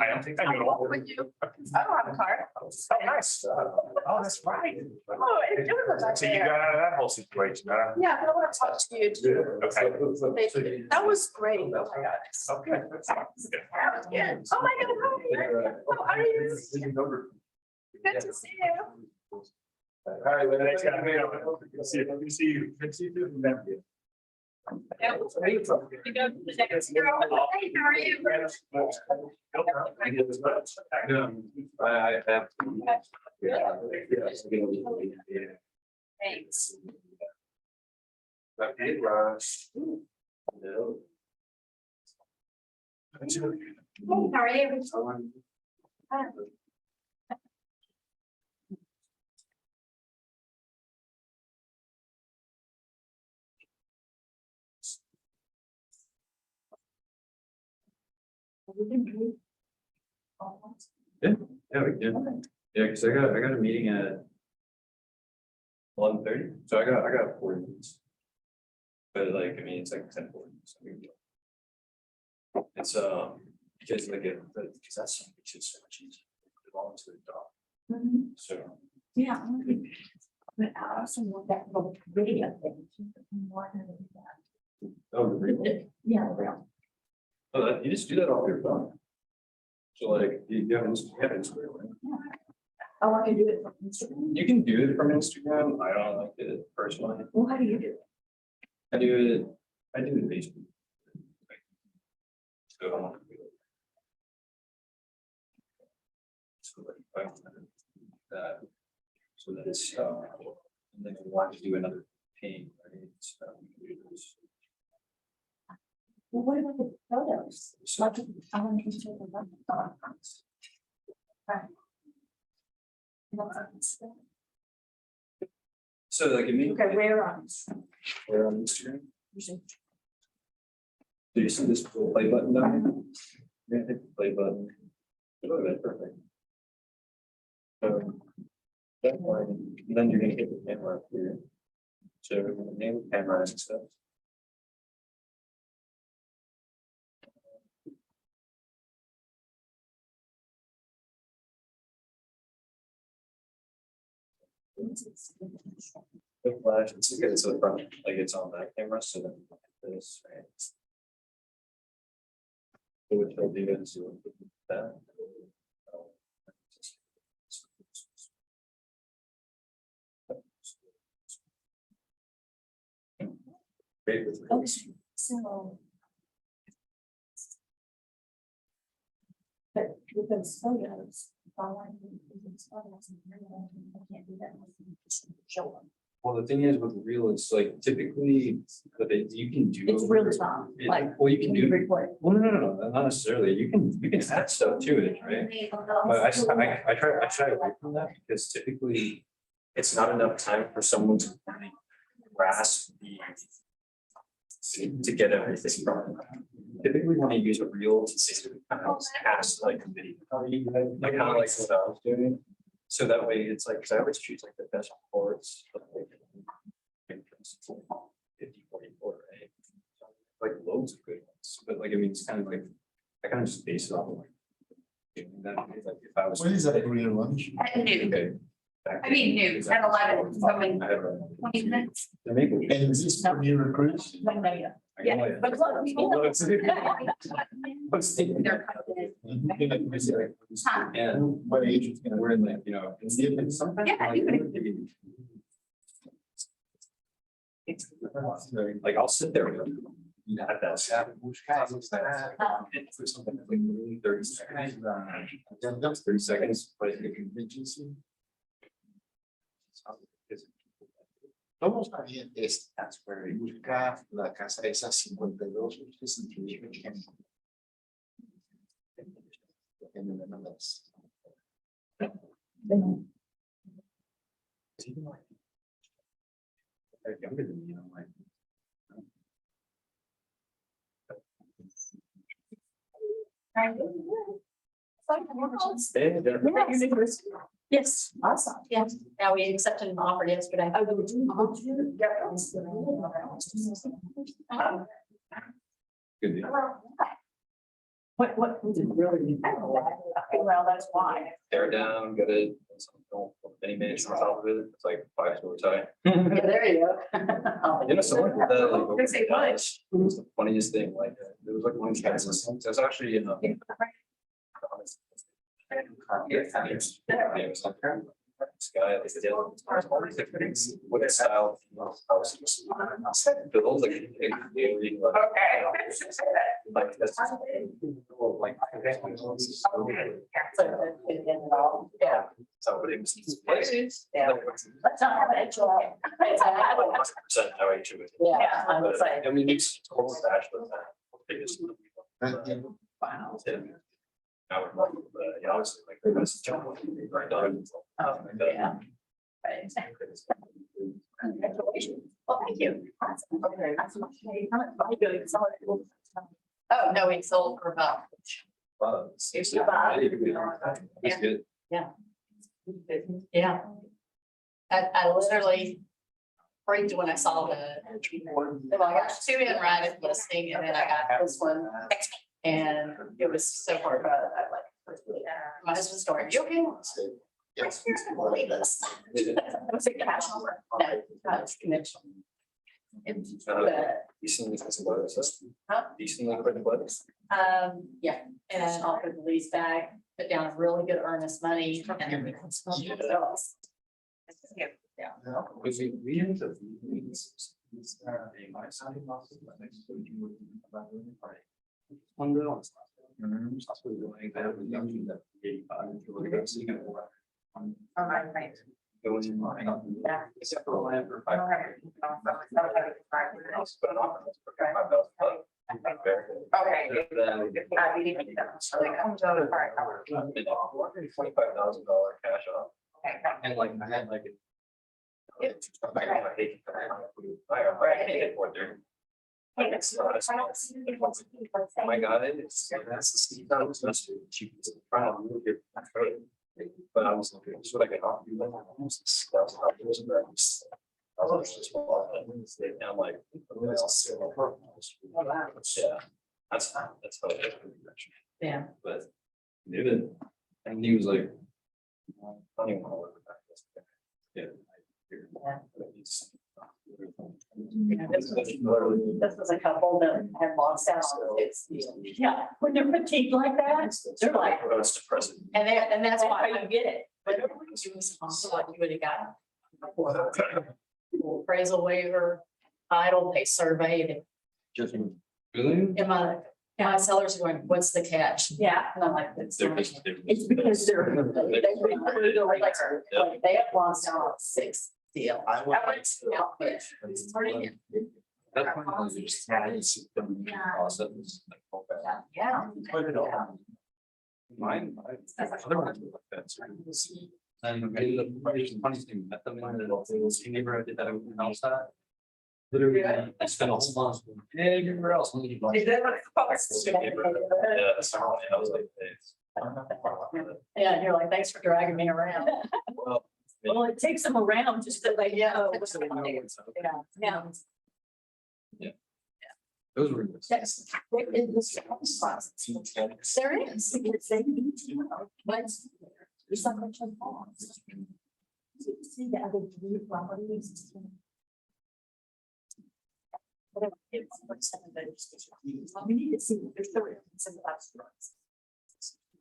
I don't think I know. Would you? I don't have a card. Oh, nice. Oh, that's right. Oh, it was back So you there. got out of that whole situation, huh? Yeah, I want to talk to you too. Okay. That was great. Oh my God. Okay. That was good. Oh my God. How are you? Good to see you. All right, well, thanks, guys. Good to see you. Good to see you. Good to see you. You go to the next girl. Hey, how are you? I have. Thanks. That did rush. How are you? Yeah, we did. Yeah, because I got a meeting at 11:30, so I got 40 minutes. But like, I mean, it's like 10:40. It's because because that's just so much easier. It all into the dock. So. Yeah. But I also want that little video thing. Oh, really? Yeah, real. Oh, you just do that off your phone. So like, you have Instagram, right? I want to do it from Instagram. You can do it from Instagram. I don't like it personally. Well, how do you do it? I do it Facebook. So. So like, So that it's, and then we want to do another paint, right? So we can do this. Well, what about the photos? Like, I want to show them. Right. So like, it may. Okay, where on? We're on Instagram. Do you see this play button down? Yeah, hit the play button. Oh, that's perfect. So. That one, then you're gonna hit the camera up here. So we're gonna name the camera and stuff. The flash, it's good, so the front, like it's on that camera, so then this, right? So what you'll do is you'll do that. Great with Oh, so. But with those photos, if I want to use those photos, I can't do that. Show them. Well, the thing is with real, it's like typically, but you can do. It's real time, like. Well, you can do, Record. well, no, not necessarily. You can add stuff to it, right? But I try away from that because typically it's not enough time for someone to really grasp to get everything from it. Typically when I use a reel to basically kind of cast like a video, like kind of like what I was doing. So that way it's like, cause I always choose like the best parts. Of like 50-44, right? Like loads of good ones, but like, I mean, it's kind of like, I kind of just base it off of like. Doing that, like if I was. When is that real lunch? At noon, Okay. I mean noon, at 11, so in I have a- 20 minutes. They're making. And is this for new recruits? Yeah, but a lot of people. Although it's- What's the- They're- Yeah, What age is gonna we're in like, you know, it's sometimes. Yeah, like, you can- Like I'll sit there. You know, at that. For something like literally 30 seconds. 30 seconds, but if you can. Vamos a ver estas, pero busca la casa esa 52, They're younger than me, I'm like. Yes, awesome. Yes, now we accepted an offer yesterday. Good deal. What did really? Well, that's why. Tear down, get it. Any minutes on top of it, it's like 5 store tie. Yeah, there you go. You know, someone did that like. Don't say much. It was the funniest thing, like, there was like one guy, so it's actually, you know. This guy, like, did all these different things with the style. Build like. Like, that's. Like. Yeah. So, but it was. Yeah. Let's not have it. Percent how I do it. Yeah, I would say. I mean, it's total bachelor. Biggest. Wow. I would love, yeah, obviously, like, the best job. Right on. Oh, yeah. Right. Congratulations. Well, thank you. Okay. Oh, no, we sold for about. Wow. It's about- It's good. Yeah. I literally freaked when I saw well, I got 2 in right at listing and then I got this one. And it was so hard, but I like, my husband's story, you okay? Yes. I was like, cash over. No, it's connection. But, Decently expensive weather. Huh? Decently equipment weather. yeah, and I'll put the lease back, put down really good earnest money and then we can sell it ourselves. Yeah. We have to. One girl. Going in line. Except for the land for 500. But an offer for 5,000. Okay. Then it comes out of $25,000 cash off. And like I had like. I paid for it there. It's not a small- Oh my God, it's that's the cheapest. Trying to move it. But I was looking, so like an offer, like almost $6,000. I was just, and I'm like. Yeah, that's how it is. Yeah. But even, and he was like. I don't even want to work with that. Yeah. This was a couple that had lost out on it. Yeah, when they're fatigued like that, they're like, It's depressing. And that's that's why how you get it. But you was like you would have gotten. Appraisal waiver, title, they surveyed it. Just. Really? And my sellers are going, what's the catch? Yeah. And I'm like, it's. It's because they have lost out on 6 deal. I would. That's one of those just. Yeah. Mine. Other ones were like that. And I ended up, funny thing, met them in the neighborhood that I house at. Literally, I spent a whole month. Everywhere else. Yeah, I was like, Yeah, and you're like, thanks for dragging me around. well. Well, it takes them around just to let you know. So we know what's up. Yeah. Those were. Yes. There is. Because they need to know what's there's so much involved. See the other three properties. Whatever, it's like 7 vendors. We need to see if there's 30 some of that stories.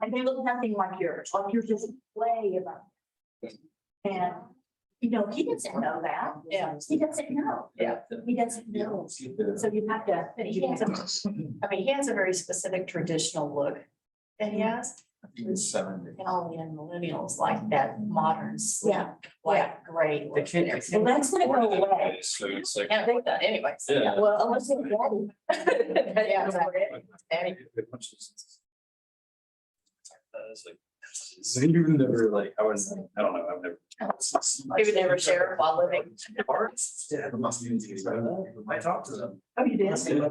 And they look nothing like yours is way above. And, you know, he doesn't know that. Yeah. He doesn't know. Yeah. He doesn't know. So you have to, he has He has a very specific traditional look that he has. I think it's 70. And all the millennials like that modern, sleek, Yeah. white, gray. The kid. Well, that's gonna go away. So it's like. Can't think that anyways. Yeah. Well, unless it's daddy. Yeah, exactly. Daddy. It's like. So you never like, I don't know, I've never. He would never share while living. Yeah, it must be. I talked to them. Oh, you did? Like, it's kind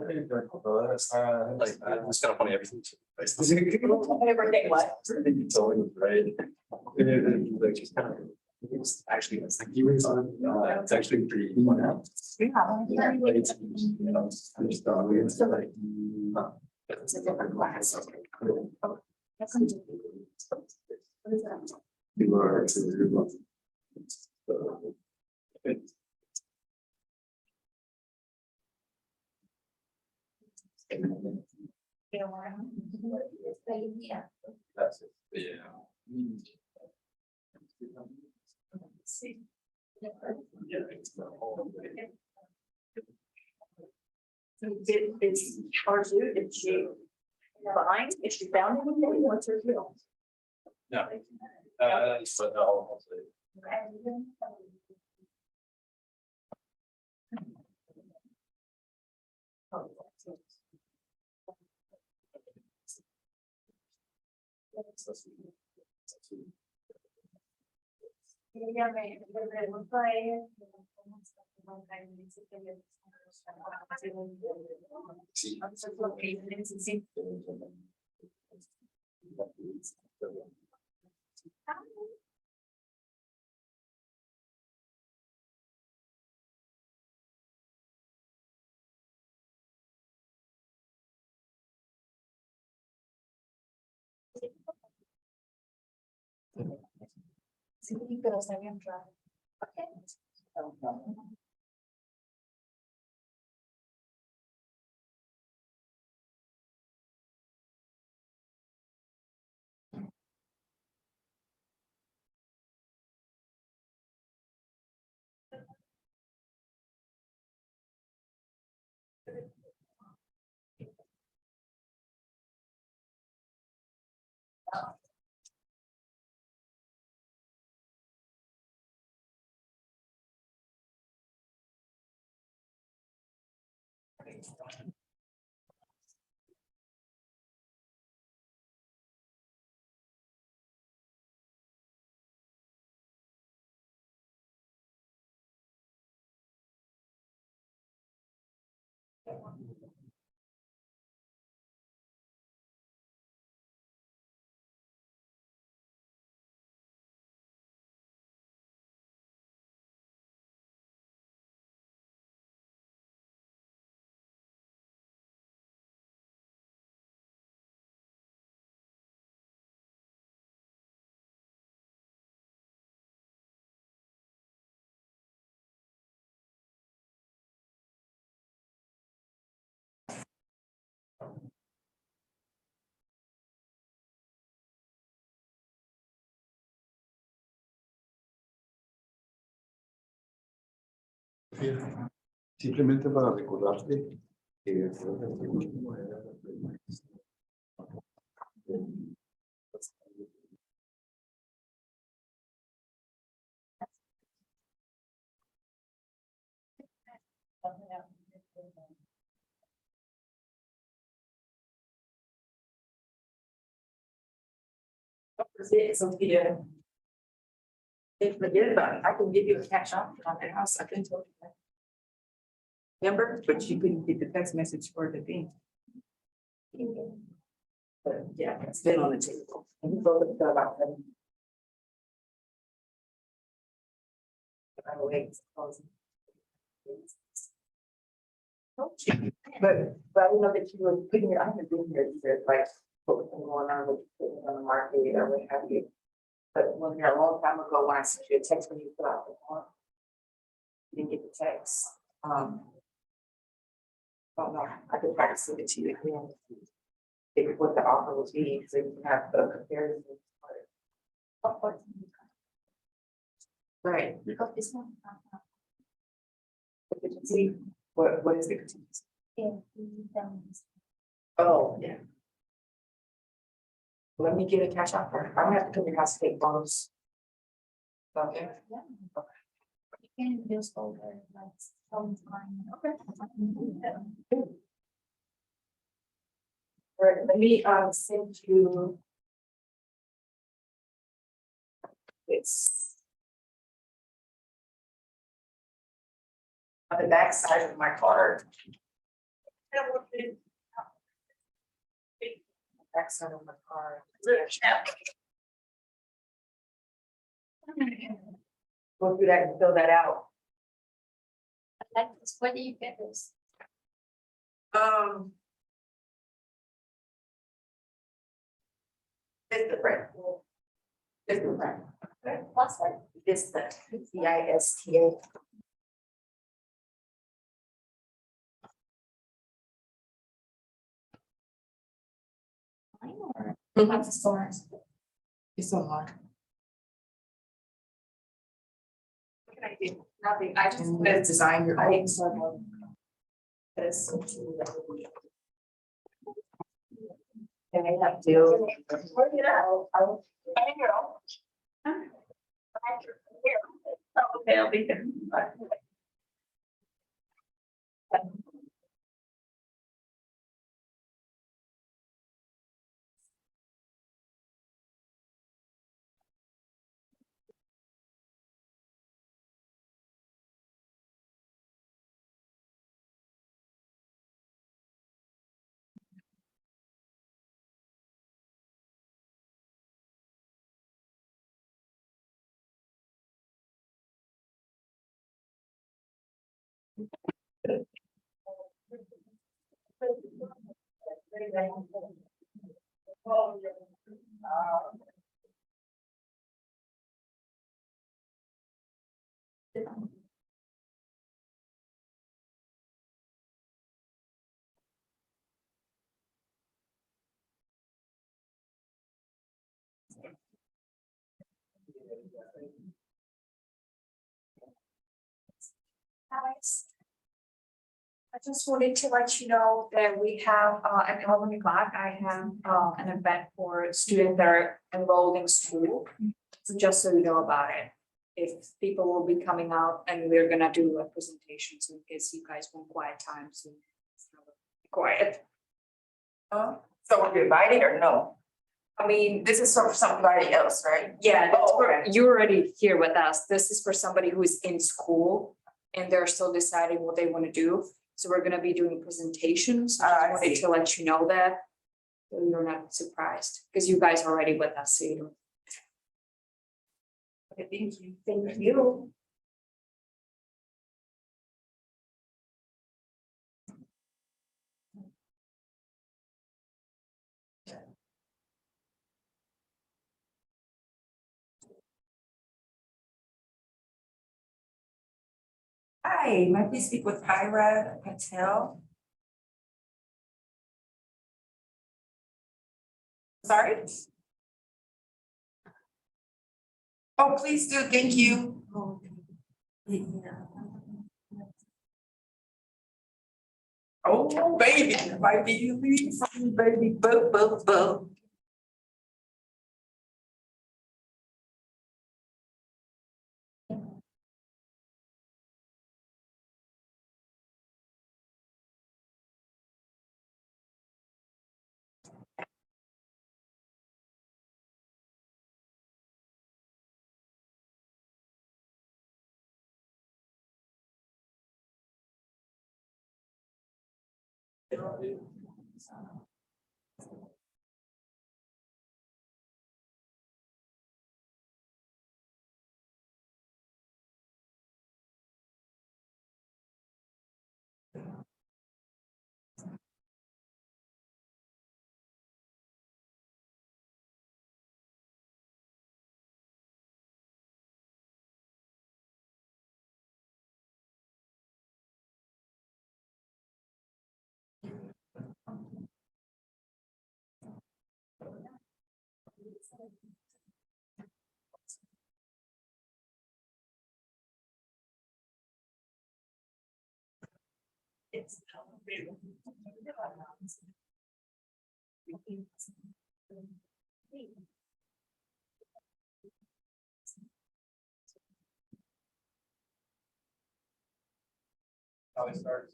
of funny, everything. Happy birthday, what? It's always right. It's actually, it's like, it's actually pretty. It's a different class. You are. Yeah. That's it, yeah. It's Arzu, if she finds, if she found anything, what's her deal? Yeah. But I'll say. Sí, pero está bien raro. Okay. Simplemente para recordarte que Sophia. They forget about it. I can give you a cash offer on the house. I can tell you that. Remember, but you couldn't get the text message for the thing. But yeah, it's been on the table. And we both thought about that. By the way, it's closing. But I didn't know that you were putting your, I haven't been here either, like, what was going on with putting it on the market or what have you. But when you're a long time ago, when I sent you a text when you put out the form. You didn't get the text, oh no, I could try to send it to you again. If what the offer would be, so you can have the comparison. Right. Because it's not. The contingency, what is the contingency? Oh, yeah. Let me get a cash offer. I'm gonna have to come to your house to take photos. Okay. You can use over like sometime. Okay. All right, let me send you. It's. On the back side of my card. Back side of my card. Go through that and fill that out. Like this, where do you get this? It's the print. It's the print. What's that? It's the VISTA. Mine or what's the source? It's online. What can I do? Nothing. I just And put let's design your own. this. And I have to. Work it out. Okay, I'll be here. Alex. I just wanted to let you know that we have at 11 o'clock, I have an event for students that are enrolled in school. So just so you know about it, if people will be coming out and we're gonna do a presentation, so in case you guys want quiet time, so Quiet. So we're invited or no? I mean, this is for somebody else, right? Yeah, that's for, you're already here with us. This is for somebody who is in school and they're still deciding what they want to do. So we're gonna be doing presentations. I wanted to let you know that. So you're not surprised, because you guys are already with us, so you don't. Okay, thank you. Thank you. Hi, might we speak with Ira Patel? Sorry? Oh, please do, thank you. Oh, baby, might be you leave from me, baby, boo. How it starts.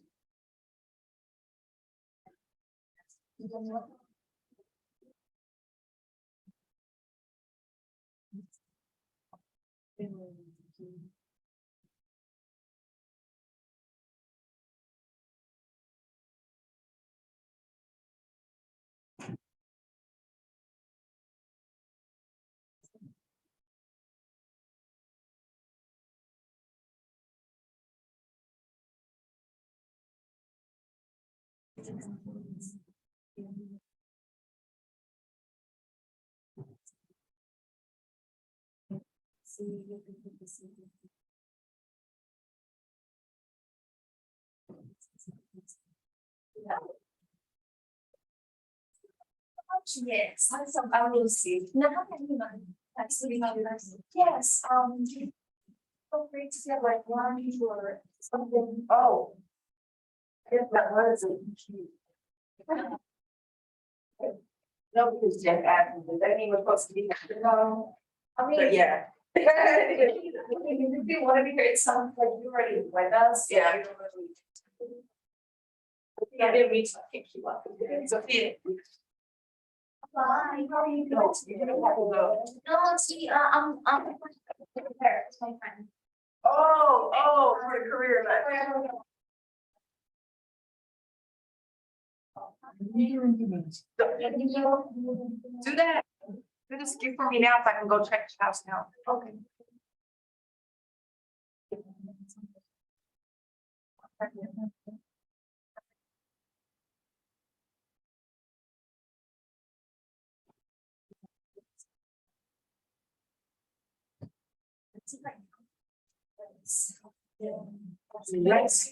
Yes, I will see. No, actually, yes, feel free to get like lunch or something. Oh. If that was it. No, because Jeff asked me, that he was supposed to be, no, I mean, yeah. If you want to be here, it sounds like you're already with us. Yeah. I didn't reach, I picked you up. Sophia. Hi, how are you doing? You're gonna have to go. No, see, I'm there, it's my friend. Oh, for the career, like. Do that. Do this gift for me now, if I can go check the house now. Okay. Yes.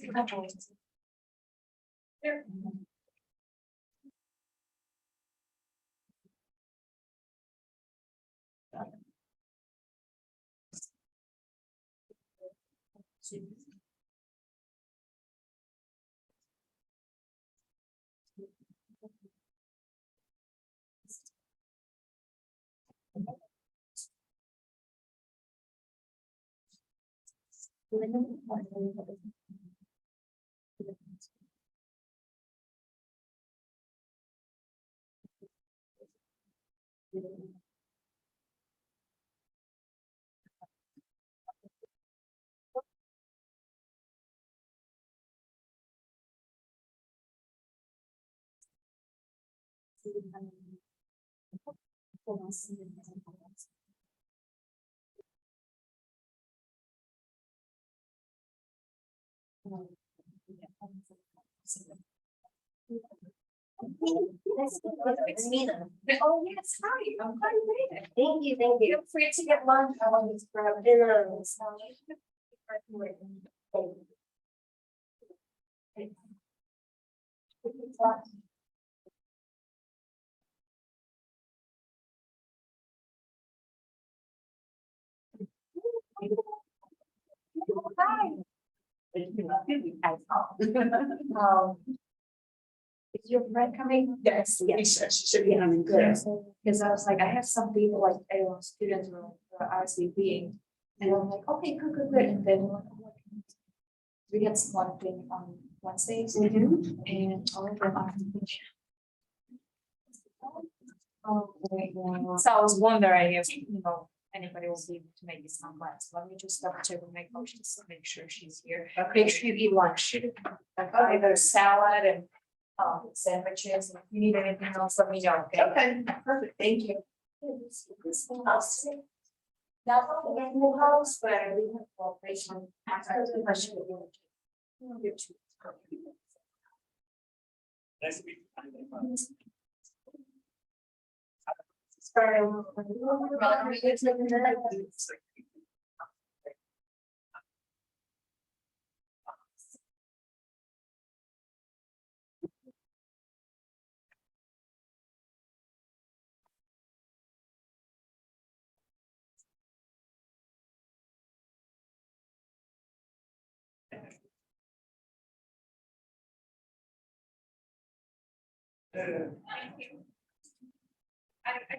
Oh, yes, hi, I'm glad you made it. Thank you, thank you. Feel free to get lunch, I want to grab dinner. Hi. Is your friend coming? Yes, yes, she should be coming, good. Because I was like, I have some people like, students who are RSVPing. And I'm like, okay, good, good, good, and then. We had one thing on Wednesdays. And all of them are. So I was wondering if, anybody will be able to make this on Wednesday. Let me just double check and make motions to make sure she's here. Make sure you eat lunch. Either salad and sandwiches. If you need anything else, let me know. Okay, perfect. Thank you. This whole house. Not the whole house, but we have cooperation. Nice to meet you. Sorry.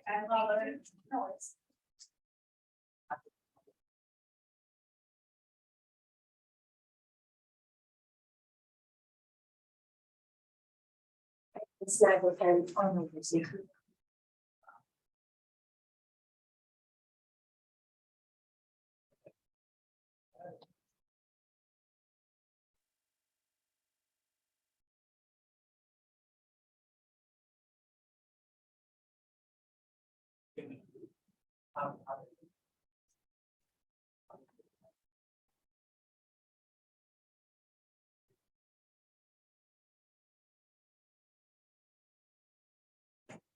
I love it. No, it's. It's not with him on the.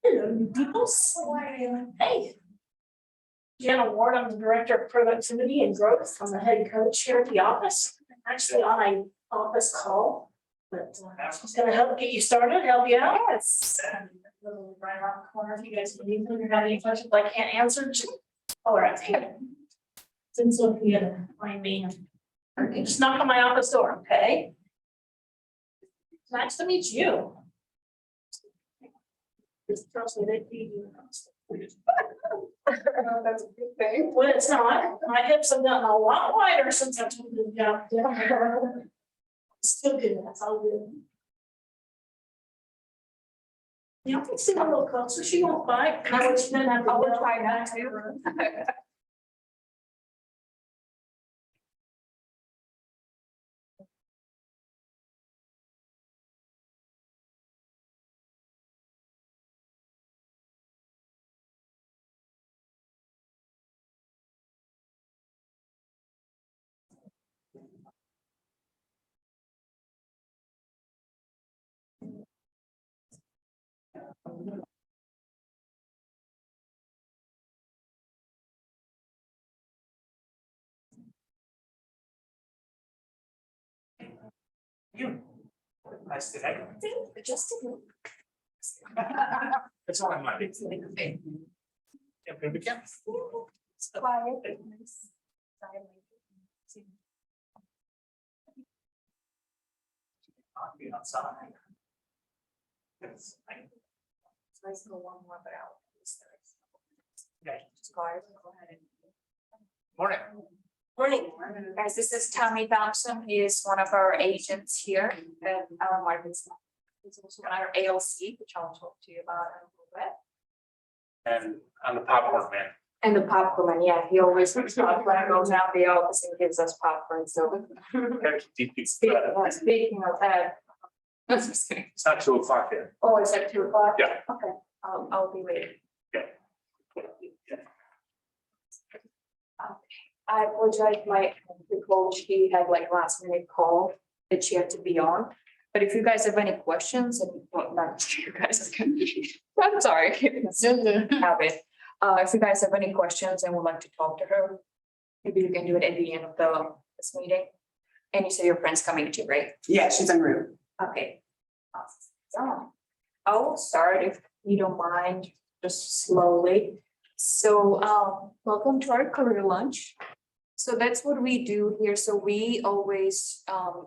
Hello, you people. Hey. Jenna Ward, I'm the Director of Productivity and Growth. I'm the head coach here at the office. I'm actually on an office call, but she's gonna help get you started, help you out. Yes. Right around the corner, if you guys need anything, or have any questions I can't answer, just holler at me. Since Sophia to find me, or you just knock on my office door, okay? Nice to meet you. Just trust me, they feed you. That's a good thing. Well, it's not. My hips have gotten a lot wider since I took the job. Still good, that's all good. You can sit a little closer, she won't bite. I would try not to. You. Nice to have you. Just a little. That's all I'm like. Yeah, maybe we can. Quiet. I'll be outside. Let's go one more, but I'll. Okay. Just go ahead and. Morning. Morning, guys, this is Tommy Thompson. He is one of our agents here at our markets. He's also on our ALC, which I'll talk to you about in a little bit. And I'm the popcorn man. And the popcorn, yeah, he always goes out when I goes out the office and gives us popcorn, so. Speaking of that. It's not 2:00 yet. Oh, it's at 2 o'clock? Yeah. Okay, I'll be waiting. I apologize, my coach, he had like last minute call that she had to be on. But if you guys have any questions, and well, not you guys, I'm sorry. Have it. If you guys have any questions and would like to talk to her, maybe you can do it at the end of this meeting. And you say your friend's coming too, right? Yeah, she's en route. Okay. So I'll start if you don't mind, just slowly. So, welcome to our career lunch. So that's what we do here. So we always,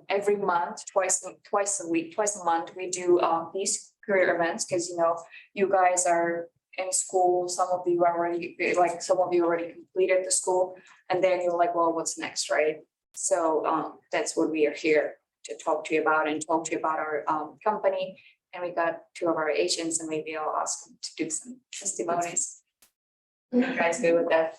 every month, twice a month, we do, these career events, because you know, you guys are in school, some of you already completed the school, and then you're like, well, what's next, right? So, that's what we are here to talk to you about and talk to you about our, company. And we got two of our agents, and maybe I'll ask them to do some testimonies. You guys good with that?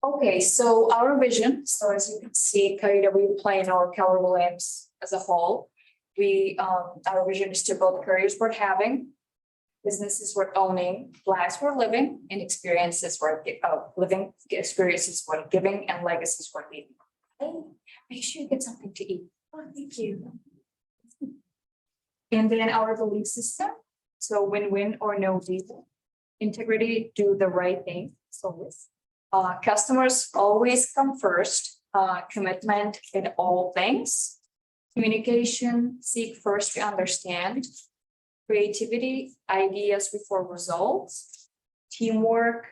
Okay, so our vision, so as you can see, KW playing our Keller Williams as a whole. Our vision is to build careers worth having, businesses worth owning, lives worth living, and experiences worth living, experiences worth giving, and legacies worth leaving. Hey, make sure you get something to eat. Oh, thank you. And then our belief system, so win-win or no deal. Integrity, do the right thing, so customers always come first, commitment in all things. Communication, seek first to understand. Creativity, ideas before results. Teamwork,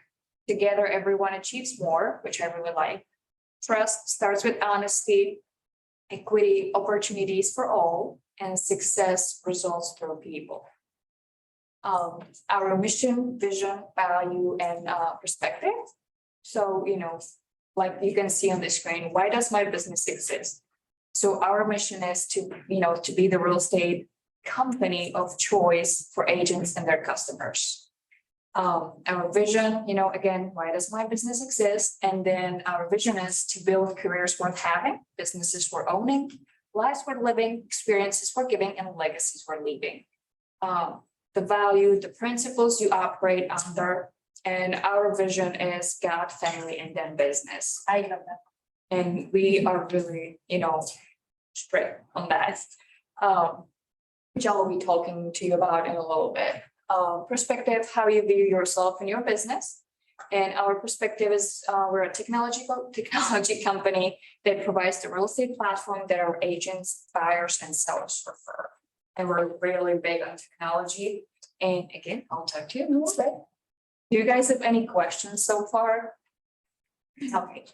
together everyone achieves more, which I really like. Trust starts with honesty. Equity, opportunities for all, and success results through people. Our mission, vision, value, and perspective. So, you know, like you can see on the screen, why does my business exist? So our mission is to, you know, to be the real estate company of choice for agents and their customers. Our vision, you know, again, why does my business exist? And then our vision is to build careers worth having, businesses worth owning, lives worth living, experiences worth giving, and legacies worth leaving. The value, the principles you operate under. And our vision is God, family, and then business. I love that. And we are really, you know, strict on that. Which I will be talking to you about in a little bit. Perspective, how you view yourself and your business. And our perspective is we're a technology company that provides the real estate platform that our agents, buyers, and sellers prefer. And we're really big on technology. And again, I'll talk to you in a little bit. Do you guys have any questions so far? Okay,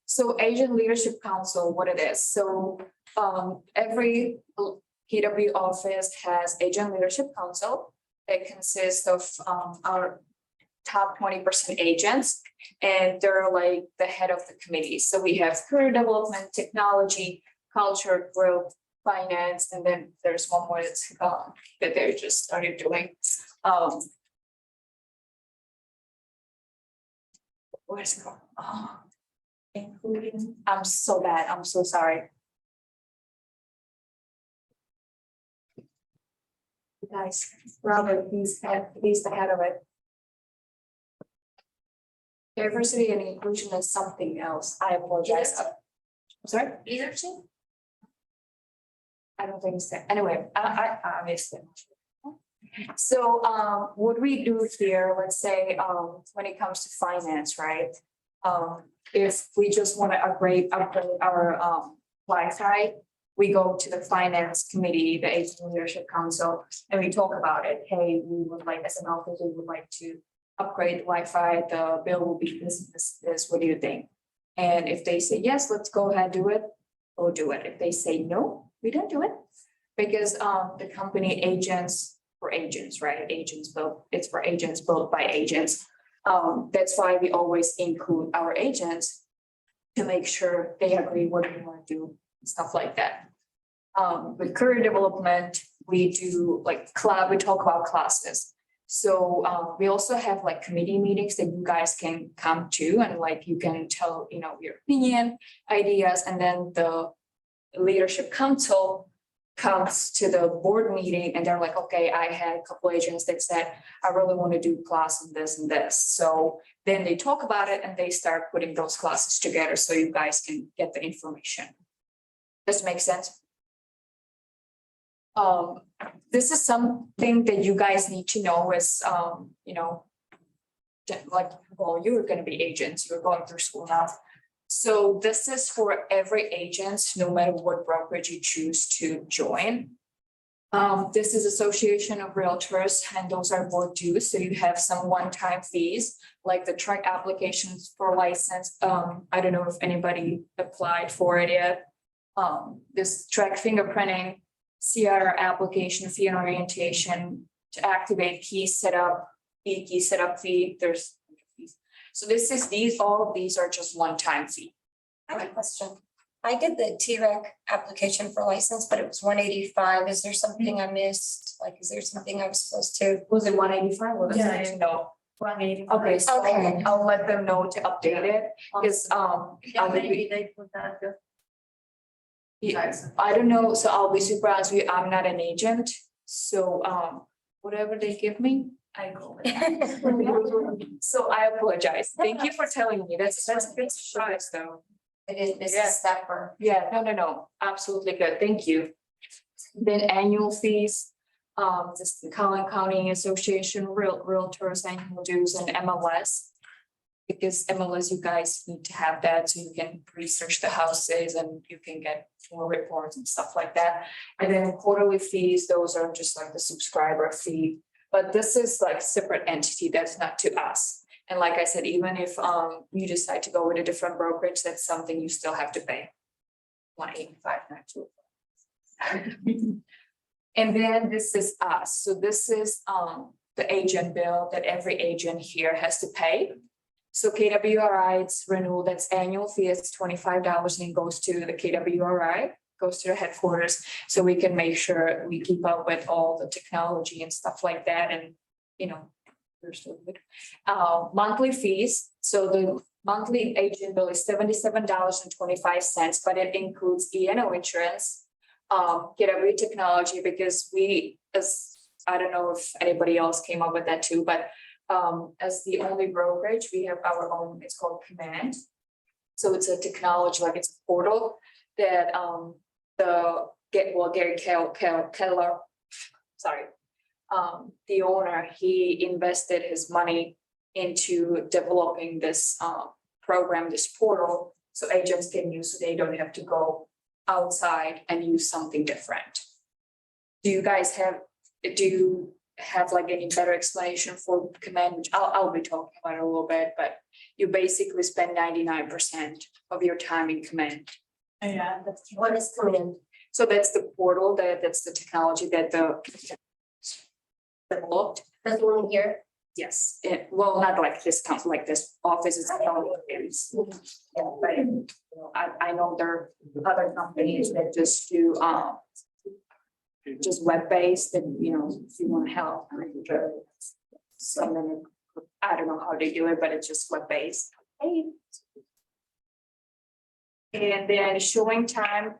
so Agent Leadership Council, what it is. So every KW office has Agent Leadership Council. It consists of our top 20% agents, and they're like the head of the committee. So we have career development, technology, culture, growth, finance, and then there's one more that's that they just started doing. What is it called? Oh, including, I'm so bad, I'm so sorry. Guys, Robert, he's the head of it. Diversity and inclusion is something else. I apologize. I'm sorry? Leadership? I don't think so. Anyway, I missed it. So what we do here, let's say when it comes to finance, right? If we just want to upgrade our Wi-Fi, we go to the finance committee, the Agent Leadership Council, and we talk about it. Hey, we would like, as an office, we would like to upgrade Wi-Fi. The bill will be this. What do you think? And if they say yes, let's go ahead, do it. We'll do it. If they say no, we don't do it. Because the company agents for agents, right? Agents built, it's for agents built by agents. That's why we always include our agents to make sure they agree what we want to do, stuff like that. With career development, we do like we talk about classes. So we also have like committee meetings that you guys can come to and like you can tell, your opinion, ideas, and then the leadership council comes to the board meeting and they're like, okay, I had a couple agents that said, I really want to do class on this and this. So then they talk about it and they start putting those classes together so you guys can get the information. Does it make sense? This is something that you guys need to know is, like, well, you're gonna be agents, you're going through school now. So this is for every agent, no matter what brokerage you choose to join. This is Association of Realtors and those are board dues. So you have some one-time fees, like the track applications for license. I don't know if anybody applied for it yet. This track fingerprinting, CR application fee and orientation to activate key setup, key setup fee, there's fees. So all of these are just one-time fee. I have a question. I did the TREC application for license, but it was 185. Is there something I missed? Like, is there something I was supposed to? Was it 185? Yeah. No. 185. Okay, so Okay. I'll let them know to update it, because, Yeah, maybe they put that. I don't know, so I'll be super honest with you, I'm not an agent, so, whatever they give me, I go with that. So I apologize. Thank you for telling me. That's good surprise though. It is, this Yeah. is separate. Yeah, no, absolutely good. Thank you. Then annual fees, just the Collin County Association Realtors annual dues and MLS. Because MLS, you guys need to have that so you can research the houses and you can get more reports and stuff like that. And then quarterly fees, those are just like the subscriber fee. But this is like separate entity that's not to us. And like I said, even if you decide to go with a different brokerage, that's something you still have to pay. 185, not 2. And then this is us. So this is the agent bill that every agent here has to pay. So KWRI, it's renewal, that's annual fee, it's $25 and it goes to the KWRI, goes to the headquarters. So we can make sure we keep up with all the technology and stuff like that and, we're still good. Monthly fees, so the monthly agent bill is $77.25, but it includes E&O insurance, KW technology, because I don't know if anybody else came up with that too, but as the only brokerage, we have our own, it's called Command. So it's a technology, like it's a portal that Gary Keller, sorry. The owner, he invested his money into developing this program, this portal, so agents can use, so they don't have to go outside and use something different. Do you have like any better explanation for Command, which I'll be talking about it a little bit, but you basically spend 99% of your time in Command. Yeah, that's. What is Command? So that's the portal, that's the technology that the developed. That's the one here. Yes, well, not like this council, like this office is. Yeah, but I know there are other companies that just do just web-based and, if you want to help. Someone, I don't know how they do it, but it's just web-based. And then showing time,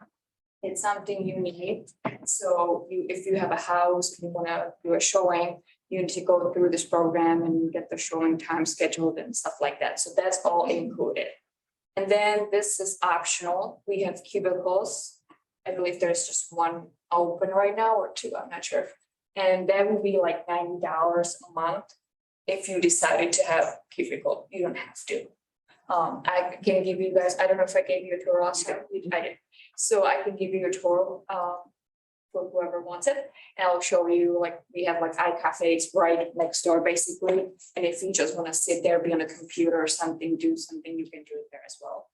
it's something you need. So if you have a house, you want to do a showing, you need to go through this program and get the showing time scheduled and stuff like that. So that's all included. And then this is optional. We have cubicles. I believe there's just one open right now or two, I'm not sure. And that would be like $90 a month. If you decided to have cubicle, you don't have to. I can give you guys, I don't know if I gave you a tour, Oscar, I did. So I can give you a tour for whoever wants it. And I'll show you, like, we have like iCafes right next door, basically. And if you just want to sit there, be on a computer or something, do something, you can do it there as well.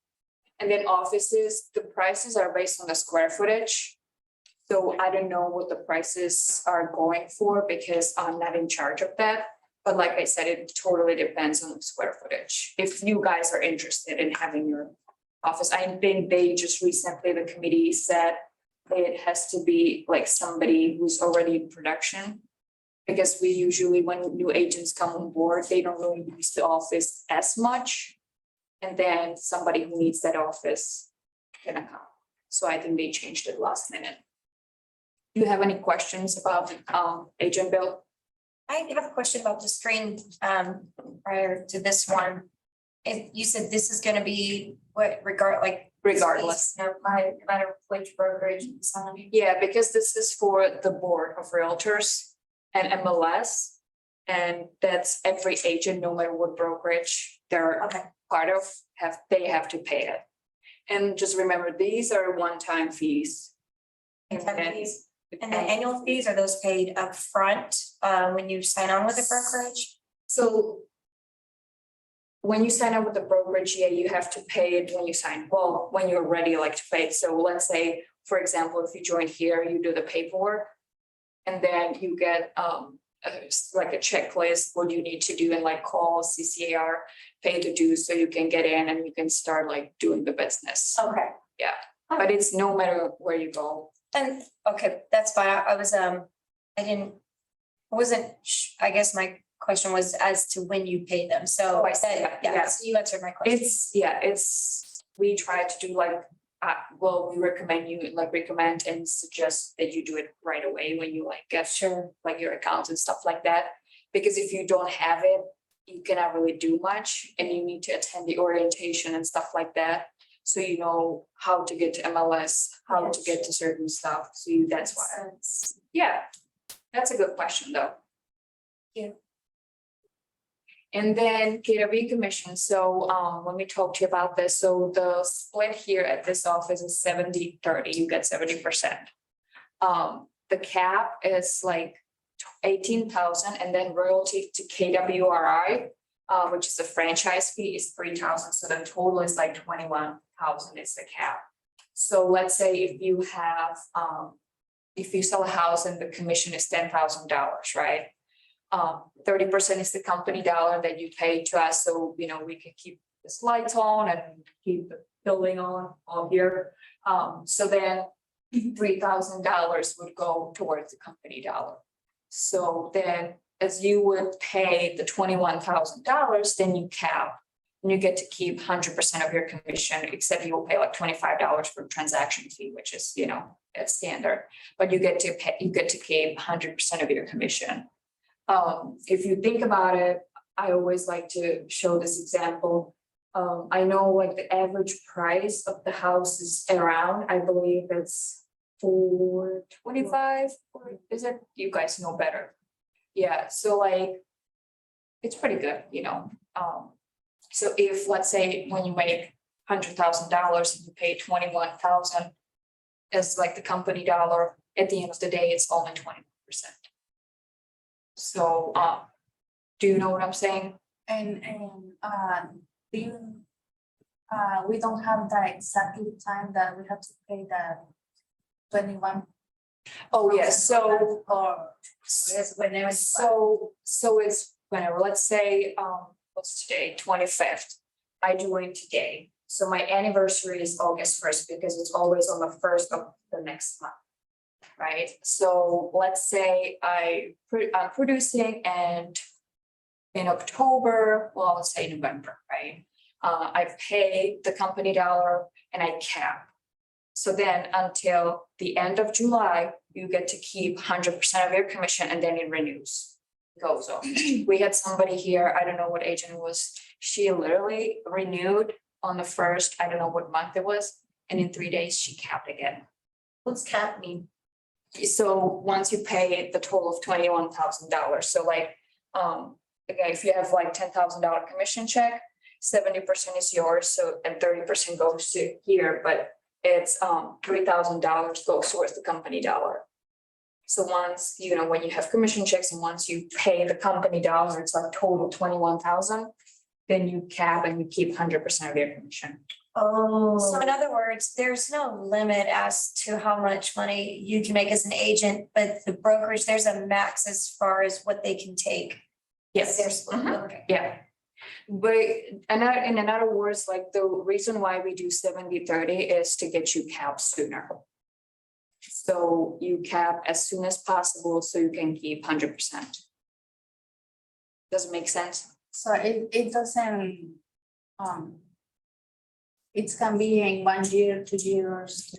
And then offices, the prices are based on the square footage. So I don't know what the prices are going for because I'm not in charge of that. But like I said, it totally depends on the square footage. If you guys are interested in having your office, I think they just recently, the committee said it has to be like somebody who's already in production. Because we usually, when new agents come on board, they don't really use the office as much. And then somebody who needs that office can come. So I think they changed it last minute. Do you have any questions about agent bill? I have a question about the screen prior to this one. If you said this is gonna be what Regardless. No matter which brokerage it's on. Yeah, because this is for the board of realtors and MLS. And that's every agent, no matter what brokerage they're Okay. part of, they have to pay it. And just remember, these are one-time fees. And the annual fees, are those paid upfront when you sign on with a brokerage? So when you sign up with the brokerage, yeah, you have to pay it when you sign, well, when you're ready, like to pay it. So let's say, for example, if you join here, you do the paperwork. And then you get like a checklist, what you need to do and like call CCAR, pay the dues so you can get in and you can start like doing the business. Okay. But it's no matter where you go. And, okay, that's fine. I guess my question was as to when you pay them. So Oh, I see. Yeah. so you answered my question. We try to do like, we recommend and suggest that you do it right away when you like get like your accounts and stuff like that. Because if you don't have it, you cannot really do much and you need to attend the orientation and stuff like that. So you know how to get to MLS, how to get to certain stuff. So that's why. Yeah, that's a good question though. Yeah. And then KW commission, so let me talk to you about this, so the split here at this office is 70-30. You get 70%. The cap is like 18,000 and then royalty to KWRI, which is the franchise fee is 3,000, so the total is like 21,000 is the cap. So let's say if you have, if you sell a house and the commission is $10,000, right? 30% is the company dollar that you pay to us, so you know we can keep the lights on and keep the building on all here. So then $3,000 would go towards the company dollar. So then, as you would pay the $21,000, then you cap, and you get to keep 100% of your commission, except you will pay like $25 for transaction fee, which is it's standard. But you get to keep 100% of your commission. If you think about it, I always like to show this example. I know like the average price of the house is around, I believe it's $425, or is it? You guys know better. Yeah, so like, it's pretty good, So if, let's say, when you make $100,000 and you pay 21,000 as like the company dollar, at the end of the day, it's only 20%. So, do you know what I'm saying? And we don't have the exact time that we have to pay the 21. Oh, yes, so. It's whenever. So it's whenever, let's say, what's today, 25th, I joined today. So my anniversary is August 1st because it's always on the 1st of the next month. Right, so let's say I'm producing and in October, well, let's say November, right? I pay the company dollar and I cap. So then until the end of July, you get to keep 100% of your commission and then it renews. Goes on. We had somebody here, I don't know what agent it was, she literally renewed on the 1st, I don't know what month it was, and in 3 days she capped again. What's cap mean? So once you pay the total of $21,000, so like, again, if you have like $10,000 commission check, 70% is yours, so and 30% goes to here, but it's $3,000 goes towards the company dollar. So once, when you have commission checks and once you pay the company dollar, it's like total 21,000, then you cap and you keep 100% of your commission. Oh. So in other words, there's no limit as to how much money you can make as an agent, but the brokerage, there's a max as far as what they can take. Yes. Okay. Yeah. But in other words, like the reason why we do 70-30 is to get you capped sooner. So you cap as soon as possible so you can keep 100%. Does it make sense? So it doesn't, it can be in 1 year, 2 years to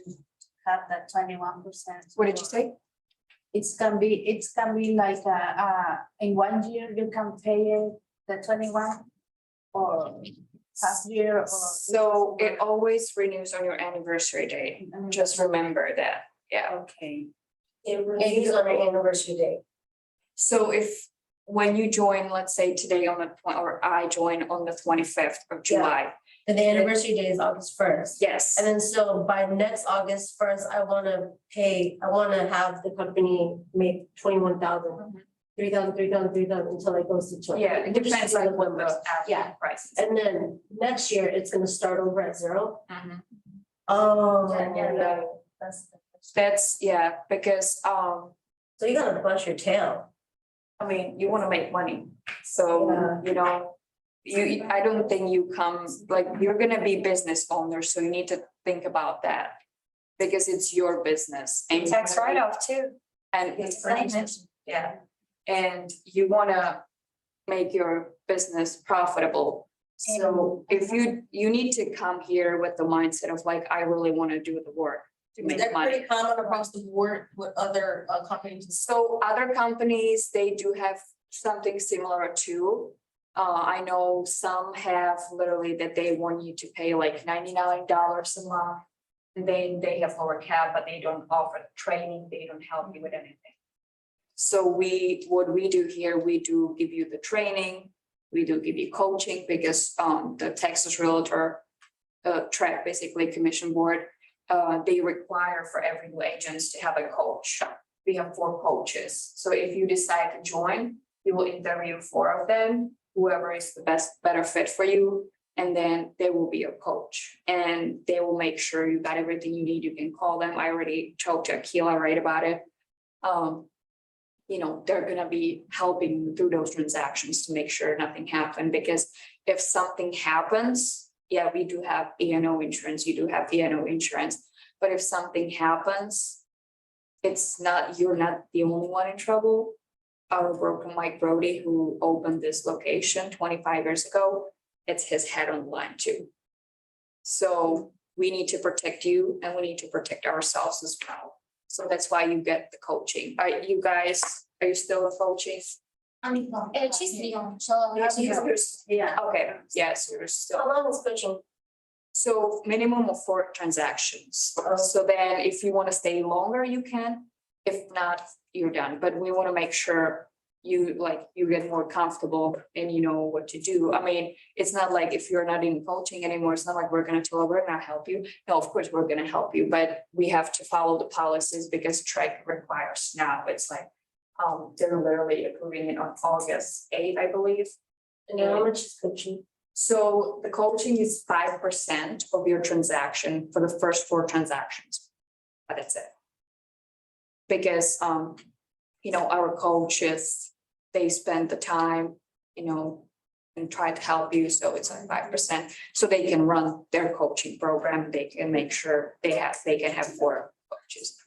have that 21%. What did you say? It can be like, in 1 year you can pay it, the 21, or half year, or. So it always renews on your anniversary date. Just remember that, yeah. Okay. It renews on our anniversary date. So if, when you join, let's say today on the, or I join on the 25th of July, And the anniversary date is August first. yes. And then so by next August first, I wanna have the company make 21,000. 3,000, 3,000, 3,000 until it goes to 20. Yeah, it depends on when the Yeah. prices. And then next year, it's gonna start over at 0. Mhm. Oh. That's, yeah, because, So you gotta bust your tail. I mean, you wanna make money, so, Yeah. you know. I don't think you come, like, you're gonna be business owner, so you need to think about that. Because it's your business and. Tax write-off too. And it's, yeah, and you wanna make your business profitable. So if you need to come here with the mindset of like, I really wanna do the work to Is make that money. pretty common across the board with other companies? So other companies, they do have something similar too. I know some have literally that they want you to pay like $99 a month. And then they have lower cap, but they don't offer training, they don't help you with anything. So what we do here, we do give you the training, we do give you coaching because the Texas Realtor track, basically commission board, they require for every new agents to have a coach. We have 4 coaches. So if you decide to join, you will interview 4 of them, whoever is the better fit for you. And then they will be your coach and they will make sure you got everything you need. You can call them. I already talked to Akila right about it. You know, they're gonna be helping you through those transactions to make sure nothing happened, because if something happens, yeah, we do have E&O insurance, you do have E&O insurance, but if something happens, it's not, you're not the only one in trouble. Our broker, Mike Brody, who opened this location 25 years ago, it's his head on the line too. So we need to protect you and we need to protect ourselves as well. So that's why you get the coaching. Are you still coaching? Yeah. Okay, yes, we're still. How long is coaching? So minimum of 4 transactions. So then if you want to stay longer, you can. If not, you're done. But we want to make sure you get more comfortable and you know what to do. I mean, it's not like if you're not in coaching anymore, it's not like we're going to tell you we're going to help you. No, of course, we're going to help you, but we have to follow the policies because TREC requires now. It's like, they're literally approving it on August 8th, I believe. And how much is coaching? So the coaching is 5% of your transaction for the first 4 transactions. But that's it. Because, you know, our coaches, they spend the time, you know, and try to help you. So it's like 5%. So they can run their coaching program. They can make sure they can have 4 coaches.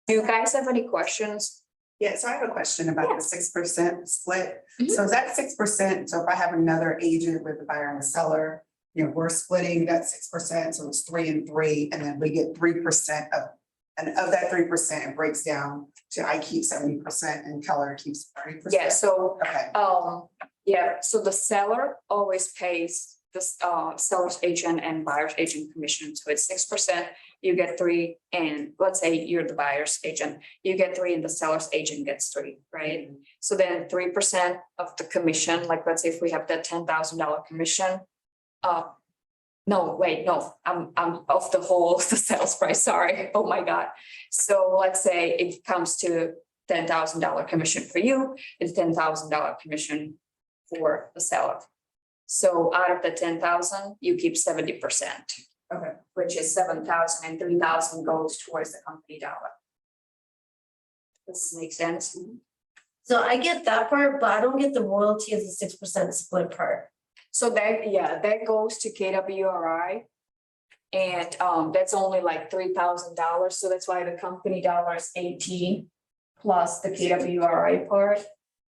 Do you guys have any questions? Yeah, so I have a question about the 6% split. Mhm. So is that 6%, so if I have another agent with a buyer and a seller, you know, we're splitting that 6%, so it's 3 and 3, and then we get 3% and of that 3%, it breaks down to I keep 70% and Keller keeps 30%? Yeah, so Okay, yeah, so the seller always pays the seller's agent and buyer's agent commission. So it's 6%, you get 3, and let's say you're the buyer's agent, you get 3 and the seller's agent gets 3, right? So then 3% of the commission, like let's say if we have that $10,000 commission, no, wait, no, I'm off the whole, the sales price, sorry, oh my God. So let's say it comes to $10,000 commission for you, it's $10,000 commission for the seller. So out of the 10,000, you keep 70%. okay. Which is 7,000 and 3,000 goes towards the company dollar. Does this make sense? So I get that part, but I don't get the royalty as a 6% split part. So that, yeah, that goes to KWRI. And that's only like $3,000, so that's why the company dollar is 18 plus the KWRI part,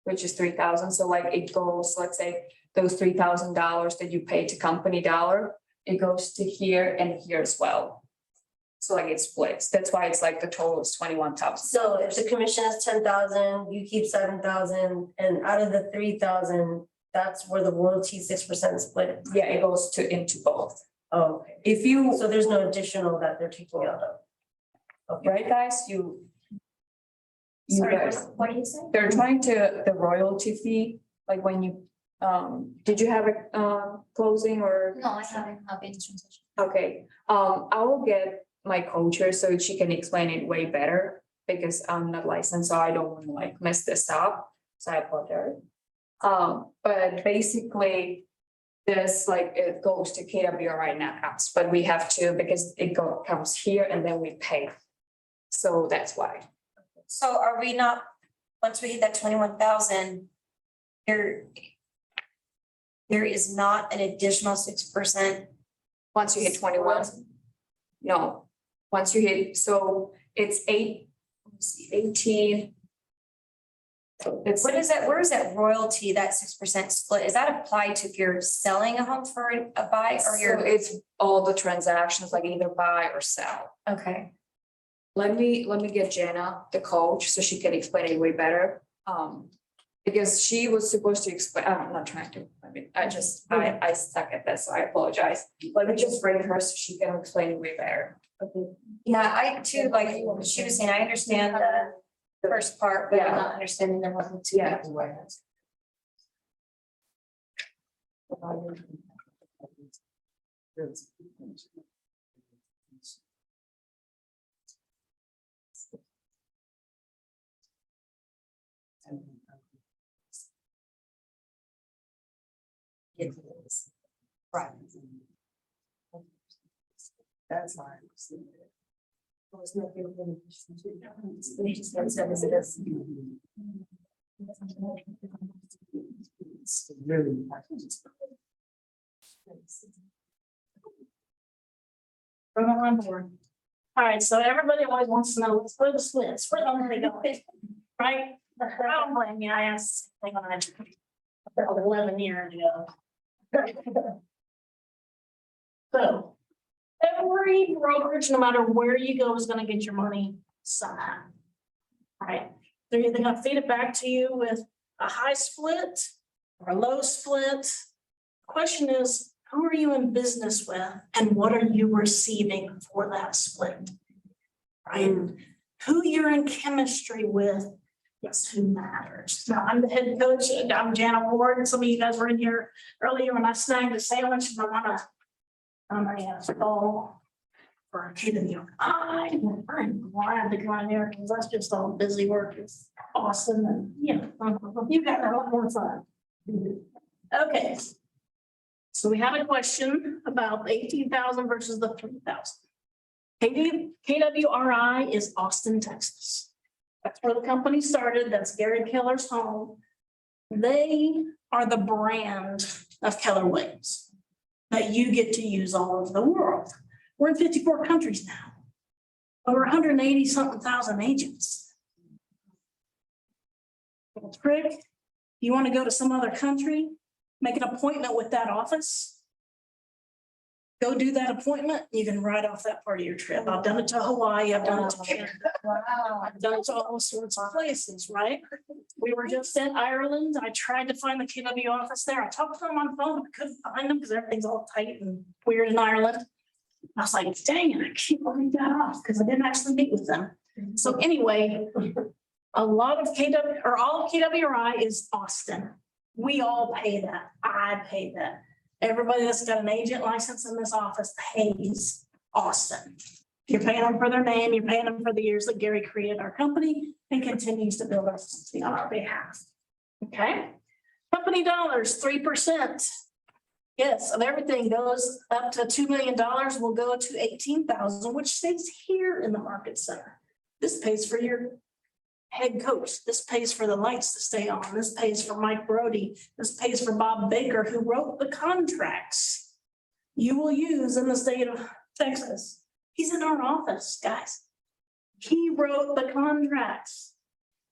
which is 3,000, so like it goes, let's say, those $3,000 that you pay to company dollar, it goes to here and here as well. So like it splits, that's why it's like the total is 21,000. So if the commission is 10,000, you keep 7,000, and out of the 3,000, that's where the royalty 6% split. Yeah, it goes into both. Oh, okay. If you, So there's no additional that they're taking out of. right, guys, you Sorry, guys, what do you say? they're trying to, the royalty fee, like when you, did you have a closing or? No, I haven't had any transaction. Okay, I will get my coach so she can explain it way better because I'm not licensed, so I don't want to like mess this up. So I apologize. But basically, this like it goes to KWRI net house, but we have to because it comes here and then we pay. So that's why. So are we not, once we hit that 21,000, there is not an additional 6%? Once you hit 21. No, once you hit, so it's 18. It's What is that, where is that royalty, that 6% split? Is that applied to if you're selling a home for a buy or so you're? it's all the transactions like either buy or sell. Okay. Let me get Jenna, the coach, so she can explain it way better. Because she was supposed to explain, I'm not trying to, I mean, I suck at this, so I apologize. Let me just bring her so she can explain it way better. Yeah, I too, like she was saying, I understand the first part, but I'm not understanding the one too. Yeah. Right. That's fine. All right, so everybody always wants to know, where the splits, where the money going, right? I don't blame you, I asked, the same thing when I 11 years ago. So, every brokerage, no matter where you go, is gonna get your money somehow. Right? They're either gonna feed it back to you with a high split or a low split. Question is, who are you in business with and what are you receiving for that split? Right? Who you're in chemistry with is who matters. Now, I'm the head coach, I'm Jana Ward, and some of you guys were in here earlier when I snagged a sandwich and on my stall for a KWI. I'm glad to come in here because that's just all busy work. It's awesome and, you know, you got a lot more fun. Okay. So we had a question about the 18,000 versus the 3,000. KWRI is Austin, Texas. That's where the company started. That's Gary Keller's home. They are the brand of Keller Williams that you get to use all over the world. We're in 54 countries now. Over 180 something thousand agents. Trick, you want to go to some other country, make an appointment with that office. Go do that appointment, you can write off that part of your trip. I've done it to Hawaii, I've done it to Canada. I've done it to all sorts of places, right? We were just in Ireland. I tried to find the KW office there. I talked to them on the phone, but couldn't find them because everything's all tight and weird in Ireland. I was like, dang it, I can't believe that off because I didn't actually meet with them. So anyway, a lot of KW or all of KWRI is Austin. We all pay that. I pay that. Everybody that's got an agent license in this office pays Austin. You're paying them for their name, you're paying them for the years that Gary created our company and continues to build our company on our behalf. Okay? Company dollars, 3%. Yes, of everything goes up to $2 million will go to 18,000, which stays here in the market center. This pays for your head coach. This pays for the lights to stay on. This pays for Mike Brody. This pays for Bob Baker, who wrote the contracts you will use in the state of Texas. He's in our office, guys. He wrote the contracts.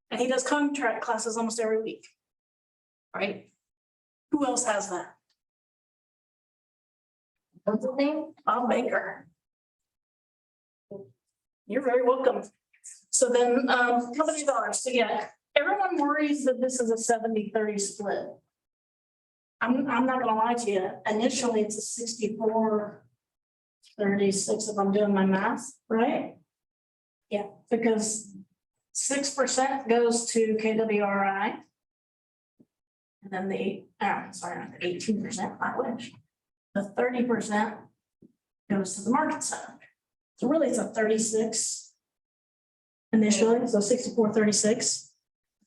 And he does contract classes almost every week. Right? Who else has that? What's his name? Bob Baker. You're very welcome. So then, company dollars, so yeah, everyone worries that this is a 70-30 split. I'm not gonna lie to you, initially it's a 64-36 if I'm doing my math, right? Yeah, because 6% goes to KWRI. And then the, sorry, not the 18%, I wish. The 30% goes to the market center. So really it's a 36 initially, so 64-36.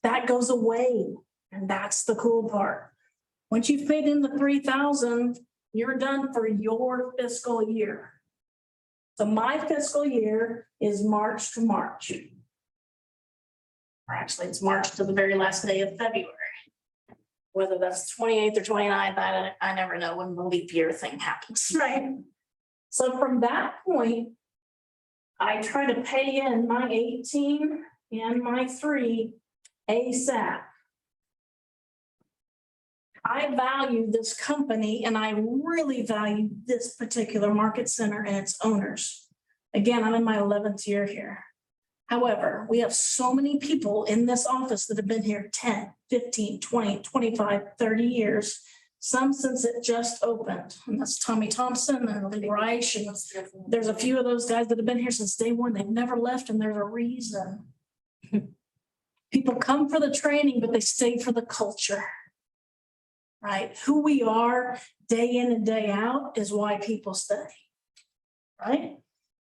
That goes away, and that's the cool part. Once you've paid in the 3,000, you're done for your fiscal year. So my fiscal year is March to March. Or actually, it's March to the very last day of February. Whether that's 28th or 29th, I never know when the leap year thing happens, right? So from that point, I try to pay in my 18 and my 3 ASAP. I value this company and I really value this particular market center and its owners. Again, I'm in my 11th year here. However, we have so many people in this office that have been here 10, 15, 20, 25, 30 years. Some since it just opened, and that's Tommy Thompson and Lee Reich, and there's a few of those guys that have been here since day one. They've never left, and there's a reason. People come for the training, but they stay for the culture. Right? Who we are day in and day out is why people stay. Right?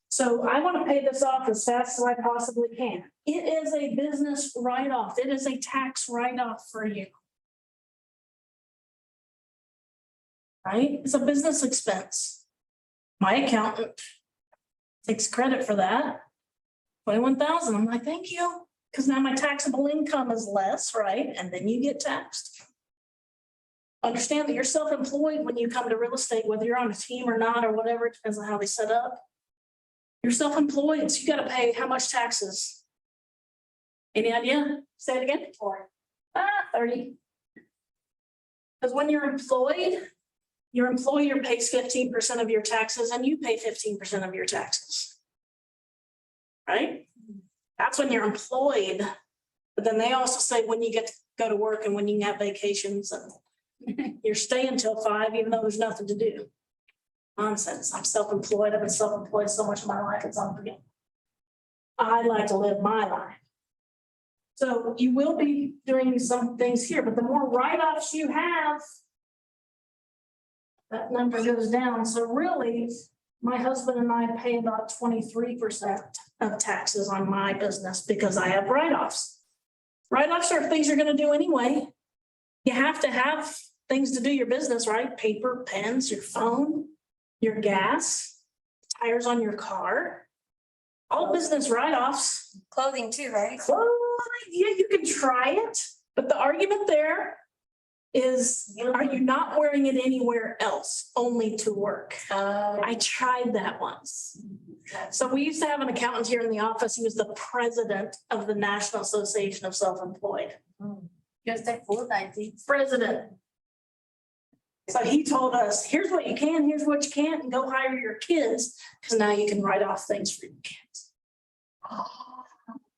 So I want to pay this off as fast as I possibly can. It is a business write-off. It is a tax write-off for you. Right? It's a business expense. My accountant takes credit for that. 21,000. I'm like, thank you. Because now my taxable income is less, right? And then you get taxed. Understand that you're self-employed when you come to real estate, whether you're on a team or not, or whatever, it depends on how they set up. You're self-employed, so you got to pay how much taxes? Any idea? Say it again. 30. Because when you're employed, your employer pays 15% of your taxes and you pay 15% of your taxes. Right? That's when you're employed. But then they also say when you get to go to work and when you can have vacations and you're staying till 5, even though there's nothing to do. Nonsense. I'm self-employed. I've been self-employed so much of my life, it's unforgettable. I like to live my life. So you will be doing some things here, but the more write-offs you have, that number goes down. So really, my husband and I pay about 23% of taxes on my business because I have write-offs. Write-offs are things you're going to do anyway. You have to have things to do your business, right? Paper, pens, your phone, your gas, tires on your car, all business write-offs. Clothing too, right? Well, yeah, you can try it, but the argument there is, are you not wearing it anywhere else, only to work? I tried that once. So we used to have an accountant here in the office. He was the president of the National Association of Self-Employed. Just like food, I think. President. So he told us, here's what you can, here's what you can't, and go hire your kids, because now you can write off things for your kids.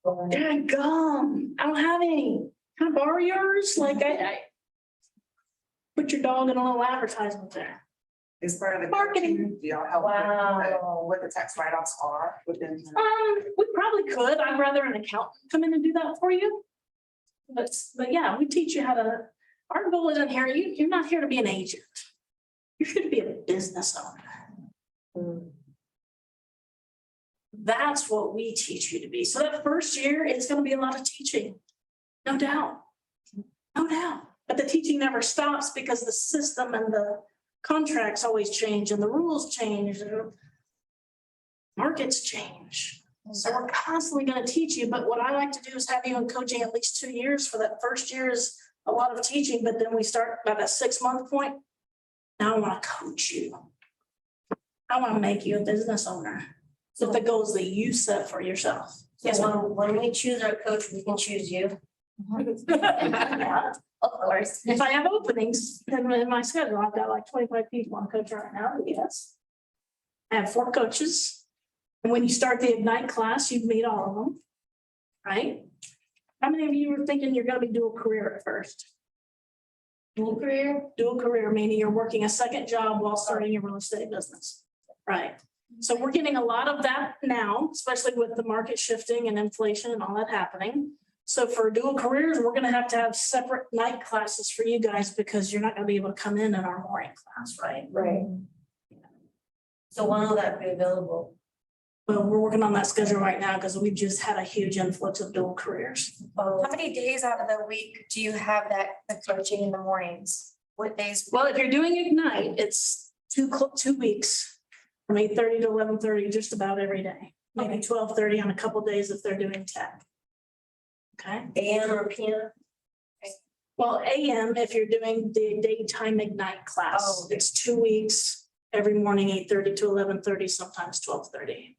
Dadgum, I don't have any. Can I borrow yours? Like I put your dog in a little advertisement there. Is part of the Marketing. Do y'all help with what the tax write-offs are within? We probably could. I'd rather an accountant come in and do that for you. But yeah, we teach you how to, our goal isn't here, you're not here to be an agent. You're here to be a business owner. That's what we teach you to be. So that first year, it's going to be a lot of teaching. No doubt. No doubt. But the teaching never stops because the system and the contracts always change and the rules change and markets change. So we're constantly going to teach you. But what I like to do is have you in coaching at least 2 years. For that first year is a lot of teaching, but then we start by that 6-month point. Now I want to coach you. I want to make you a business owner. So the goals that you set for yourself. Yes, So ma'am. when we choose our coach, we can choose you. Yeah. Of course. If I have openings in my schedule, I've got like 25 people on coach right now, yes. I have 4 coaches. And when you start the Ignite class, you meet all of them. Right? How many of you were thinking you're gonna be dual career at first? Dual career? Dual career, meaning you're working a second job while starting your real estate business. Right? So we're getting a lot of that now, especially with the market shifting and inflation and all that happening. So for dual careers, we're gonna have to have separate night classes for you guys because you're not gonna be able to come in our morning class, right? Right. So when will that be available? Well, we're working on that schedule right now because we've just had a huge influx of dual careers. How many days out of the week do you have the coaching in the mornings? What days? Well, if you're doing Ignite, it's 2 weeks from 8:30 to 11:30, just about every day. Maybe 12:30 on a couple days if they're doing tech. Okay, AM or PM? well, AM, if you're doing the daytime Ignite class, Oh, okay. it's 2 weeks, every morning, 8:30 to 11:30, sometimes 12:30.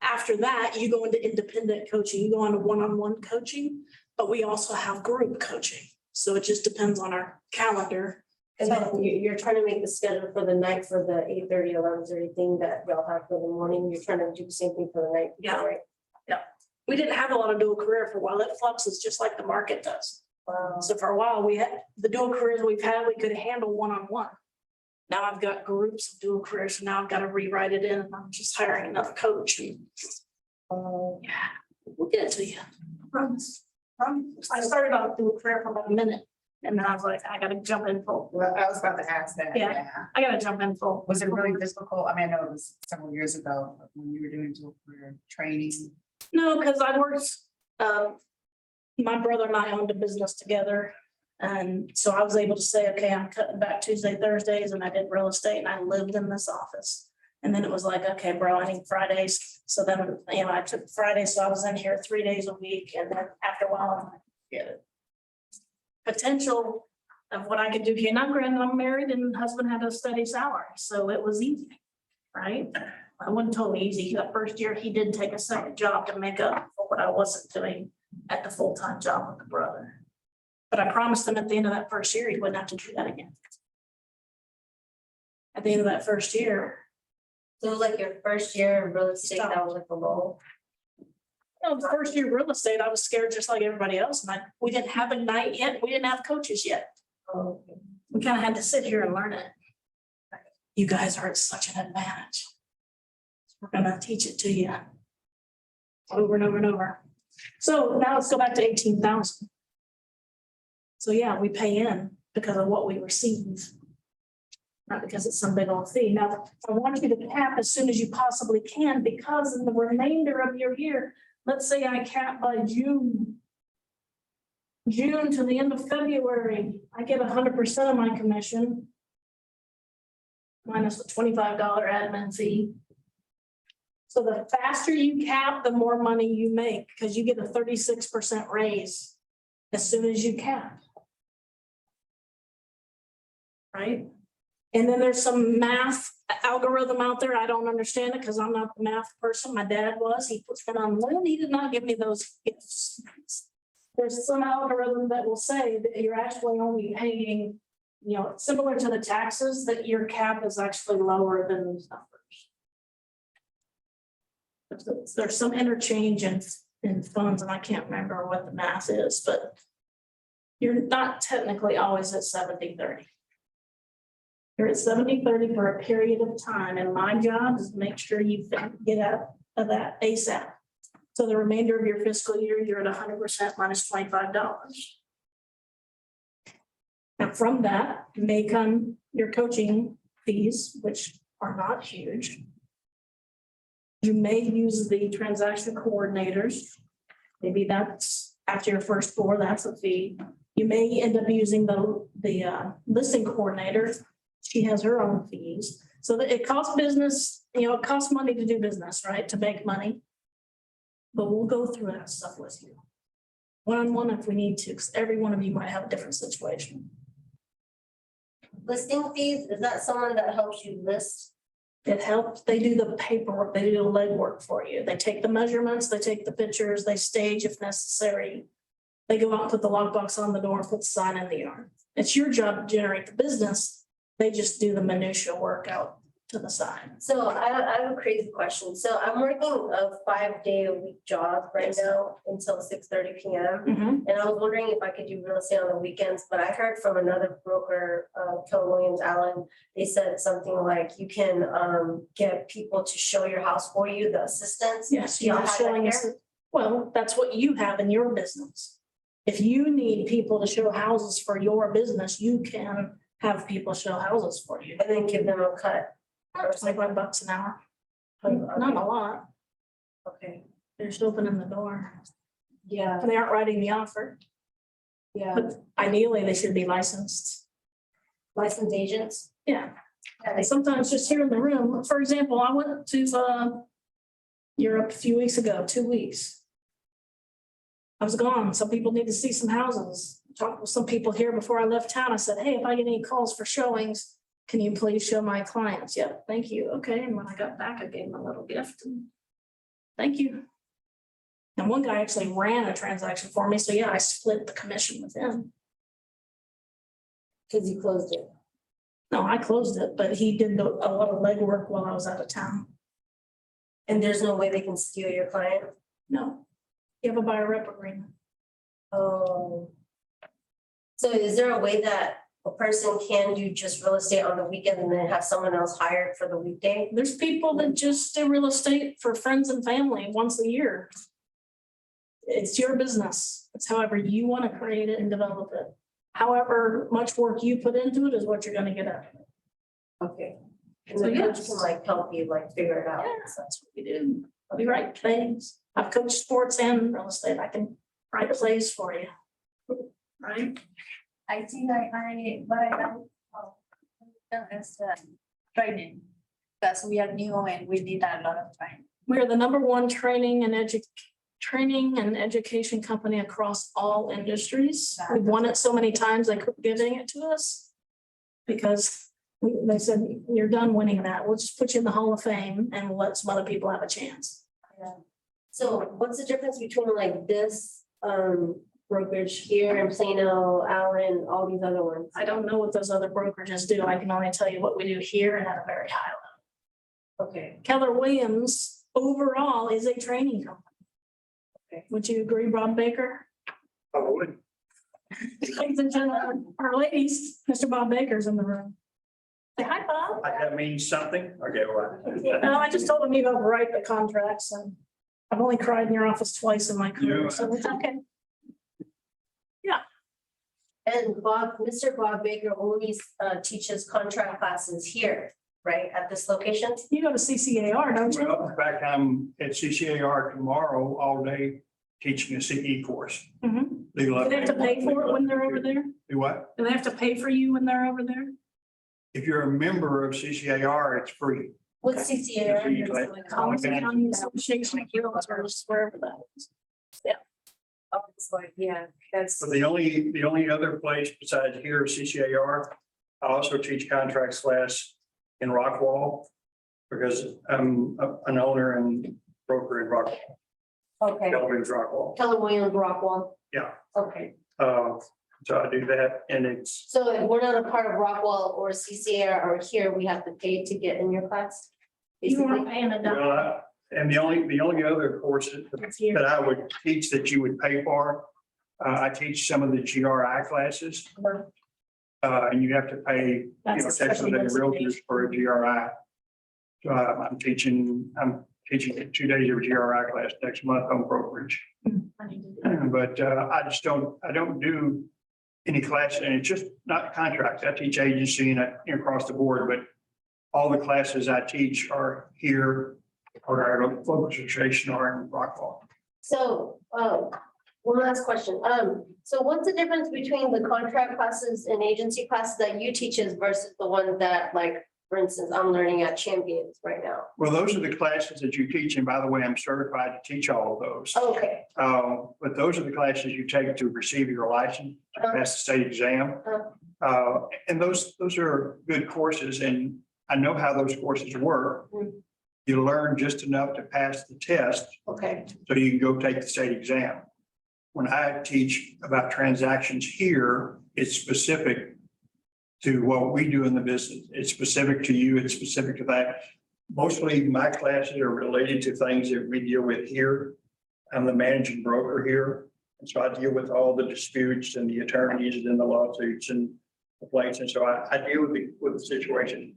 After that, you go into independent coaching, you go into one-on-one coaching, but we also have group coaching. So it just depends on our calendar. And then you're trying to make the schedule for the night for the 8:30, 11:30 thing that y'all have for the morning. You're trying to do the same thing for the night. Yeah. Right? We didn't have a lot of dual career for a while. It fluxes just like the market does. Wow. So for a while, we had, the dual careers we've had, we could handle one-on-one. Now I've got groups of dual careers, so now I've got to rewrite it in, and I'm just hiring another coach. And yeah, we'll get it to you. Promise. I started off dual career for about a minute, and then I was like, I gotta jump in full. Well, I was about to ask that. Yeah. I gotta jump in full. Was it really difficult? I mean, I know it was several years ago but when you were doing dual career training. No, because I worked, my brother and I owned a business together. And so I was able to say, okay, I'm cutting back Tuesday, Thursdays, and I did real estate and I lived in this office. And then it was like, okay, bro, I need Fridays. So then, I took Fridays, so I was in here 3 days a week. And then after a while, I'm like, get it. Potential of what I could do here. Now, granted, I'm married and husband had a steady salary, so it was easy, right? I wasn't totally easy. That first year, he did take a second job to make up for what I wasn't doing at the full-time job with the brother. But I promised him at the end of that first year, he wouldn't have to do that again. At the end of that first year, So it was like your first year in real estate, that was like a low. the first year real estate, I was scared just like everybody else. And we didn't have Ignite yet. We didn't have coaches yet. Oh, okay. We kind of had to sit here and learn it. You guys are at such an advantage. We're gonna teach it to you. Over and over and over. So now let's go back to 18,000. So yeah, we pay in because of what we receive. Not because it's some big old fee. Now, I want you to cap as soon as you possibly can, because in the remainder of your year, let's say I cap by June to the end of February, I get 100% of my commission. Minus the $25 admin fee. So the faster you cap, the more money you make, because you get a 36% raise as soon as you cap. Right? And then there's some math algorithm out there. I don't understand it because I'm not the math person. My dad was. He puts it on. Well, he did not give me those gifts. There's some algorithm that will say that you're actually only paying, similar to the taxes, that your cap is actually lower than those numbers. There's some interchange in funds, and I can't remember what the math is, but you're not technically always at 70-30. You're at 70-30 for a period of time, and my job is to make sure you get out of that ASAP. So the remainder of your fiscal year, you're at 100% minus $25. Now from that may come your coaching fees, which are not huge. You may use the transaction coordinators. Maybe that's after your first 4, that's a fee. You may end up using the listing coordinator. She has her own fees. So that it costs business, it costs money to do business, right? To make money. But we'll go through that stuff with you. One-on-one if we need to, because every one of you might have a different situation. Listing fees, is that someone that helps you list It helps, they do the paperwork, they do the legwork for you. They take the measurements, they take the pictures, they stage if necessary. They go out and put the lockbox on the door, put the sign in the yard. It's your job to generate the business. They just do the minutia work out to the side. So I have a crazy question. So I'm working a 5-day-a-week job right now until 6:30 p.m. Mhm. And I was wondering if I could do real estate on the weekends, but I heard from another broker, Keller Williams Allen, they said something like you can get people to show your house for you, the assistants. Yes, Do y'all you're have that showing here? us, well, that's what you have in your business. If you need people to show houses for your business, you can have people show houses for you. And then give them a cut. It's like $5 an hour. Not a lot. Okay, They're just opening the door. yeah, And they aren't writing the offer. yeah. But ideally, they should be licensed. Licensed agents. Yeah. And sometimes just here in the room, for example, I went to Europe a few weeks ago, 2 weeks. I was gone. Some people need to see some houses. Talked with some people here before I left town. I said, hey, if I get any calls for showings, can you please show my clients? Yeah, thank you. Okay. And when I got back, I gave them a little gift. And thank you. And one guy actually ran a transaction for me. So yeah, I split the commission with him. Cause you closed it. No, I closed it, but he did a lot of legwork while I was out of town. And there's no way they can steal your client? No, you have a buyer rep agreement. Oh. So is there a way that a person can do just real estate on the weekend and then have someone else hired for the weekday? There's people that just do real estate for friends and family once a year. It's your business. It's however you want to create it and develop it. However much work you put into it is what you're gonna get out of it. Okay. And So the coach yes. can like help you like figure it out. Yes, that's what we do. We write plays. I've coached sports and real estate. I can write plays for you. Right? I think but I know, it's training, because we are new and we need a lot of training. We are the #1 training and education company across all industries. We've won it so many times, they quit giving it to us. Because they said, you're done winning that. We'll just put you in the Hall of Fame and we'll let some other people have a chance. So what's the difference between like this brokerage here in Plano, Allen, all these other ones? I don't know what those other brokerages do. I can only tell you what we do here and at a very high level. Okay, Keller Williams overall is a training company. Okay. Would you agree, Bob Baker? I would. Ladies and gentlemen, or ladies, Mr. Bob Baker's in the room. Say hi, Bob. That means something? Okay, well. No, I just told him you don't write the contracts and I've only cried in your office twice in my career, so it's okay. and Mr. Bob Baker only teaches contract classes here, right, at this location? You go to CCAR, don't you? Well, in fact, I'm at CCAR tomorrow all day teaching a CE course. Mhm. Legal Do they have to pay for it when they're over there? Do what? Do they have to pay for you when they're over there? If you're a member of CCAR, it's free. What's CCAR? Collins County Association of Realtors, wherever that is. Oh, it's like, yeah, that's. But the only other place besides here is CCAR. I also teach contracts class in Rockwall because I'm an owner and broker in Rockwall, Okay, Keller Williams Rockwall. Keller Williams Rockwall. Yeah. Okay, So I do that and it's, so if we're not a part of Rockwall or CCAR or here, we have to pay to get in your class? You Basically, weren't paying a dollar. well, and the only other courses It's here. that I would teach that you would pay for, I teach some of the GRI classes. And you have to pay, you That's know, a special Texas Realtors designation. for a GRI. So I'm teaching 2 days of a GRI class next month on brokerage. I need to do that. But I don't do any classes, and it's just not contracts. I teach agency and across the board, but all the classes I teach are here or our local association or in Rockwall. so, one last question. So what's the difference between the contract classes and agency classes that you teaches versus the ones that, like, for instance, I'm learning at Champions right now? Well, those are the classes that you teach, and by the way, I'm certified to teach all of those. Okay, But those are the classes you take to receive your license, to pass the state exam. And those are good courses, and I know how those courses work. You learn just enough to pass the test, Okay, so you can go take the state exam. When I teach about transactions here, it's specific to what we do in the business. It's specific to you, it's specific to that. Mostly my classes are related to things that we deal with here. I'm the managing broker here, and so I deal with all the disputes and the attorneys and the lawsuits and complaints, and so I deal with the situation,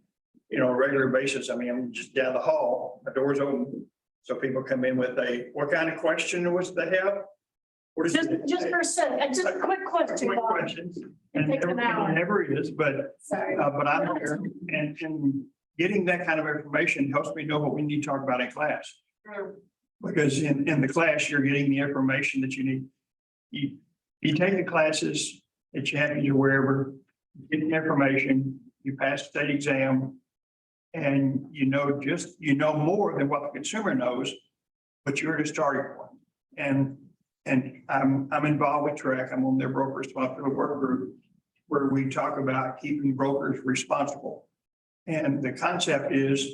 you know, on a regular basis. I mean, I'm just down the hall, my door's open, so people come in with what kind of question was they have? What is it? just for a second, just a quick question, Quick Bob. questions, and Take an hour. it never is, but Sorry. but I'm here, and getting that kind of information helps me know what we need to talk about in class. Because in the class, you're getting the information that you need. You take the classes that you have to do wherever, get the information, you pass the state exam. And you know more than what the consumer knows, but you're at a starting point. And I'm involved with TREC. I'm on their broker responsibility work group, where we talk about keeping brokers responsible. And the concept is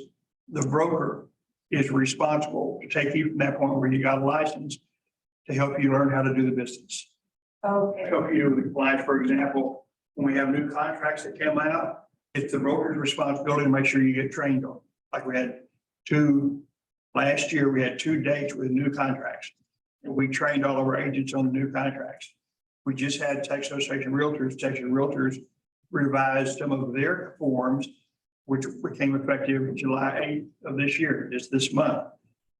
the broker is responsible to take you from that point where you got a license to help you learn how to do the business. Okay. Help you with compliance, for example, when we have new contracts that come out, it's the broker's responsibility to make sure you get trained on. Like last year, we had 2 dates with new contracts. And we trained all of our agents on the new contracts. We just had Texas Association Realtors revised some of their forms, which became effective July 8th of this year, just this month.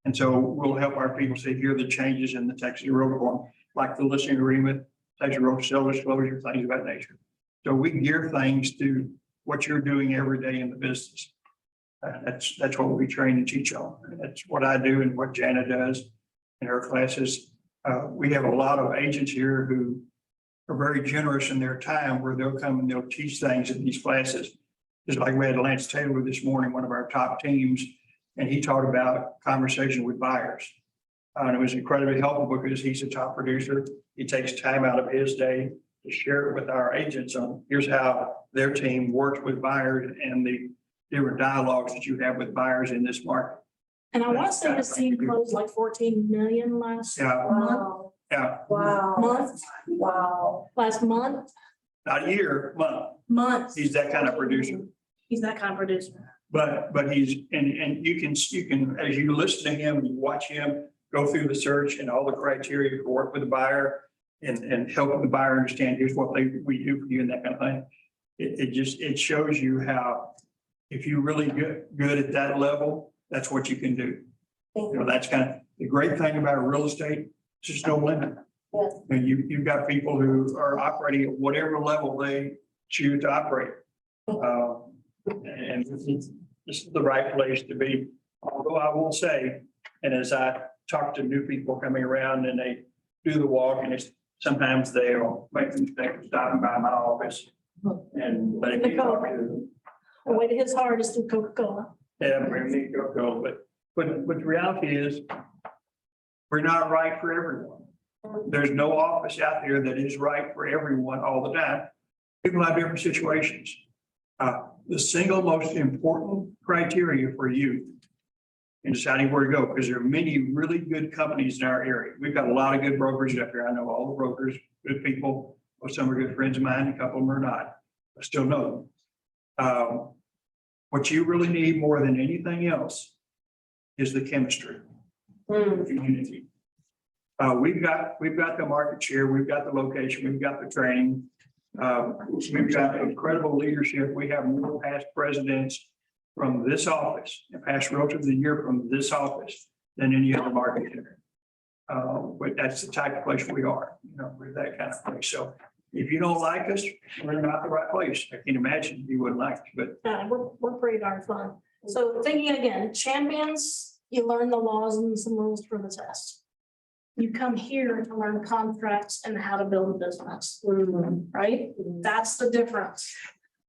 And so we'll help our people see, here are the changes in the Texas Realtor form, like the listing agreement, Texas Realtor sale disclosure, things of that nature. So we gear things to what you're doing every day in the business. That's what we train and teach on. That's what I do and what Jana does in her classes. We have a lot of agents here who are very generous in their time, where they'll come and they'll teach things in these classes. Just like we had Lance Taylor this morning, one of our top teams, and he taught about conversation with buyers. And it was incredibly helpful because he's a top producer. He takes time out of his day to share it with our agents on, here's how their team works with buyers and the different dialogues that you have with buyers in this market. And I want to say his team closed like 14 million last Yeah. month. Yeah, Wow. Last month, not a year, month. He's that kind of producer. He's that kind of producer. But he's, and you can, as you listen to him, you watch him go through the search and all the criteria to work with the buyer and help the buyer understand, here's what we do for you and that kind of thing. It shows you how, if you're really good at that level, that's what you can do. You know, that's kind of the great thing about real estate, there's no limit. And you've got people who are operating at whatever level they choose to operate. And this is the right place to be. Although I will say, and as I talk to new people coming around and they do the walk, and sometimes they'll make the mistake of stopping by my office and letting me talk to them. The way to his heart is through Coca-Cola. Yeah, we need to go, but the reality is, we're not right for everyone. There's no office out there that is right for everyone all the time. People have different situations. The single most important criteria for you in deciding where to go, because there are many really good companies in our area. We've got a lot of good brokers up here. I know all the brokers, good people. Well, some are good friends of mine, a couple of them are not. I still know them. What you really need more than anything else is the chemistry, the community. We've got the market share, we've got the location, we've got the training. We've got incredible leadership. We have more past presidents from this office and past Realtor of the Year from this office than any other market share. But that's the type of place we are, you know, we're that kind of place. So if you don't like us, we're not the right place. I can imagine you wouldn't like us, but We're pretty darn fun. So thinking again, champions, you learn the laws and some rules for the test. You come here to learn contracts and how to build a business, right? That's the difference.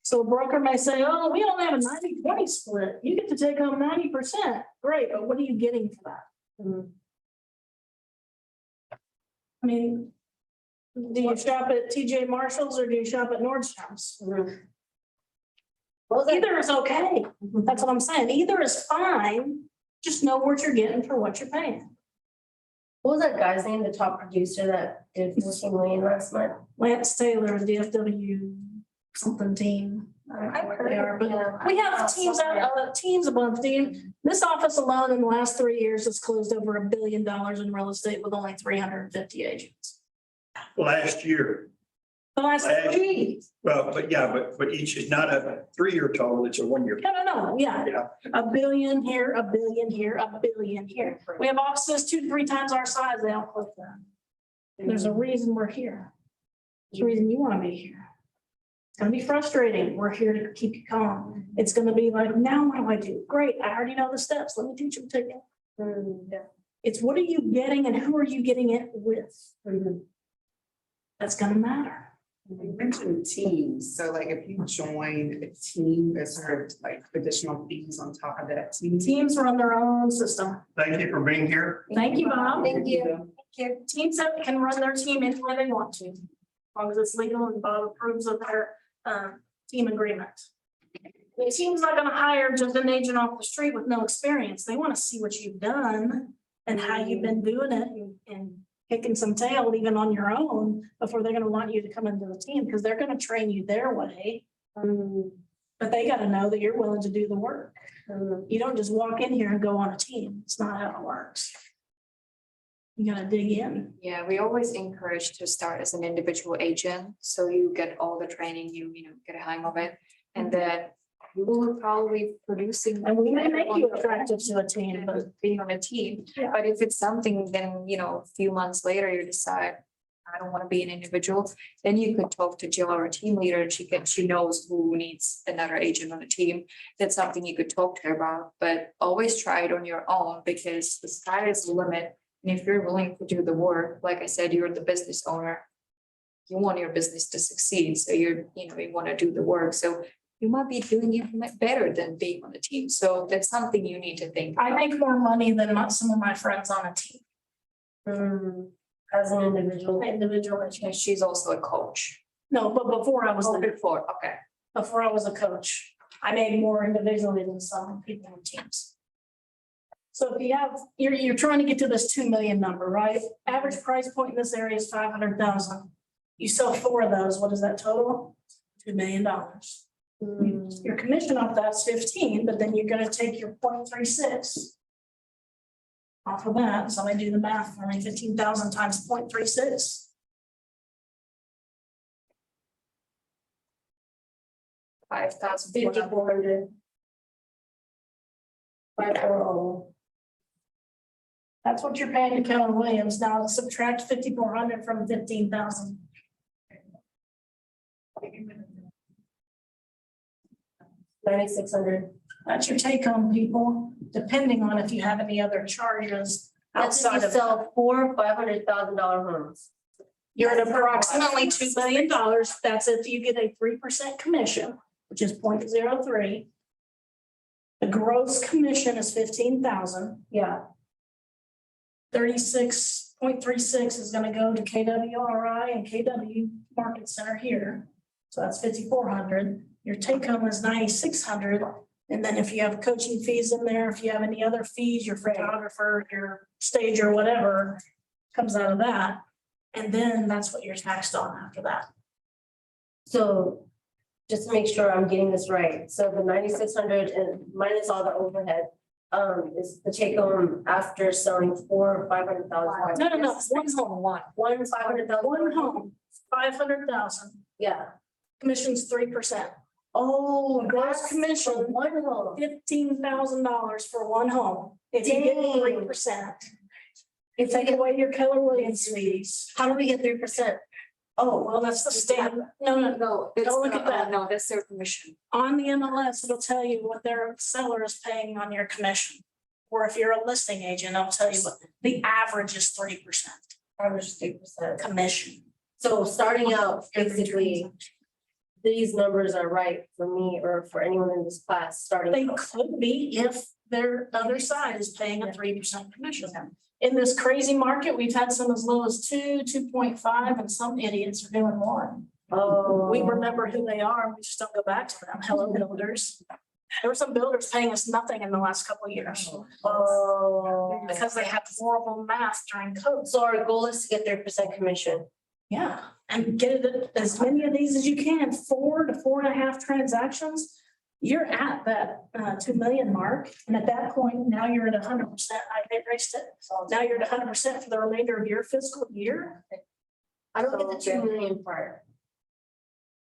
So a broker may say, oh, we don't have a 90-20 split. You get to take home 90%. Great, but what are you getting for that? I mean, do you shop at TJ Marshalls or do you shop at Nordstrom's? Either is okay. That's what I'm saying. Either is fine. Just know what you're getting for what you're paying. What was that guy's name, the top producer that did 14 million last month? Lance Taylor, DFW something team. I don't know what they are, but we have teams out, teams above team. This office alone in the last 3 years has closed over $1 billion in real estate with only 350 agents. Last year. The last 3. Well, but each is not a 3-year total, it's a 1-year. No, yeah. Yeah. $1 billion here, $1 billion here, $1 billion here. We have offices 2 to 3 times our size. They don't close down. There's a reason we're here. There's a reason you want to be here. It's gonna be frustrating. We're here to keep you calm. It's gonna be like, now what do I do? Great, I already know the steps. Let me teach them to you. It's what are you getting and who are you getting it with? That's gonna matter. You mentioned teams, so like if you join a team, there's sort of like additional fees on top of that team. Teams run their own system. Thank you for being here. Thank you, Bob. Thank you. Teams that can run their team any way they want to, as long as it's legal and Bob approves of their team agreement. The team's not gonna hire just an agent off the street with no experience. They want to see what you've done and how you've been doing it and kicking some tail even on your own before they're gonna want you to come into the team, because they're gonna train you their way. But they gotta know that you're willing to do the work. You don't just walk in here and go on a team. It's not how it works. You gotta dig in. Yeah, we always encourage to start as an individual agent, so you get all the training, you know, get a hang of it. And then you will probably producing. And we may make you attractive to a team, but being on a team, Yeah. but if it's something, then, you know, a few months later, you decide, I don't want to be an individual, then you could talk to Jill, our team leader, and she knows who needs another agent on the team. That's something you could talk to her about, but always try it on your own, because the sky is the limit. And if you're willing to do the work, like I said, you're the business owner. You want your business to succeed, so you want to do the work, so you might be doing it better than being on the team, so that's something you need to think. I make more money than some of my friends on a team. As an individual. Individual, And she's also a coach. no, but before I was Oh, there. before, okay. Before I was a coach, I made more individually than some people on teams. So if you have, you're trying to get to this 2 million number, right? Average price point in this area is 500,000. You sell 4 of those, what is that total? $2 million. Your commission off that's 15, but then you're gonna take your 0.36 off of that. Somebody do the math for me, 15,000 times 0.36. $5,400. 540. That's what you're paying to Keller Williams. Now subtract 5,400 from 15,000. $9,600. That's your take home, people, depending on if you have any other charges That's if outside you of. sell 4 $500,000 homes. You're at approximately $2 million. That's if you get a 3% commission, which is 0.03. The gross commission is 15,000. Yeah. 36.36 is gonna go to KWRI and KW Market Center here. So that's 5,400. Your take home is 9,600. And then if you have coaching fees in there, if you have any other fees, your photographer, your stage or whatever, comes out of that. And then that's what you're taxed on after that. So just to make sure I'm getting this right, so the 9,600 and minus all the overhead, is the take home after selling 4 $500,000? No, one home, One $500,000? one home, 500,000, Yeah. commission's 3%. Oh, Gross that's commission, for one home. $15,000 for one home. If you get Dang. 3%. If take away your Keller Williams fees. How do we get 3%? Oh, well, that's the standard. No, No, Don't look at that. No, that's their commission. on the MLS, it'll tell you what their seller is paying on your commission. Or if you're a listing agent, I'll tell you what the average is 3% Average 3%. commission. So starting out, basically, these numbers are right for me or for anyone in this class, starting. They out. could be if their other side is paying a 3% commission. In this crazy market, we've had some as low as 2, 2.5, and some idiots are doing 1. Oh. We remember who they are, and we just don't go back to them. Hello, builders. There were some builders paying us nothing in the last couple of years. Oh. Because they had horrible math during COVID. So our goal is to get 3% commission. Yeah, and get it, as many of these as you can, 4 to 4.5 transactions. You're at that 2 million mark, and at that point, now you're at 100%. I raised it. Now you're at 100% for the remainder of your fiscal year. I don't get the 2 million part.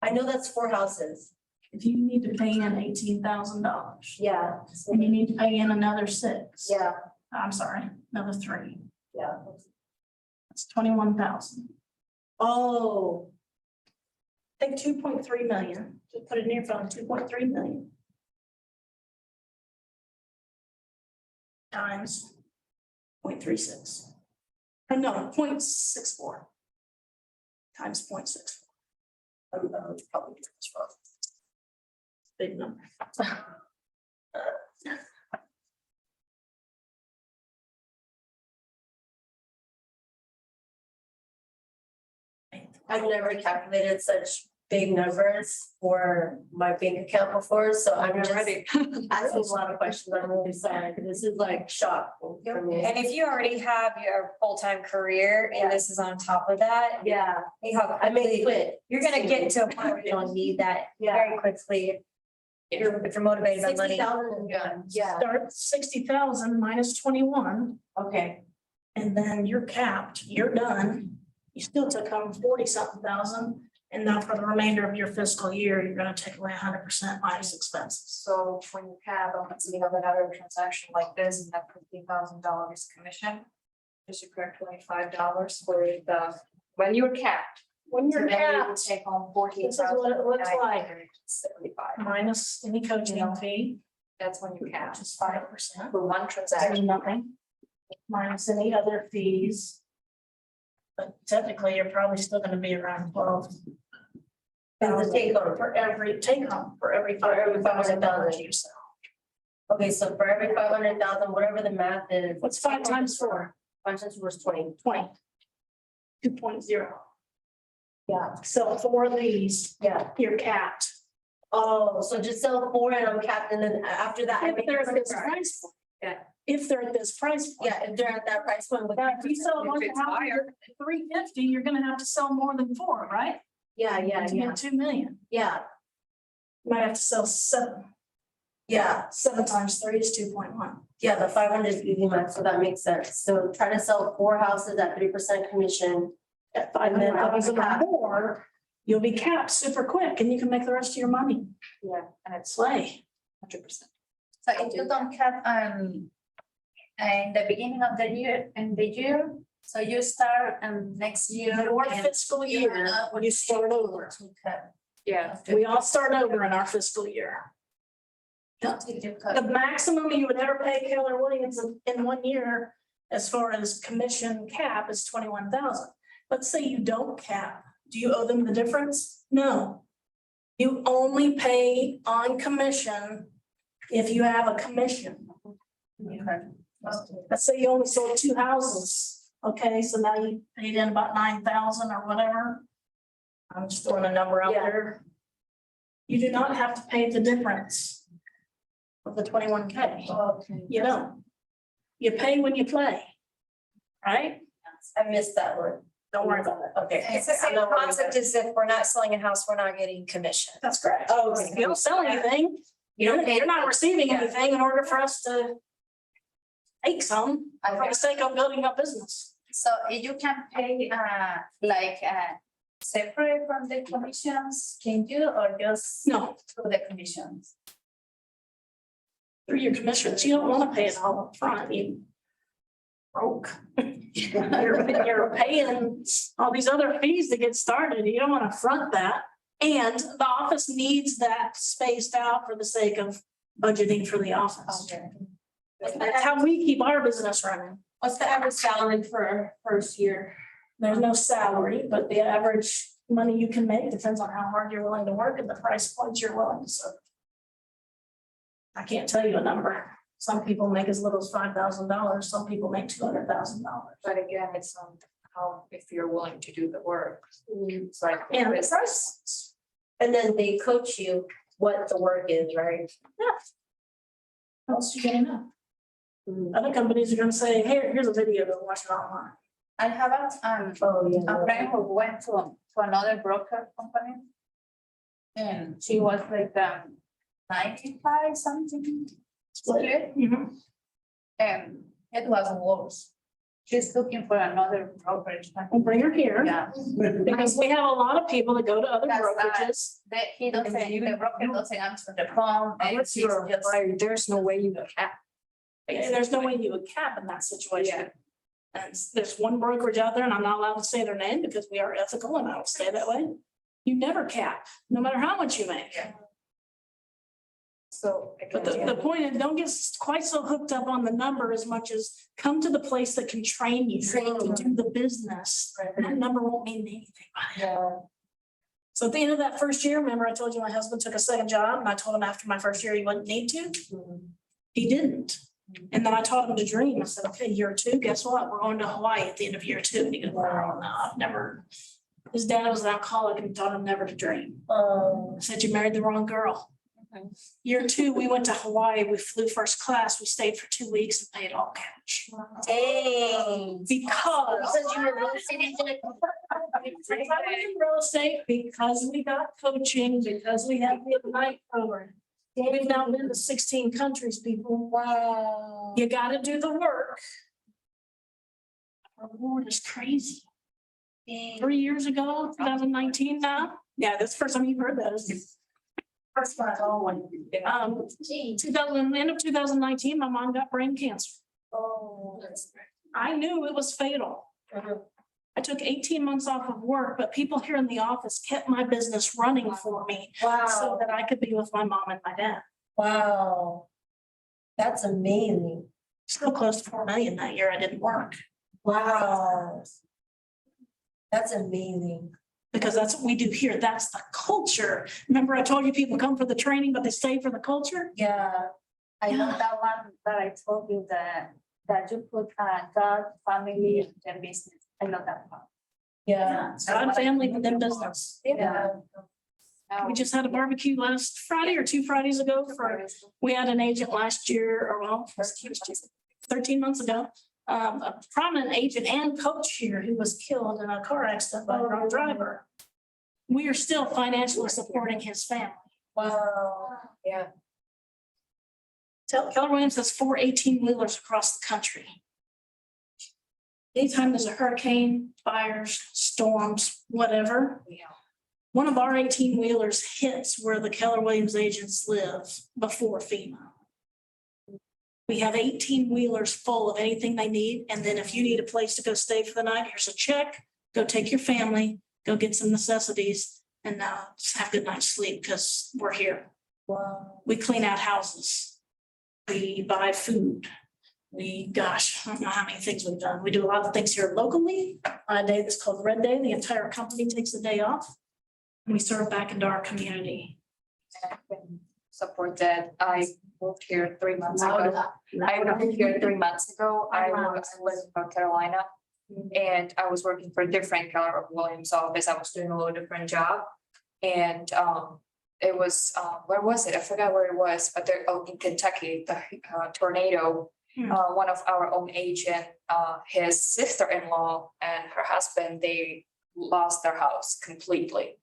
I know that's 4 houses. If you need to pay in $18,000, Yeah. and you need to pay in another 6. Yeah, I'm sorry, another 3. yeah. That's 21,000. Oh, I think 2.3 million. Just put it in your phone, 2.3 million. Times 0.36. No, 0.64. Times 0.64. I'm probably doing this wrong. Big number. I've never calculated such big numbers for my bank account before, so I'm just asking a lot of questions. I'm really sorry. This is like shock for me. And if you already have your full-time career and this is on top of that, Yeah, hey, how I may quickly, quit. you're gonna get to a point where you don't need that very quickly. If you're motivated by money. 60,000 and done. Yeah, Start 60,000 minus 21, okay. and then you're capped, you're done. You still took home 40-something thousand, and now for the remainder of your fiscal year, you're gonna take away 100% minus expenses. So when you have, let's say you have another transaction like this and that $50,000 commission. Just to correct $25 for the, when you're capped. When So you're then you will capped, take home this is what it looks like. 14,975. Minus any coaching fee, That's when you're which capped is 5%. for one There's transaction. nothing. Minus any other fees. But technically, you're probably still gonna be around 12. That's the take home. For every take home, for every $500 you sell. Okay, so for every 500,000, whatever the math is. What's 5 times 4? 5 times 4 is 20. 20. 2.0. Yeah, So for these, yeah. you're capped. Oh, so just sell 4 and I'm capped, and then after that. I If make they're at this 100%. price point. Yeah. If they're at this price point. Yeah, if they're at that price point. with Now, if you sell if one it's house higher. at 350, you're gonna have to sell more than 4, right? Yeah, yeah, To yeah, get 2 million. yeah, You might have to sell 7. yeah, 7 times 3 is 2.1. yeah, the 500 is easy math, so that makes sense. So try to sell 4 houses at 3% commission. At And then 500,000 or capped. more, you'll be capped super quick and you can make the rest of your money. Yeah, and it's Slay. 100%. So if you don't cap, in the beginning of the year, so you start, next year. Your and fiscal year, when you start over. Yeah. We all start over in our fiscal year. Don't take the cut. The maximum you would ever pay Keller Williams in 1 year, as far as commission cap, is 21,000. Let's say you don't cap, do you owe them the difference? No. You only pay on commission if you have a commission. Let's say you only sold 2 houses, okay, so now you paid in about 9,000 or whatever. I'm just throwing a number out Yeah. there. You do not have to pay the difference of the 21K. Okay. You don't. You pay when you play. Right? I missed that one. Don't worry about it. Okay. It's the same concept as if we're not selling a house, we're not getting commission. That's correct. Oh, If you don't sell anything, You don't pay- you're not receiving Yeah. anything in order for us to take some for the sake of building up business. So you can pay, separate from the commissions, can you, or just? No. Through the commissions? Through your commissions, you don't want to pay it all up front. You broke. You're paying all these other fees to get started. You don't want to front that. And the office needs that spaced out for the sake of budgeting for the office. That's how we keep our business running. What's the average salary for first year? There's no salary, but the average money you can make depends on how hard you're willing to work and the price points you're willing to serve. I can't tell you a number. Some people make as little as $5,000. Some people make $200,000. But again, it's how, if you're willing to do the work. It's like. And the it's- price. And then they coach you what the work is, right? What else you gonna know? Other companies are gonna say, here, here's a video, go watch it online. I have a friend who went to another broker company. And she was like 95 something. Split. And it was worse. She's looking for another brokerage. We'll bring her here. Yeah. Because we have a lot of people that go to other That's brokerages. That he doesn't, the broker doesn't answer the phone. and Unless she's you're a just- buyer, there's no way you can cap. There's no way you would cap in that situation. And there's one brokerage out there, and I'm not allowed to say their name because we are ethical and I will stay that way. You never cap, no matter how much you make. So. But the point is, don't get quite so hooked up on the number as much as come to the place that can train you to do the business. That number won't mean anything. So at the end of that first year, remember I told you my husband took a second job and I told him after my first year he wouldn't need to? He didn't. And then I taught him to dream. I said, okay, year two, guess what? We're going to Hawaii at the end of year two. And he goes, oh, no, I've never. His dad was an alcoholic and taught him never to dream. I said, you married the wrong girl. Year two, we went to Hawaii. We flew first class. We stayed for 2 weeks and paid all cash. Dang. Because you were real estate agent. I was in real estate because we got coaching, because we had the Ignite program. We've now been to 16 countries, people. Wow. You gotta do the work. Our reward is crazy. 3 years ago, 2019 now. Yeah, that's the first time you've heard that. Isn't it? First time, oh, when, 2000, end of 2019, my mom got brain cancer. Oh. I knew it was fatal. I took 18 months off of work, but people here in the office kept my business running for me so Wow. that I could be with my mom and my dad. Wow. That's amazing. Still close to 4 million that year. I didn't work Wow. That's amazing. because that's what we do here. That's the culture. Remember, I told you people come for the training, but they stay for the culture? Yeah. I love that one that I told you that you put God, family, and business. I love that one. Yeah. God, family, and then business. Yeah. We just had a barbecue last Friday or 2 Fridays ago we had an agent last year, or well, 13 months ago. A prominent agent and coach here who was killed in a car accident by a drunk driver. We are still financially supporting his family. Wow. Yeah. Keller Williams has 4 18-wheelers across the country. Anytime there's a hurricane, fires, storms, whatever. One of our 18-wheelers hits where the Keller Williams agents live before FEMA. We have 18-wheelers full of anything they need. And then if you need a place to go stay for the night, here's a check. Go take your family, go get some necessities, and just have a good night's sleep because we're here. Wow. We clean out houses. We buy food. I don't know how many things we've done. We do a lot of things here locally. On a day that's called Red Day, the entire company takes the day off. And we serve back into our community. Support that. I moved here 3 months ago. I moved here 3 months ago. I live in North Carolina. And I was working for a different Keller Williams office. I was doing a little different job. And it was, where was it? I forgot where it was, but there, in Kentucky, the tornado. One of our own agent, his sister-in-law and her husband, they lost their house completely.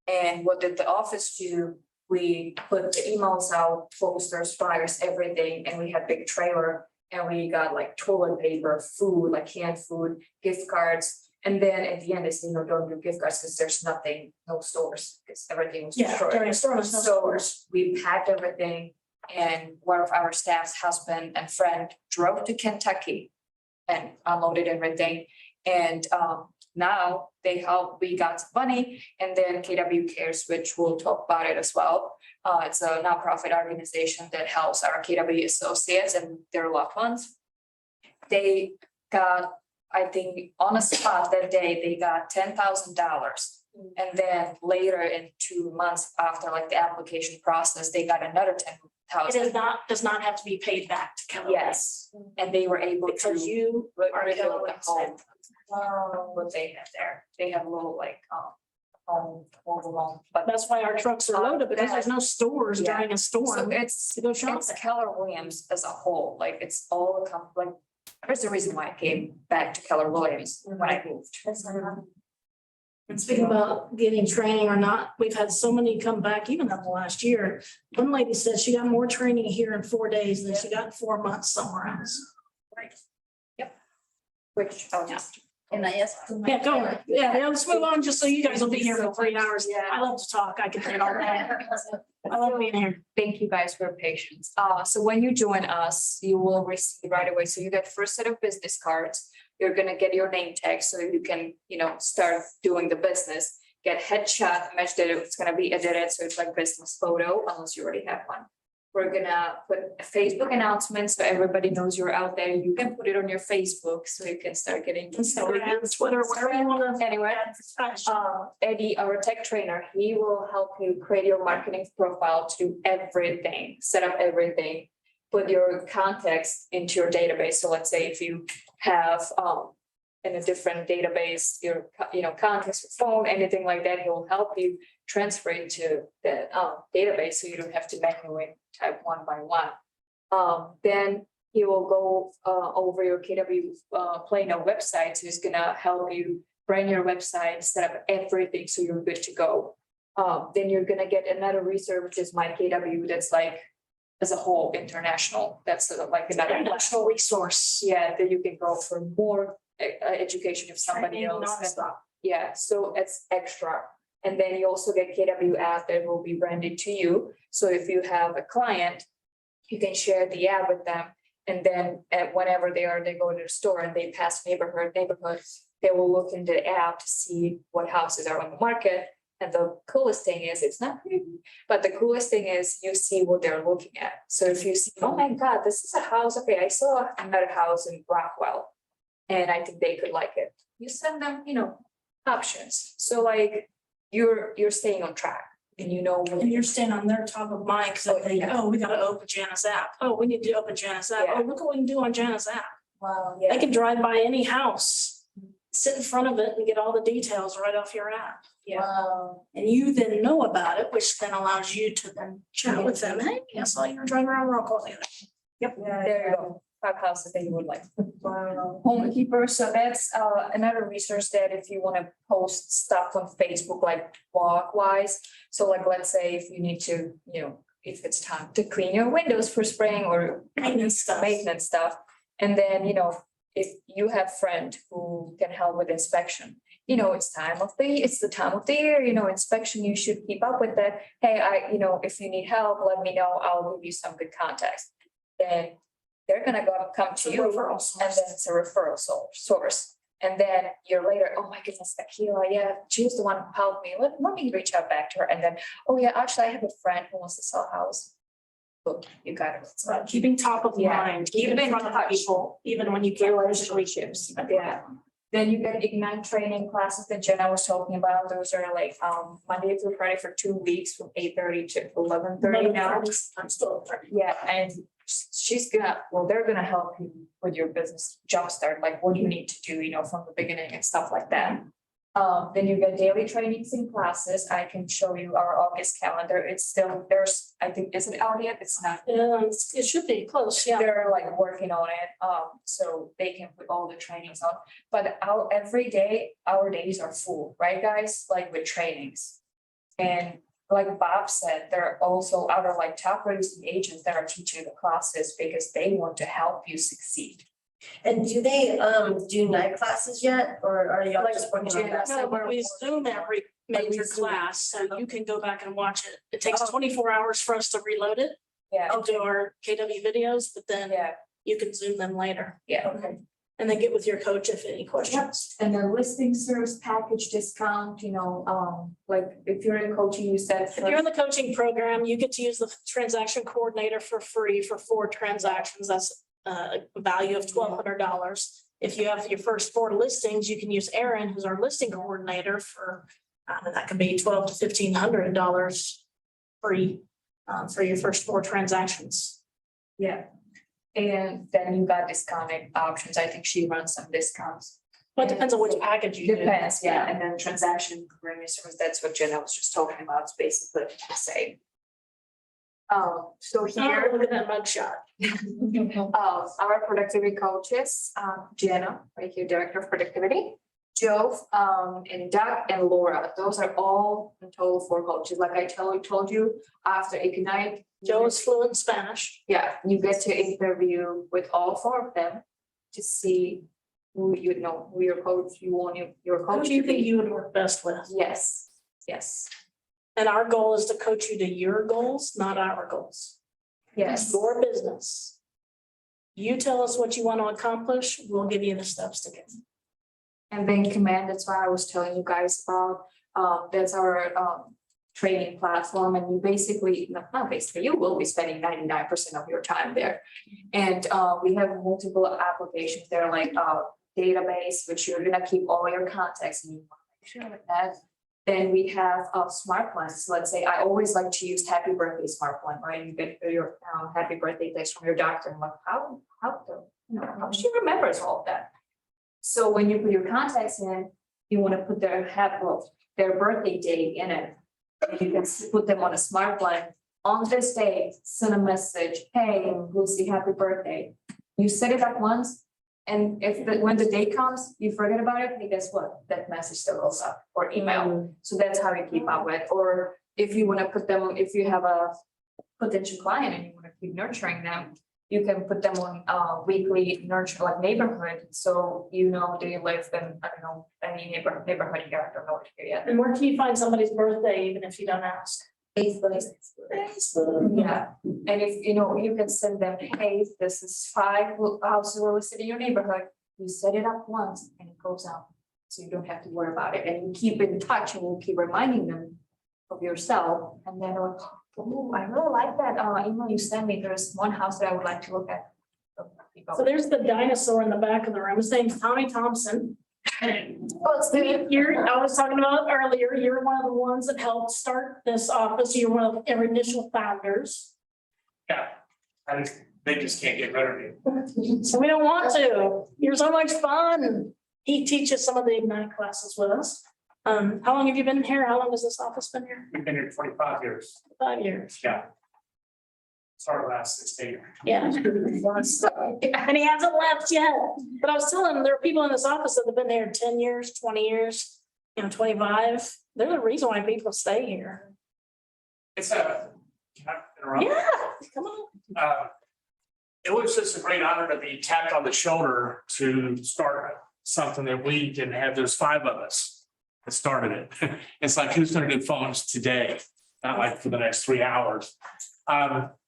And what did the office do? We put the emails out, posters, flyers, everything, and we had big trailer. And we got like toilet paper, food, like canned food, gift cards. And then at the end, they said, no, don't do gift cards because there's nothing, no stores, because everything was Yeah, destroyed. during a storm, there's no So stores. we packed everything. And one of our staff's husband and friend drove to Kentucky and unloaded everything. And now we got some money, and then KW Cares, which we'll talk about it as well. It's a nonprofit organization that helps our KW associates and their loved ones. They got, I think, on the spot that day, they got $10,000. And then later in 2 months after like the application process, they got another $10,000. It does not have to be paid back to Keller. Yes, and they were able to. Because you are rebuild Keller the Williams. home. What they have there, they have a little like, home, but That's why our trucks are loaded, because there's no stores Yeah. during a so storm it's, to go it's shopping. Keller Williams as a whole, like it's all the like, there's the reason why I came back to Keller Williams when I moved. And speaking about getting training or not, we've had so many come back, even in the last year. One lady said she got more training here in 4 days than she got in 4 months somewhere else. Which I'll just. And I asked. Yeah, go on. Yeah, let's move on, just so you guys will be here for 3 hours. I love to talk. I can take all day. I love being here. Thank you guys for your patience. So when you join us, you will receive right away. So you get first set of business cards. You're gonna get your name tag so you can, start doing the business. Get headshot, match that it's gonna be edited, so it's like business photo, unless you already have one. We're gonna put a Facebook announcement so everybody knows you're out there. You can put it on your Facebook so you can start getting. Instagram, Twitter, whatever you want to. Anyway, Eddie, our tech trainer, he will help you create your marketing profile to do everything, set up everything. Put your context into your database. So let's say if you have in a different database, your contacts, your phone, anything like that, he will help you transfer it to the database so you don't have to manually type one by one. Then he will go over your KW Plano website. So he's gonna help you brand your website, set up everything so you're good to go. Then you're gonna get another resource, which is My KW, that's like as a whole international. That's sort of like another National resource. Yeah, that you can go for more education if somebody Training else. nonstop. Yeah, so it's extra. And then you also get KW app that will be branded to you. So if you have a client, you can share the app with them. And then whenever they go to the store and they pass neighborhood, they will look into the app to see what houses are on the market. And the coolest thing is, it's not pretty, but the coolest thing is you see what they're looking at. So if you see, oh my God, this is a house. Okay, I saw another house in Rockwell. And I think they could like it. You send them, options. So like you're staying on track and And you're staying on their top of mind, because they, we gotta open Janice app. Oh, we need to open Janice app. Yeah. Oh, look what we can do on Janice app. Wow, They can drive by any house, sit in front of it and get all the details right off your app. Wow. And you then know about it, which then allows you to then chat with them. Hey, I saw you were driving around Rockwell the other day. Yep. There you go. 5 houses that you would like. Home Keeper, so that's another resource that if you want to post stuff on Facebook, like blog wise. So like, let's say if you need to, if it's time to clean your windows for spring or maintenance stuff. And then, if you have a friend who can help with inspection, it's the time of the year, inspection, you should keep up with that. Hey, if you need help, let me know. I'll give you some good contacts. Then they're gonna come to you, and then it's a referral source. And then a year later, oh my goodness, Akila, yeah, she was the one who helped me. Let me reach out back to her. And then, oh yeah, actually, I have a friend who wants to sell a house. Look, you got it. It's about keeping top of mind, keeping in front of people, even when you can't relationships. Yeah. Then you get Ignite training classes that Jenna was talking about. Those are like Monday through Friday for 2 weeks from 8:30 to 11:30 now. I'm still. Yeah, and they're gonna help you with your business jumpstart, like what you need to do, from the beginning and stuff like that. Then you get daily trainings and classes. I can show you our August calendar. It's still, I think, is it out yet? It's not. Yeah, it should be close, yeah. They're like working on it, so they can put all the trainings on. But every day, our days are full, right, guys? Like with trainings. And like Bob said, there are also other like top producing agents that are teaching the classes because they want to help you succeed. And do they do night classes yet, or are y'all just working on that? No, but we Zoom every major class, so you can go back and watch it. It takes 24 hours for us to reload it. Yeah. And do our KW videos, but then you can Zoom them later. Yeah, okay. And then get with your coach if any questions. And the listing service package discount, like if you're in coaching, you said. If you're in the coaching program, you get to use the transaction coordinator for free for 4 transactions. That's a value of $1,200. If you have your first 4 listings, you can use Erin, who's our listing coordinator, for that could be $1,200 to $1,500 free for your first 4 transactions. Yeah. And then you got discounted options. I think she runs some discounts. Well, it depends on which package you do. Depends, yeah, and then transaction revenue service, that's what Jenna was just talking about, it's basically the same. So Here, here, look at that mugshot. our productivity coaches, Jenna, right here, Director of Productivity. Joe, and Doug and Laura, those are all in total 4 coaches, like I told you, after Ignite. Joe is fluent in Spanish. Yeah, you get to interview with all 4 of them to see who who your coach, your Who coach. do you to think be. you would work best with? Yes, yes, And our goal is to coach you to your goals, not our goals. yes. It's your business. You tell us what you want to accomplish, we'll give you the steps to get. And then Command, that's why I was telling you guys about, that's our training platform, and you basically, not basically, you will be spending 99% of your time there. And we have multiple applications there, like database, which you're gonna keep all your contacts and you want to make sure with that. Then we have smart plans. Let's say I always like to use happy birthday smart plan, right? You get your happy birthday text from your doctor, and like, how she remembers all of that. So when you put your contacts in, you want to put their birthday date in it. And you can put them on a smart plan. On this day, send a message, hey, Lucy, happy birthday. You set it up once, and when the day comes, you forget about it, hey, guess what? That message still goes up, or email. So that's how you keep up with, or if you want to put them, if you have a potential client and you want to keep nurturing them, you can put them on weekly nurture, like neighborhood, so they live in, I don't know, any neighborhood you don't know what area. And where can you find somebody's birthday, even if you don't ask? Facebook. Yeah, and if, you can send them, hey, this is 5 houses listed in your neighborhood, you set it up once and it goes out. So you don't have to worry about it, and you keep in touch and you keep reminding them of yourself, and then, oh, I really like that, email you sent me, there's one house that I would like to look at. So there's the dinosaur in the back of the room. His name's Tommy Thompson. Oh, it's good. I was talking about earlier, you're one of the ones that helped start this office. You're one of our initial founders. Yeah, they just can't get rid of me. So we don't want to. You're so much fun. He teaches some of the Ignite classes with us. How long have you been here? How long has this office been here? We've been here 25 years. 5 years. Yeah. Started last 16. Yeah. And he hasn't left yet. But I was telling him, there are people in this office that have been here 10 years, 20 years, 25. They're the reason why people stay here. It's a, can I interrupt? Yeah, come on. It was just a great honor to be tapped on the shoulder to start something that we didn't have. There's 5 of us that started it. It's like, who's gonna do phones today? Not like for the next 3 hours.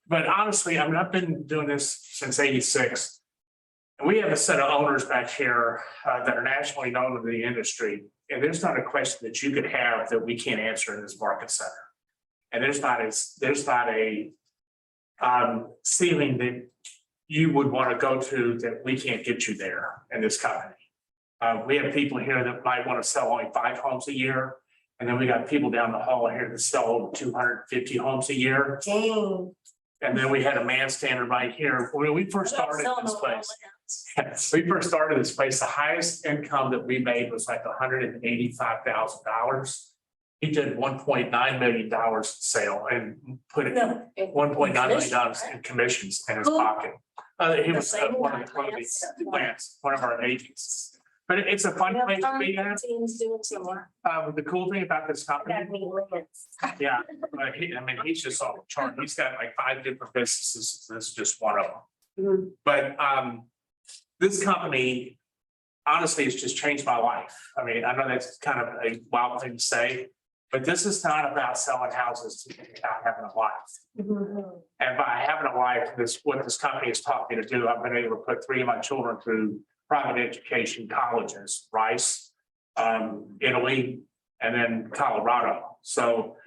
But honestly, I've been doing this since '86. And we have a set of owners back here that are nationally known in the industry. And there's not a question that you could have that we can't answer in this market center. And there's not a ceiling that you would want to go to that we can't get you there in this company. We have people here that might want to sell only 5 homes a year. And then we got people down the hall here that sell over 250 homes a year. Dang. And then we had a man standing right here. When we first started this place, the highest income that we made was like $185,000. He did $1.9 million sale and put it $1.9 million in commissions in his pocket. He was one of the plants, one of our agents. But it's a fun place to be at. Teams doing similar. The cool thing about this company, yeah, he's just off the chart. He's got like 5 different businesses. This is just one of them. But this company, honestly, has just changed my life. I mean, I know that's kind of a wild thing to say, but this is not about selling houses, it's about having a life. And by having a life, what this company has taught me to do, I've been able to put 3 of my children through private education colleges, Rice, Italy, and then Colorado. So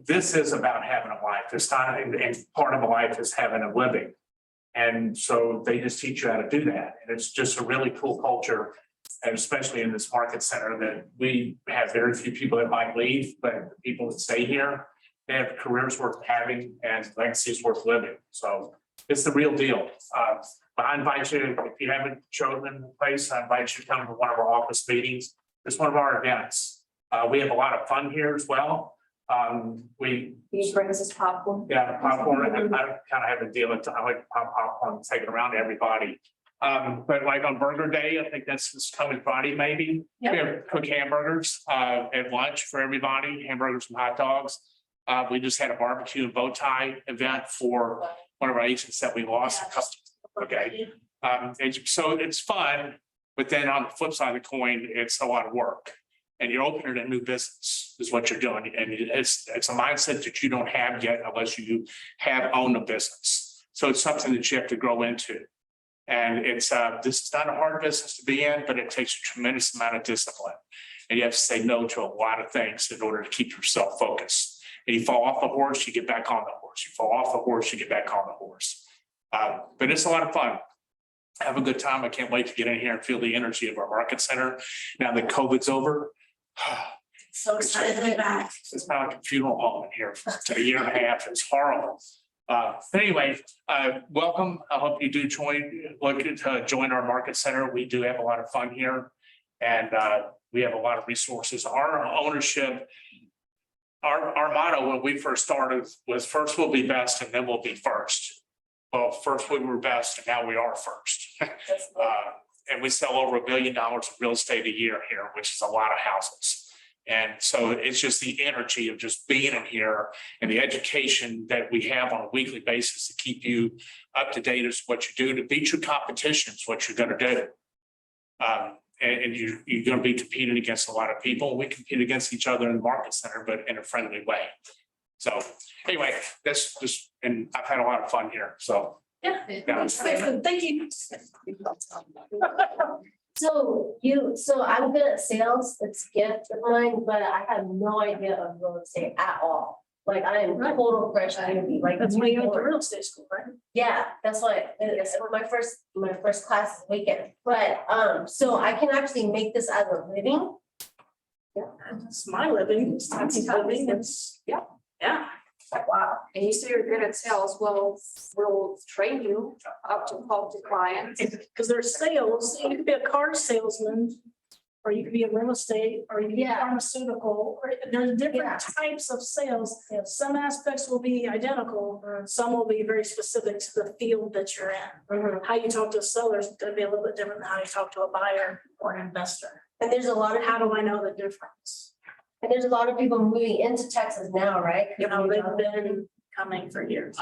this is about having a life. It's not, and part of a life is having a living. And so they just teach you how to do that. And it's just a really cool culture, and especially in this market center, that we have very few people that might leave, but the people that stay here, they have careers worth having and legacies worth living. So it's the real deal. But I invite you, if you haven't chosen the place, I invite you to come to one of our office meetings. It's one of our events. We have a lot of fun here as well. He brings us popcorn. Yeah, popcorn, I kind of have a deal, I like popcorn, take it around to everybody. But like on Burger Day, I think that's this coming Friday, maybe. We have cook hamburgers, at lunch for everybody, hamburgers and hot dogs. We just had a barbecue and bow tie event for one of our agents that we lost. Okay, so it's fun, but then on the flip side of the coin, it's a lot of work. And you're opening a new business is what you're doing. And it's a mindset that you don't have yet unless you have owned a business. So it's something that you have to grow into. And this is not a hard business to be in, but it takes a tremendous amount of discipline. And you have to say no to a lot of things in order to keep yourself focused. And you fall off the horse, you get back on the horse. You fall off the horse, you get back on the horse. But it's a lot of fun. Have a good time. I can't wait to get in here and feel the energy of our market center. Now that COVID's over. So excited to be back. It's not like a funeral home in here for a year and a half. It's horrible. But anyway, welcome. I hope you do join our market center. We do have a lot of fun here. And we have a lot of resources. Our ownership, our motto when we first started was first we'll be best and then we'll be first. Well, first we were best and now we are first. And we sell over $1 billion of real estate a year here, which is a lot of houses. And so it's just the energy of just being in here and the education that we have on a weekly basis to keep you up to date is what you do to beat your competition is what you're going to do. And you're going to be competing against a lot of people. We compete against each other in the market center, but in a friendly way. So anyway, that's just, and I've had a lot of fun here. So. Yeah, thank you. So I'm good at sales, it's a gift of mine, but I have no idea of real estate at all. Like I am total fresh newbie, like. That's why you went to real estate school, right? Yeah, that's why, it's my first class this weekend, but, so I can actually make this as a living. Yeah, it's my living, it's Tammy's living, it's, yeah. Wow, and you say you're good at sales, well, we'll train you up to talk to clients. Because there's sales, you could be a car salesman, or you could be a real estate, or you could be pharmaceutical, or there's different types of sales. Some aspects will be identical, some will be very specific to the field that you're in. How you talk to a seller is gonna be a little bit different than how you talk to a buyer or an investor. And there's a lot of, How do I know the difference? and there's a lot of people moving into Texas now, right? You know, they've been coming for years.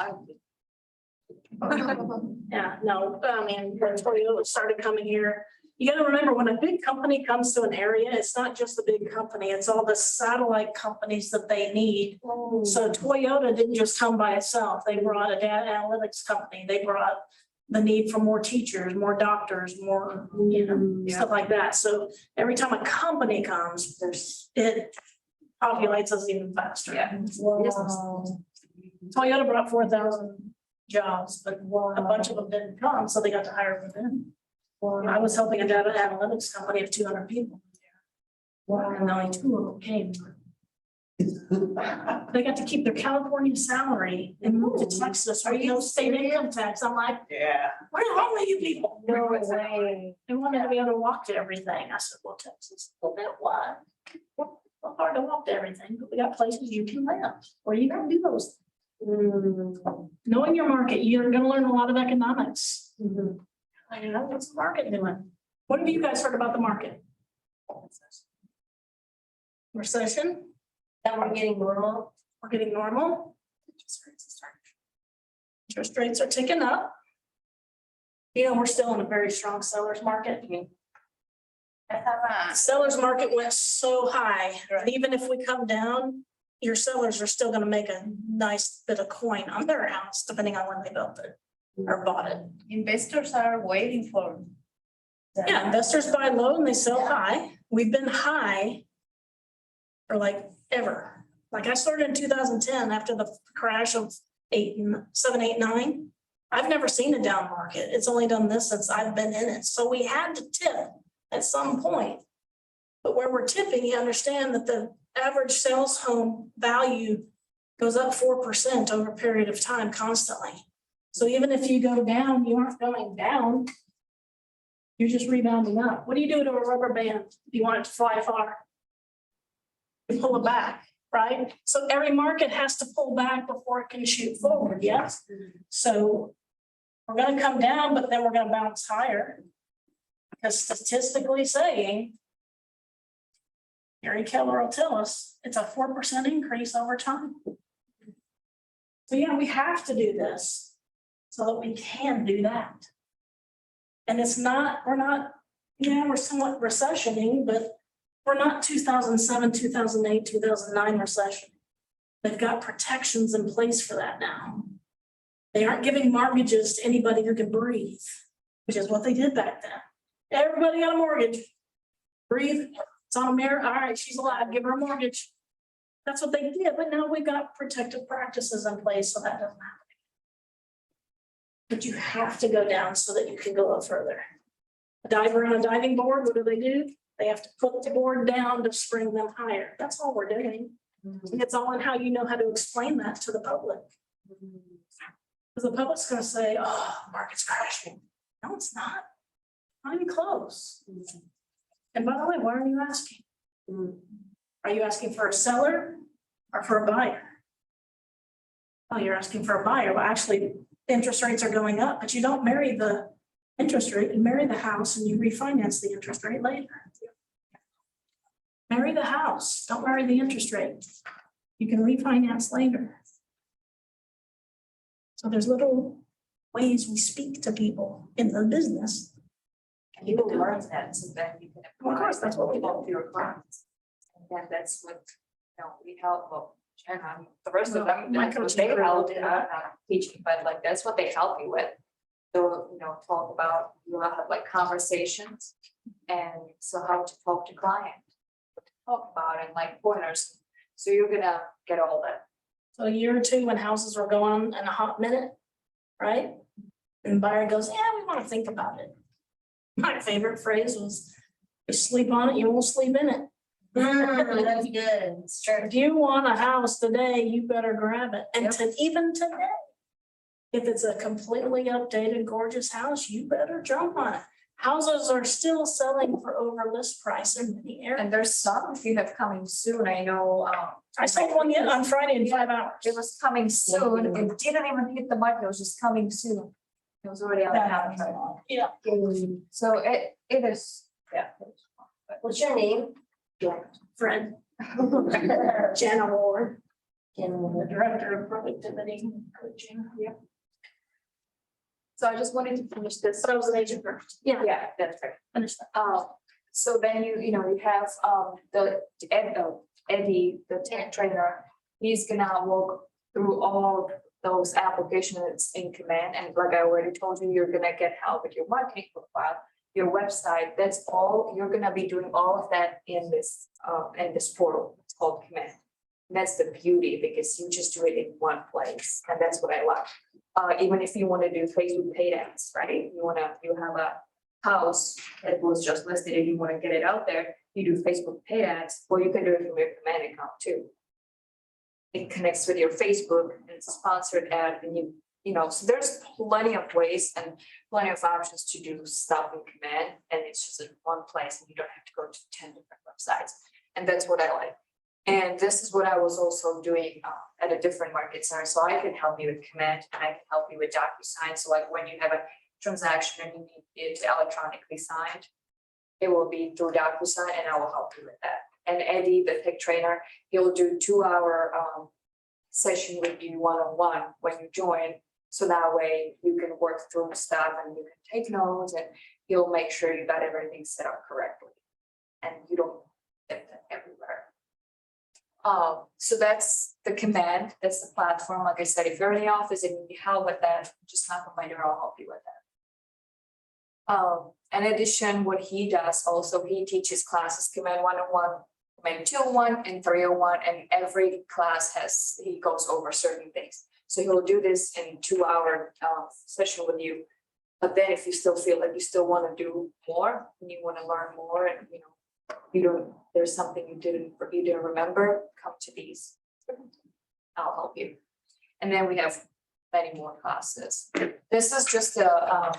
Yeah, no, I mean, when Toyota started coming here, you gotta remember, when a big company comes to an area, it's not just the big company, it's all the satellite companies that they need. So Toyota didn't just come by itself, they brought a data analytics company, they brought the need for more teachers, more doctors, more, you know, stuff like that. So every time a company comes, it populates us even faster. Yeah. Toyota brought 4,000 jobs, but a bunch of them didn't come, so they got to hire within. I was helping a data analytics company of 200 people. And only 2 of them came. They got to keep their California salary and move to Texas, or no state income tax. I'm like, where wrong with you people? No way. They wanted to be able to walk to everything. I said, well, Texas, well, that what? Well, hard to walk to everything, but we got places you can live, where you can do those. Knowing your market, you're gonna learn a lot of economics. I know, what's the market doing? What have you guys heard about the market? Recession? That we're getting normal. We're getting normal. Interest rates are ticking up. You know, we're still in a very strong seller's market. Seller's market went so high, that even if we come down, your sellers are still gonna make a nice bit of coin on their house, depending on when they built it or bought it. Investors are waiting for. Yeah, investors buy low and they sell high. We've been high for like ever. Like I started in 2010 after the crash of 7, 8, 9. I've never seen a down market. It's only done this since I've been in it. So we had to tip at some point. But where we're tipping, you understand that the average sales home value goes up 4% over a period of time constantly. So even if you go down, you aren't going down. You're just rebounding up. What do you do to a rubber band if you want it to fly far? You pull it back, right? So every market has to pull back before it can shoot forward, yes? So we're gonna come down, but then we're gonna bounce higher. Because statistically saying, Gary Keller will tell us, it's a 4% increase over time. So yeah, we have to do this so that we can do that. And it's not, we're not, yeah, we're somewhat recessioning, but we're not 2007, 2008, 2009 recession. They've got protections in place for that now. They aren't giving mortgages to anybody who can breathe, which is what they did back then. Everybody got a mortgage. Breathe, it's on a mirror, all right, she's alive, give her a mortgage. That's what they did, but now we've got protective practices in place, so that doesn't happen. But you have to go down so that you can go up further. A diver on a diving board, what do? They have to put the board down to spring them higher. That's all we're doing. And it's all in how you know how to explain that to the public. Because the public's gonna say, oh, market's crashing. No, it's not. Not even close. And by the way, why are you asking? Are you asking for a seller or for a buyer? Oh, you're asking for a buyer. Well, actually, interest rates are going up, but you don't marry the interest rate, you marry the house and you refinance the interest rate later. Marry the house, don't marry the interest rate. You can refinance later. So there's little ways we speak to people in the business. And you will learn that, so then you can. Of course, that's what we do. Help your clients. And then that's what, we help, well, and the rest of them, My that's what coaching they group help, will do not teaching, but like, that's what they help you with. They'll, talk about, you'll have like conversations, and so how to talk to client. What to talk about and like pointers, so you're gonna get all that. So a year or two when houses were going in a hot minute, right? And buyer goes, yeah, we want to think about it. My favorite phrase was, you sleep on it, you won't sleep in it. That's good. It's true. If you want a house today, you better grab it. And even today, if it's a completely updated, gorgeous house, you better jump on it. Houses are still selling for over list price in many areas. And there's some, if you have coming soon, I know, I sold one yet on Friday in 5 hours. it was coming soon, it didn't even hit the market, it was just coming soon. It was already on the house. Yeah. So it is, yeah. What's your name? Fred. Jana Ward, the Director of Productivity and Coaching. Yep. So I just wanted to finish this. But I was an agent first. Yeah. Yeah, that's right. Finish that. So then you have, Eddie, the tech trainer, he's gonna walk through all those applications in Command, and like I already told you, you're gonna get help with your marketing profile, your website, that's all, you're gonna be doing all of that in this portal, it's called Command. And that's the beauty, because you just do it in one place, and that's what I love. Even if you wanna do Facebook paid ads, right, you have a house that was just listed and you wanna get it out there, you do Facebook paid ads, or you can do it from your Command account too. It connects with your Facebook and it's a sponsored ad, and so there's plenty of ways and plenty of options to do stuff in Command, and it's just in one place and you don't have to go to 10 different websites. And that's what I like. And this is what I was also doing at a different market center. So I can help you with Command and I can help you with DocuSign. So like when you have a transaction and you need it electronically signed, it will be through DocuSign and I will help you with that. And Eddie, the tech trainer, he'll do 2-hour session with you one-on-one when you join. So that way you can work through stuff and you can take notes, and he'll make sure you got everything set up correctly. And you don't get that everywhere. So that's the Command, that's the platform. Like I said, if you're in the office and you need help with that, just knock on my door, I'll help you with that. In addition, what he does also, he teaches classes, Command 101, Command 201 and 301, and every class he goes over certain things. So he'll do this in 2-hour session with you. But then if you still feel like you still want to do more and you want to learn more, and there's something you didn't remember, come to these. I'll help you. And then we have many more classes. This is just a,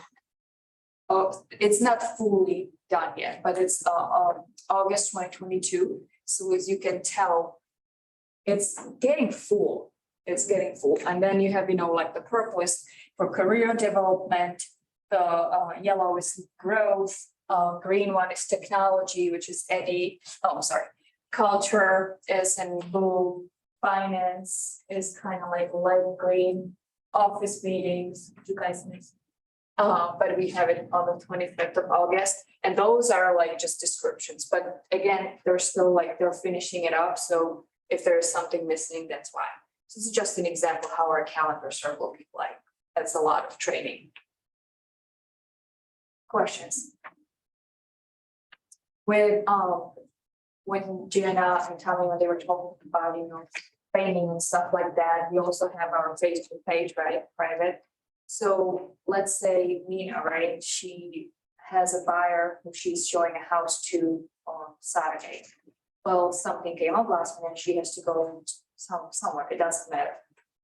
it's not fully done yet, but it's, August 2022. So as you can tell, it's getting full. It's getting full. And then you have, like the purple is for career development, the yellow is growth, green one is technology, which is culture is in blue, finance is kind of like light green, office meetings, you guys miss. But we have it on the 25th of August, and those are like just descriptions, but again, they're still like, they're finishing it up, so if there is something missing, that's why. This is just an example how our calendars are looking like. That's a lot of training. Questions? When Jenna and Tommy, when they were talking about, training and stuff like that, we also have our Facebook page, right, private. So let's say Nina, right, she has a buyer who she's showing a house to on Saturday. Well, something came up last minute, she has to go somewhere, it doesn't matter.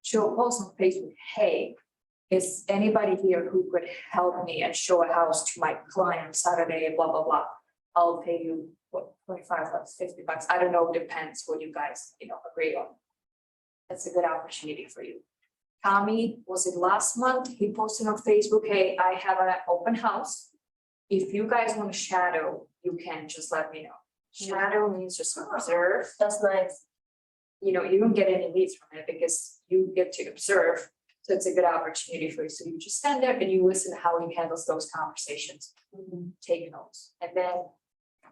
She'll post on Facebook, hey, is anybody here who could help me and show a house to my client Saturday, blah, blah, blah. I'll pay you, what, $25, $50, I don't know, depends what you guys, agree on. That's a good opportunity for you. Tommy, was it last month? He posted on Facebook, hey, I have an open house. If you guys want to shadow, you can just let me know. Shadow means just observe. That's nice. You don't get any leads from it because you get to observe. So it's a good opportunity for you. So you just stand there and you listen to how he handles those conversations. Take notes and then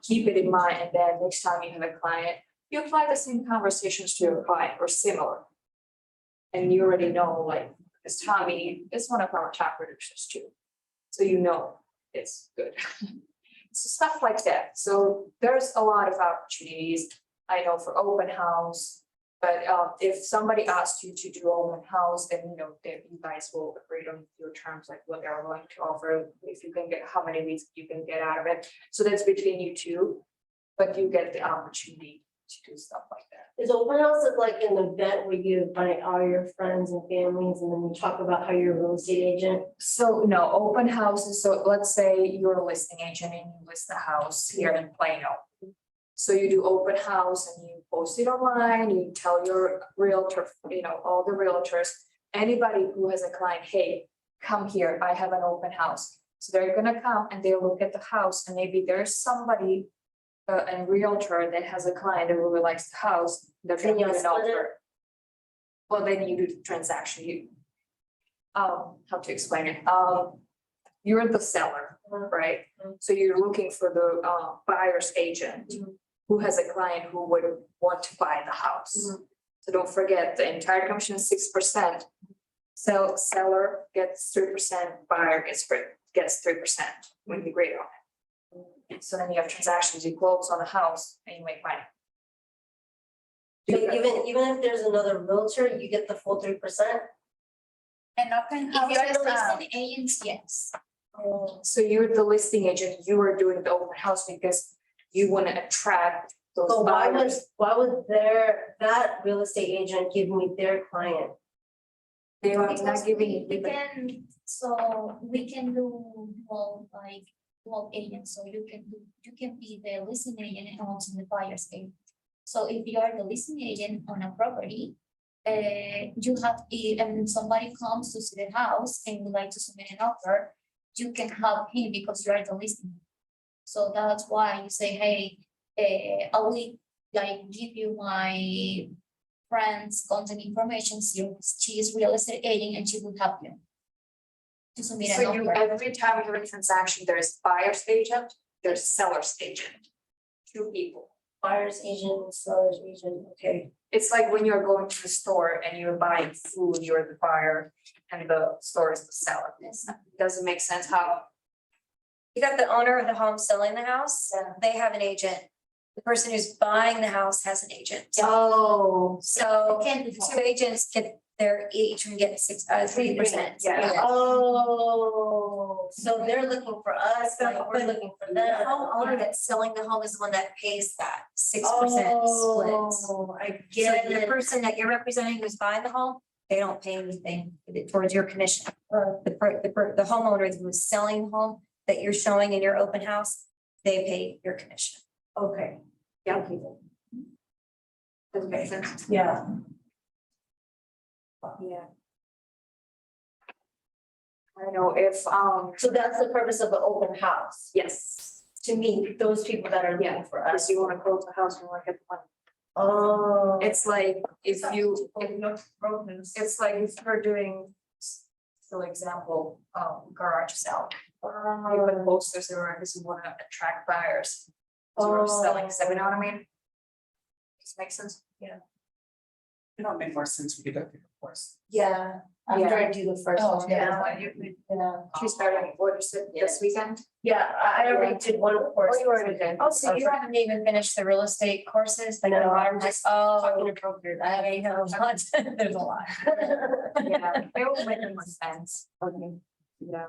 keep it in mind. And then next time you have a client, you apply the same conversations to your client or similar. And you already know, like, because Tommy is one of our top producers too. So it's good. So stuff like that. So there's a lot of opportunities, I know, for open house. But if somebody asks you to do open house, then that you guys will agree on your terms, like what they're willing to offer, if you can get how many leads you can get out of it. So that's between you two, but you get the opportunity to do stuff like that. Is open house like an event where you invite all your friends and families and then you talk about how you're a real estate agent? So no, open houses, so let's say you're a listing agent and you list a house here in Plano. So you do open house and you post it online, you tell your realtor, all the realtors, anybody who has a client, hey, come here, I have an open house. So they're gonna come and they'll look at the house and maybe there's somebody, a realtor that has a client that really likes the house, they're gonna give an offer. Well, then you do the transaction, how to explain it, you're the seller, right? So you're looking for the buyer's agent who has a client who would want to buy the house. So don't forget, the entire commission is 6%. So seller gets 3%, buyer gets 3% when you agree on it. So then you have transactions, you close on the house and you make money. So even if there's another realtor, you get the full 3%? And open If you're houses, the listing agents, yes. So you're the listing agent, you are doing the open house because you want to attract those So buyers. why would that real estate agent give me their client? They're Because not giving you. we can do both agents, so you can be the listing agent and also the buyer's agent. So if you are the listing agent on a property, you have, and somebody comes to see the house and would like to submit an offer, you can help him because you are the listing. So that's why you say, hey, I will give you my friend's contact information. She is real estate agent and she will help you to submit an So you, offer. every time you have a transaction, there's buyer's agent, there's seller's agent. Two people. Buyer's agent and seller's agent, okay. It's like when you're going to the store and you're buying food, you're the buyer and the store is the seller. Doesn't make sense how. You got the owner of the home selling the house, they have an agent. The person who's buying the house has an agent. Oh. So Can do two agents get each one get 3%. Yeah. Oh, so they're looking for us, like we're looking for The them. homeowner that's selling the home is the one that pays that 6% split. Oh, I So get the it. person that you're representing who's buying the home they don't pay anything towards your commission. The homeowner who is selling the home that you're showing in your open house, they pay your commission. Okay, yeah, people. Does it make sense? Yeah. Yeah. I know if, So that's the purpose of the open house, yes, to meet those people that are looking for because us. you wanna close the house, you wanna get the money. Oh. It's like if you, it's like if you're doing, for example, garage sale. You put posters there because you wanna attract buyers. So you're selling, so you know what I mean? Does it make sense? Yeah. It don't make more sense when you go through the course. Yeah, after Yeah. I do the first Oh, one. yeah. Yeah. She's starting, what is it, this weekend? Yeah, I already did one course. Oh, you already did. Oh, so you haven't even finished the real estate courses, like the No, modern, I'm just oh, talking to brokers. I know, there's a lot. Yeah, it will make more sense. Okay. Yeah.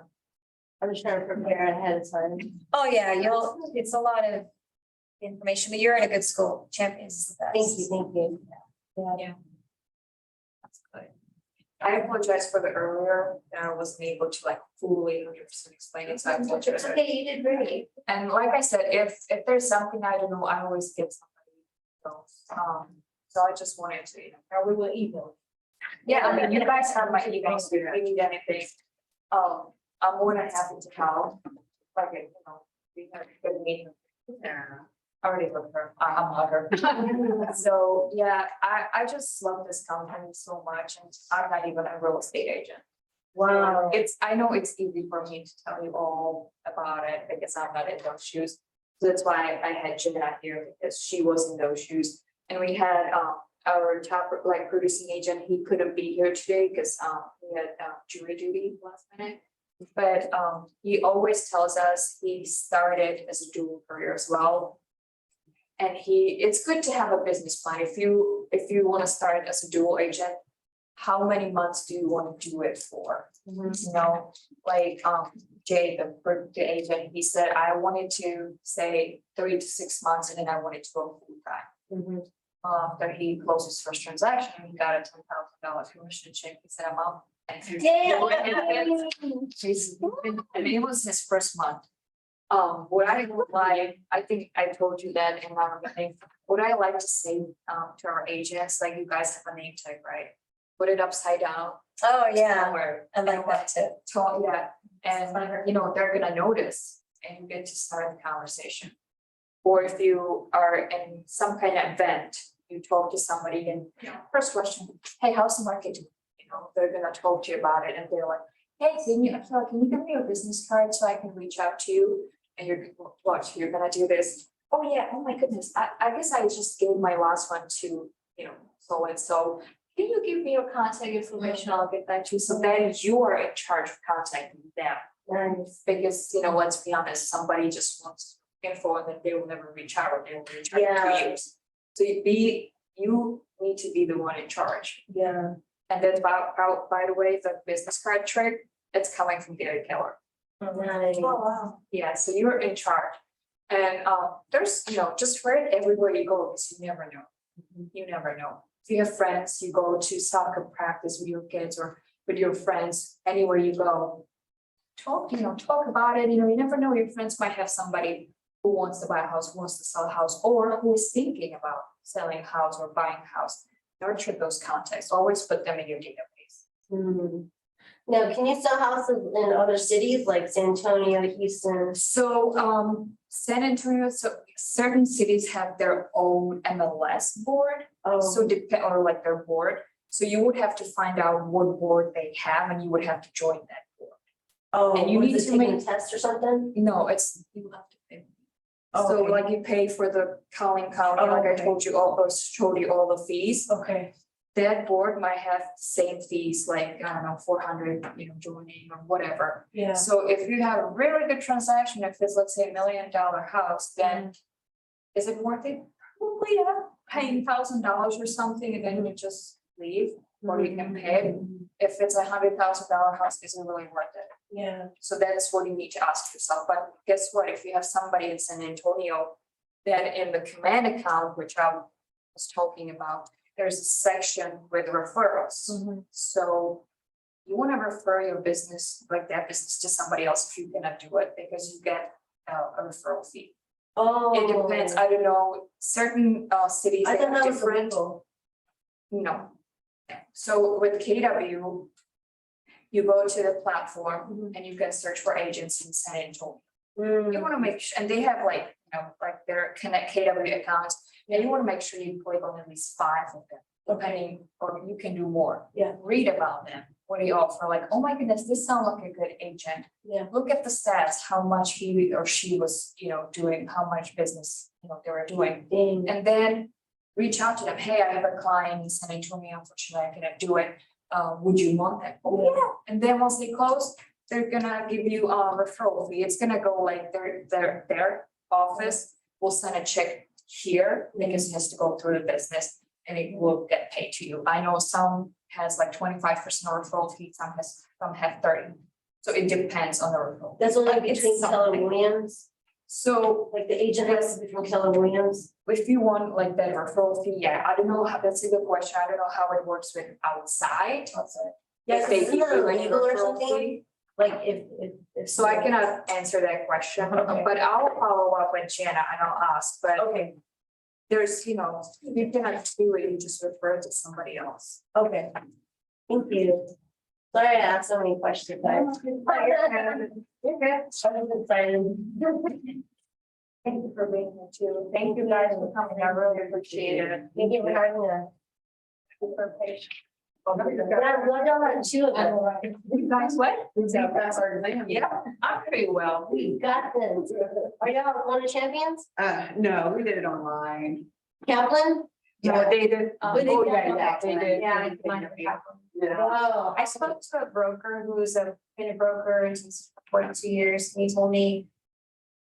I'm just trying to prepare ahead of time. Oh, yeah, it's a lot of information, but you're in a good school. Champions is the best. Thank you. Yeah. That's good. I apologize for the earlier, that I wasn't able to like fully 100% explain it, so I apologize. Okay, you did great. And like I said, if there's something I don't know, I always get somebody. So I just wanted to, Or we will email. yeah, I mean, you guys have my email, so if you need anything, I'm more than happy to help. Like, we have a good meeting. I already with her, I'm not her. So, yeah, I just love this company so much, and I'm not even a real estate agent. Wow. I know it's easy for me to tell you all about it because I'm not in those shoes. So that's why I had Jeanette here, because she was in those shoes. And we had our top like producing agent, he couldn't be here today because he had jury duty last minute. But he always tells us he started as a dual career as well. And it's good to have a business plan. If you want to start as a dual agent, how many months do you want to do it for? You know, like Jay, the agent, he said, I wanted to say 3 to 6 months and then I wanted to go full time. After he closed his first transaction, he got a $10,000 commission check. He said, I'm out. And it was his first month. What I would like, I think I told you that in our meeting, what I like to say to our agents, like you guys have a name tag, right? Put it upside down. Oh, yeah, Somewhere. I like that too. Yeah, and they're gonna notice and you get to start the conversation. Or if you are in some kind of event, you talk to somebody and, first question, hey, how's the market doing? They're gonna talk to you about it and they're like, hey, can you give me your business card so I can reach out to you? And you're gonna do this. Oh, yeah, oh my goodness, I guess I just gave my last one to, so and so. Can you give me your contact information? I'll get back to you. So then you are in charge of contacting them. Nice. Because, let's be honest, somebody just wants info and then they will never reach out or they will reach out to you. So you need to be the one in charge. Yeah. And then by the way, the business card trick, it's coming from Gary Keller. Nice. Wow. Yeah, so you're in charge. And there's, just write it everywhere you go because you never know. You never know. If you have friends, you go to soccer practice with your kids or with your friends, anywhere you go. Talk about it. You never know. Your friends might have somebody who wants to buy a house, who wants to sell a house, or who is thinking about selling a house or buying a house. Nurture those contacts. Always put them in your database. Now, can you sell houses in other cities like San Antonio, Houston? So San Antonio, so certain cities have their own MLS board. So or like their board. So you would have to find out what board they have and you would have to join that board. And you need to make a test or something? No, you have to pay. So like you pay for the Collin County, like I told you, showed you all the fees. Okay. That board might have same fees, like, I don't know, 400, joining or whatever. Yeah. So if you have a really good transaction, if it's, let's say, $1 million house, then is it worth it? Probably, yeah, paying $1,000 or something and then you just leave or you can pay it. If it's $100,000 house, is it really worth it? Yeah. So that's what you need to ask yourself. But guess what? If you have somebody in San Antonio, then in the command account, which I was talking about, there's a section with referrals. So you wanna refer your business, like that business to somebody else if you cannot do it, because you get a referral fee. Oh. It depends, I don't know, certain cities I they thought have that was different. illegal. No. So with KW, you go to the platform and you can search for agents in San Antonio. You wanna make sure, and they have like, like their connect KW accounts, and you wanna make sure you click on at least 5 of them. Depending, or you can do more. Yeah. Read about them, what do you offer, like, oh my goodness, this sounds like a good agent. Yeah. Look at the stats, how much he or she was, doing, how much business, they were doing. And then reach out to them, hey, I have a client in San Antonio, unfortunately, I cannot do it. Would you want that? Oh, yeah. And then once they close, they're gonna give you a referral fee. It's gonna go like their office will send a check here because it has to go through the business and it will get paid to you. I know some has like 25% referral fee, some have 30. So it depends on the referral. That's only It's between Keller something. Williams, So like the agent has to be from Keller Williams. if you want like that referral fee, yeah, I don't know how, that's a good question. I don't know how it works with outside. Yeah, If they isn't give that you any illegal or referral something? fee. Like if. So I cannot answer that question, Okay. but I'll follow up with Jana and I'll ask, but Okay, there's, you cannot do it, you just refer to somebody else. okay. Thank you. Sorry I asked so many questions. You're good. I'm excited. Thank you for being here too. Thank you guys for coming. I really appreciate it. Thank you for having us. Thank you for patience. Yeah, I'm glad y'all had 2 of them. You guys what? Yeah, I'm pretty well. We got this. Are y'all going to Champions? No, we did it online. Kaplan? No, they did. But they Oh, did yeah, that they one. did. Yeah, They did. Yeah. Oh, I spoke to a broker who's been a broker since 42 years, and he told me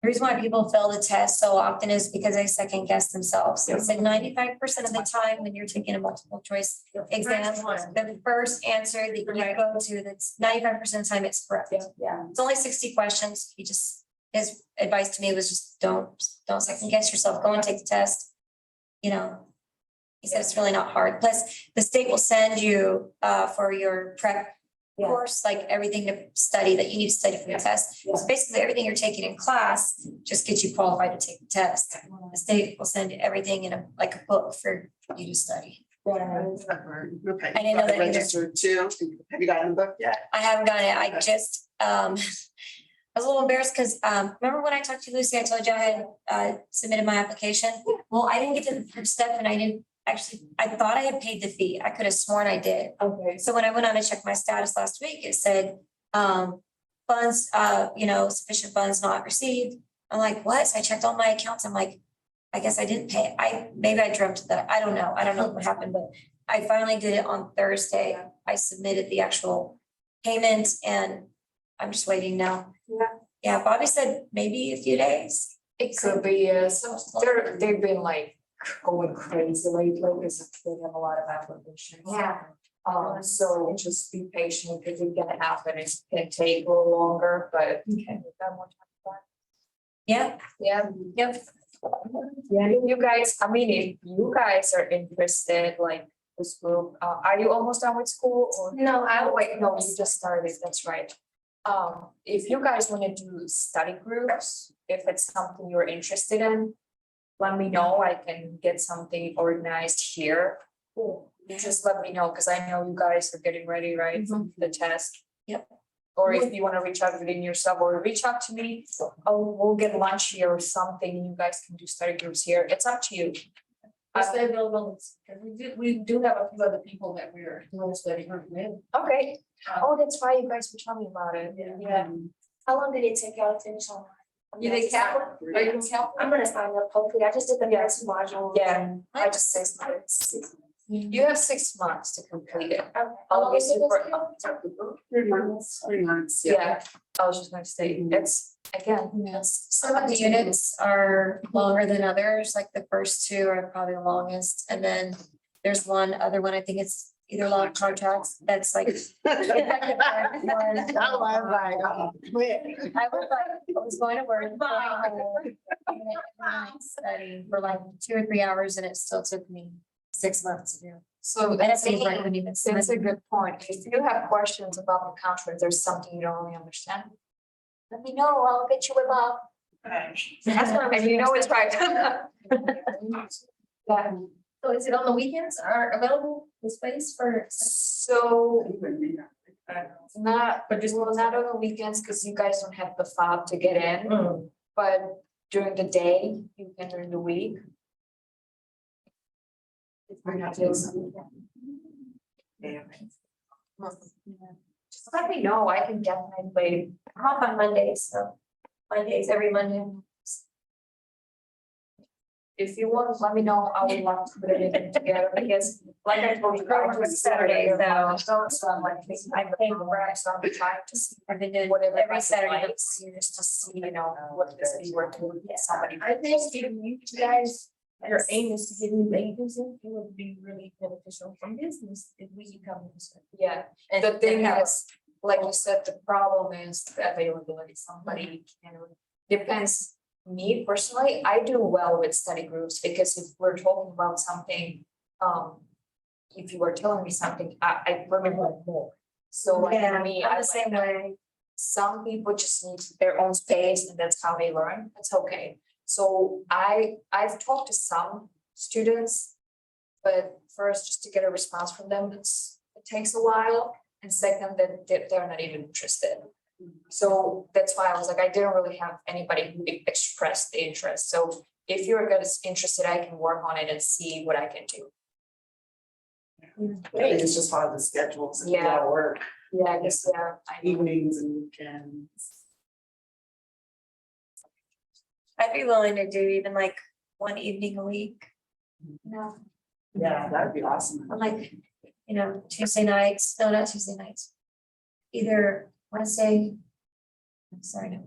The reason why people fail the test so often is because they second guess themselves. They said 95% of the time when you're taking a multiple choice exam, the first answer that you go to, that's 95% of the time it's correct. yeah. It's only 60 questions. His advice to me was just don't second guess yourself. Go and take the test. He said it's really not hard. Plus, the state will send you for your prep course, like everything to study that you need to study for the test. So basically, everything you're taking in class just gets you qualified to take the test. The state will send everything in a book for you to study. Okay. I didn't know that either. Registered too. Have you gotten the book yet? I haven't gotten it. I just, I was a little embarrassed because, remember when I talked to Lucy, I told you I had submitted my application? Well, I didn't get to the first step and I thought I had paid the fee. I could have sworn I did. okay. So when I went on to check my status last week, it said, funds, sufficient funds not received. I'm like, what? So I checked all my accounts. I'm like, I guess I didn't pay. Maybe I dreamt that. I don't know. I don't know what happened, but I finally did it on Thursday. I submitted the actual payment and I'm just waiting now. Yeah, Bobby said maybe a few days. It could be, so they've been like going crazy lately because they have a lot of applications. Yeah. So just be patient because it's gonna happen. It can take a little longer, but. Okay. Got more time for that. Yeah, Yeah. yep. Yeah, you guys, I mean, if you guys are interested, like this group, are you almost done with school or? No, Oh, wait, no, you just started, that's right. If you guys wanna do study groups, if it's something you're interested in, let me know, I can get something organized here. Just let me know, cause I know you guys are getting ready, right, for the test. Yep. Or if you wanna reach out within yourself or reach out to me, we'll get lunch here or something, and you guys can do study groups here, it's up to you. What's the availability? Because we do have a few other people that we're doing a study group with. Okay, oh, that's right, you guys were telling me about it, yeah. How long did it take y'all to finish on? You did Kaplan? Are you doing Kaplan? I'm gonna sign up, hopefully, I just did the first module. Yeah, I just 6 months. You have 6 months to complete it. Okay. I'll be super. 3 months. 3 months. Yeah, I was just gonna say, it's, again, Some of the units are longer than others, like the first 2 are probably the longest, and then there's one other one, I think it's either long contracts, that's like. I was going to work. Studying for like 2 or 3 hours and it still took me 6 months, yeah. So And it seems like when you. that's a good point. If you have questions about the contract, there's something you don't really understand. Let me know, I'll get you with Bob. That's what I mean, you know it's right. Yeah, So is it on the weekends are available, the space for? so not, but just, well, not on the weekends, because you guys don't have the fob to get in, but during the day, you can during the week. Just let me know, I can definitely, I'm off on Mondays, so Mondays, every Monday. if you want, let me know, I would love to put anything together, because like I told you. Probably Saturday, So I'm like, I'm paying for it, so I'm trying to see I've been doing whatever. every I Saturday. like, just to see, you know, what this be worth to get somebody. I think if you guys, your aim is to get new agency, it would be really beneficial from business if we become. Yeah, the thing is, like you said, the problem is the availability, somebody can, depends. Me personally, I do well with study groups, because if we're talking about something, if you were telling me something, I remember more. So like for me, I'm I the like same that. way. Some people just need their own space, and that's how they learn, it's okay. So I've talked to some students, but first, just to get a response from them, it takes a while, and second, that they're not even interested. So that's why I was like, I didn't really have anybody who expressed the interest, so if you're guys interested, I can work on it and see what I can do. It's just hard the schedules and Yeah. work, Yeah, I guess, yeah. I know. evenings and weekends. I'd be willing to do even like one evening a week. No, Yeah, that'd be awesome. I'm like, Tuesday nights, no, not Tuesday nights. Either Wednesday. I'm sorry, no.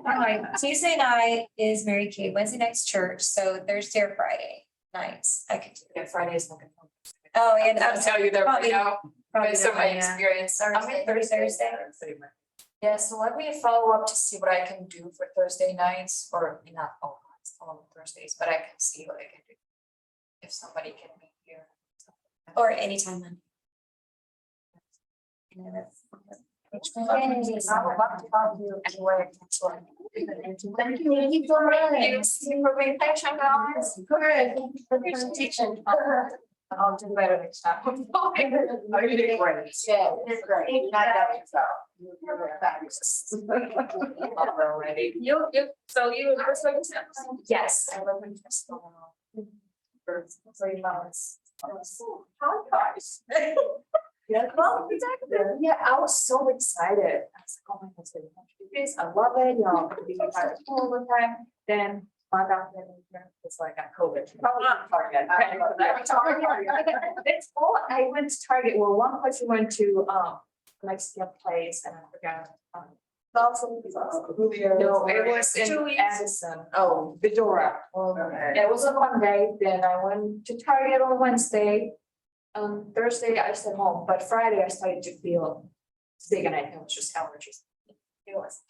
I'm like, Tuesday night is Mary Kay, Wednesday night's church, so Thursday or Friday nights, I could do. Yeah, Friday's not gonna. Oh, and I'll tell you that right probably- now, probably based on not, my yeah. experience. I'm in Thursday. Yeah, so let me follow up to see what I can do for Thursday nights, or not all nights, on Thursdays, but I can see what I can do. If somebody can be here. Or anytime Monday. I would love to help you anywhere. Thank you so much. You for being patient, guys. Good. For the presentation. I'll do better next time. Oh, you did great. Yeah. It's great. Not that yourself. You're fabulous. Already. So you first like yes, I live in Bristol. For 3 months. How guys? Yeah, well, exactly. Yeah, I was so excited. I was like, oh my God, this, I love it, you know, to be part of school all the time. Then found out that it's like I COVID. Target. It's all, I went to Target, well, one person went to, Mexican place, and I forgot. No, it was in Addison. Oh, Vidora. It was on Monday, then I went to Target on Wednesday. Thursday I stayed home, but Friday I started to feel sick, and I think it was just allergies. It was.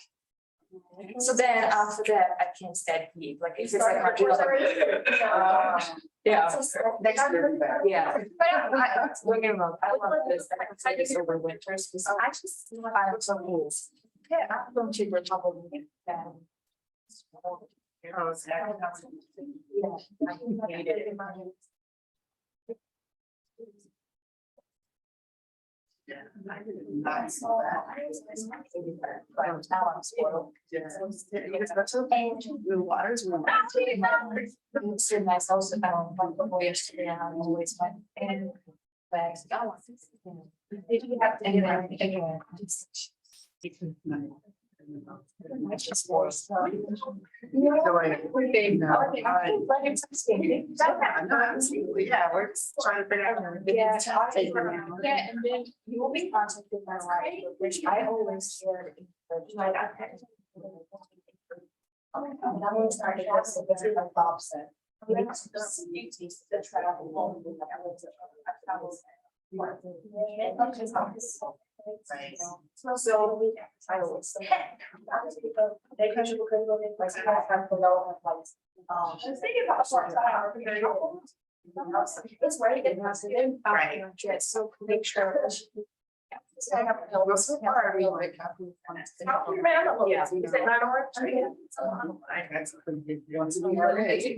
So then after that, I can't stand heat, like if it's like. Yeah. Yeah. But don't get me wrong, I love this, I can say this over winters, because I just, I have some rules. Yeah, I'm going to recover. Yeah. I hate it. Nice. All that. Now I'm spoiled. Blue waters. It's so nice, I was, like, before yesterday, and I'm always like, and bags. Did you have to get anything anyway? It's just spoiled. Yeah, we're just trying to figure out. Yeah, yeah, and then you will be contacted by like, which I always hear. Like, and I will start to ask, if it's like Bob said. The travel. So we, I always. They usually could go in, like, I have to know, like, I was thinking about short time. It's right, it has to be. Right. So make sure. So so far, we like have. How you ran a little bit, is it not orange? That's a pretty big deal.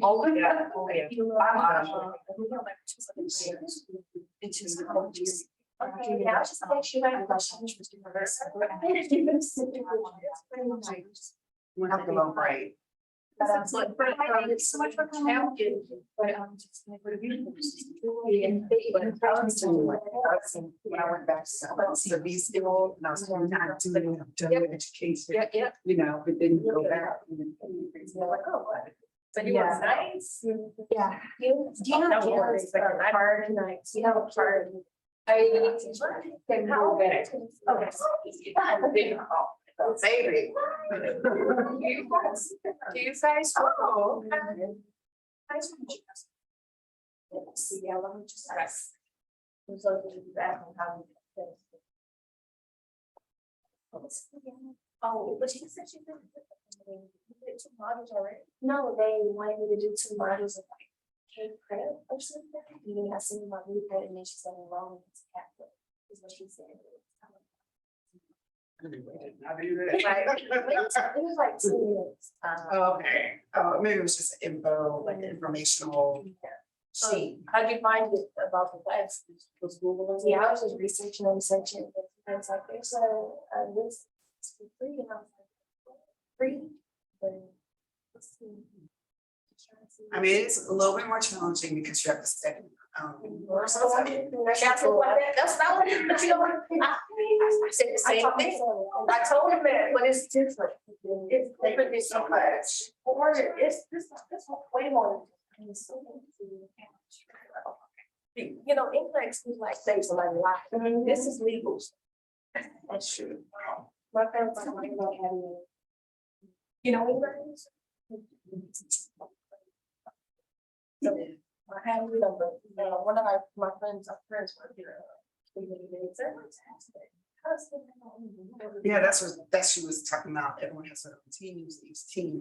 Oh, yeah. Oh, yeah. Okay, yeah, I was just like, she had a question. We have to go right. That's like, it's so much for coming. But, just like, what have you? When I went back to the B school, and I was doing education, Yeah. you know, but then you go back. Like, oh, what? But it Yeah. was nice. Yeah. Do you know That was Jared's like a card tonight? You know, part. How better? Okay. Baby. Do you guys? Oh. Nice to meet you. Let's see, yeah, let me just press. Who's over to that and how. Oh, but she said she did. Did 2 modules already? No, they wanted me to do 2 modules of like Cape credit or something. And then I sent my blueprint and then she said, well, it's Catholic, is what she said. Right. It was like 2 minutes. Okay, oh, maybe it was just info, like informational So sheet. how'd you find it about the class? Was Google? Yeah, I was just researching and researching. And it's like, there's this, it's for free. And I was like, free? But let's see. I mean, it's a little bit more challenging because you have to study. That's not what I said the same thing. I told him that, but it's different. It's different than so much. Or it's this way more. You know, English is like saves a lot of life. This is legal. That's true. My parents are like, you know, English. So I have you know, one of my friends were here. Yeah, that's what she was talking about. Everyone has their own teams, each team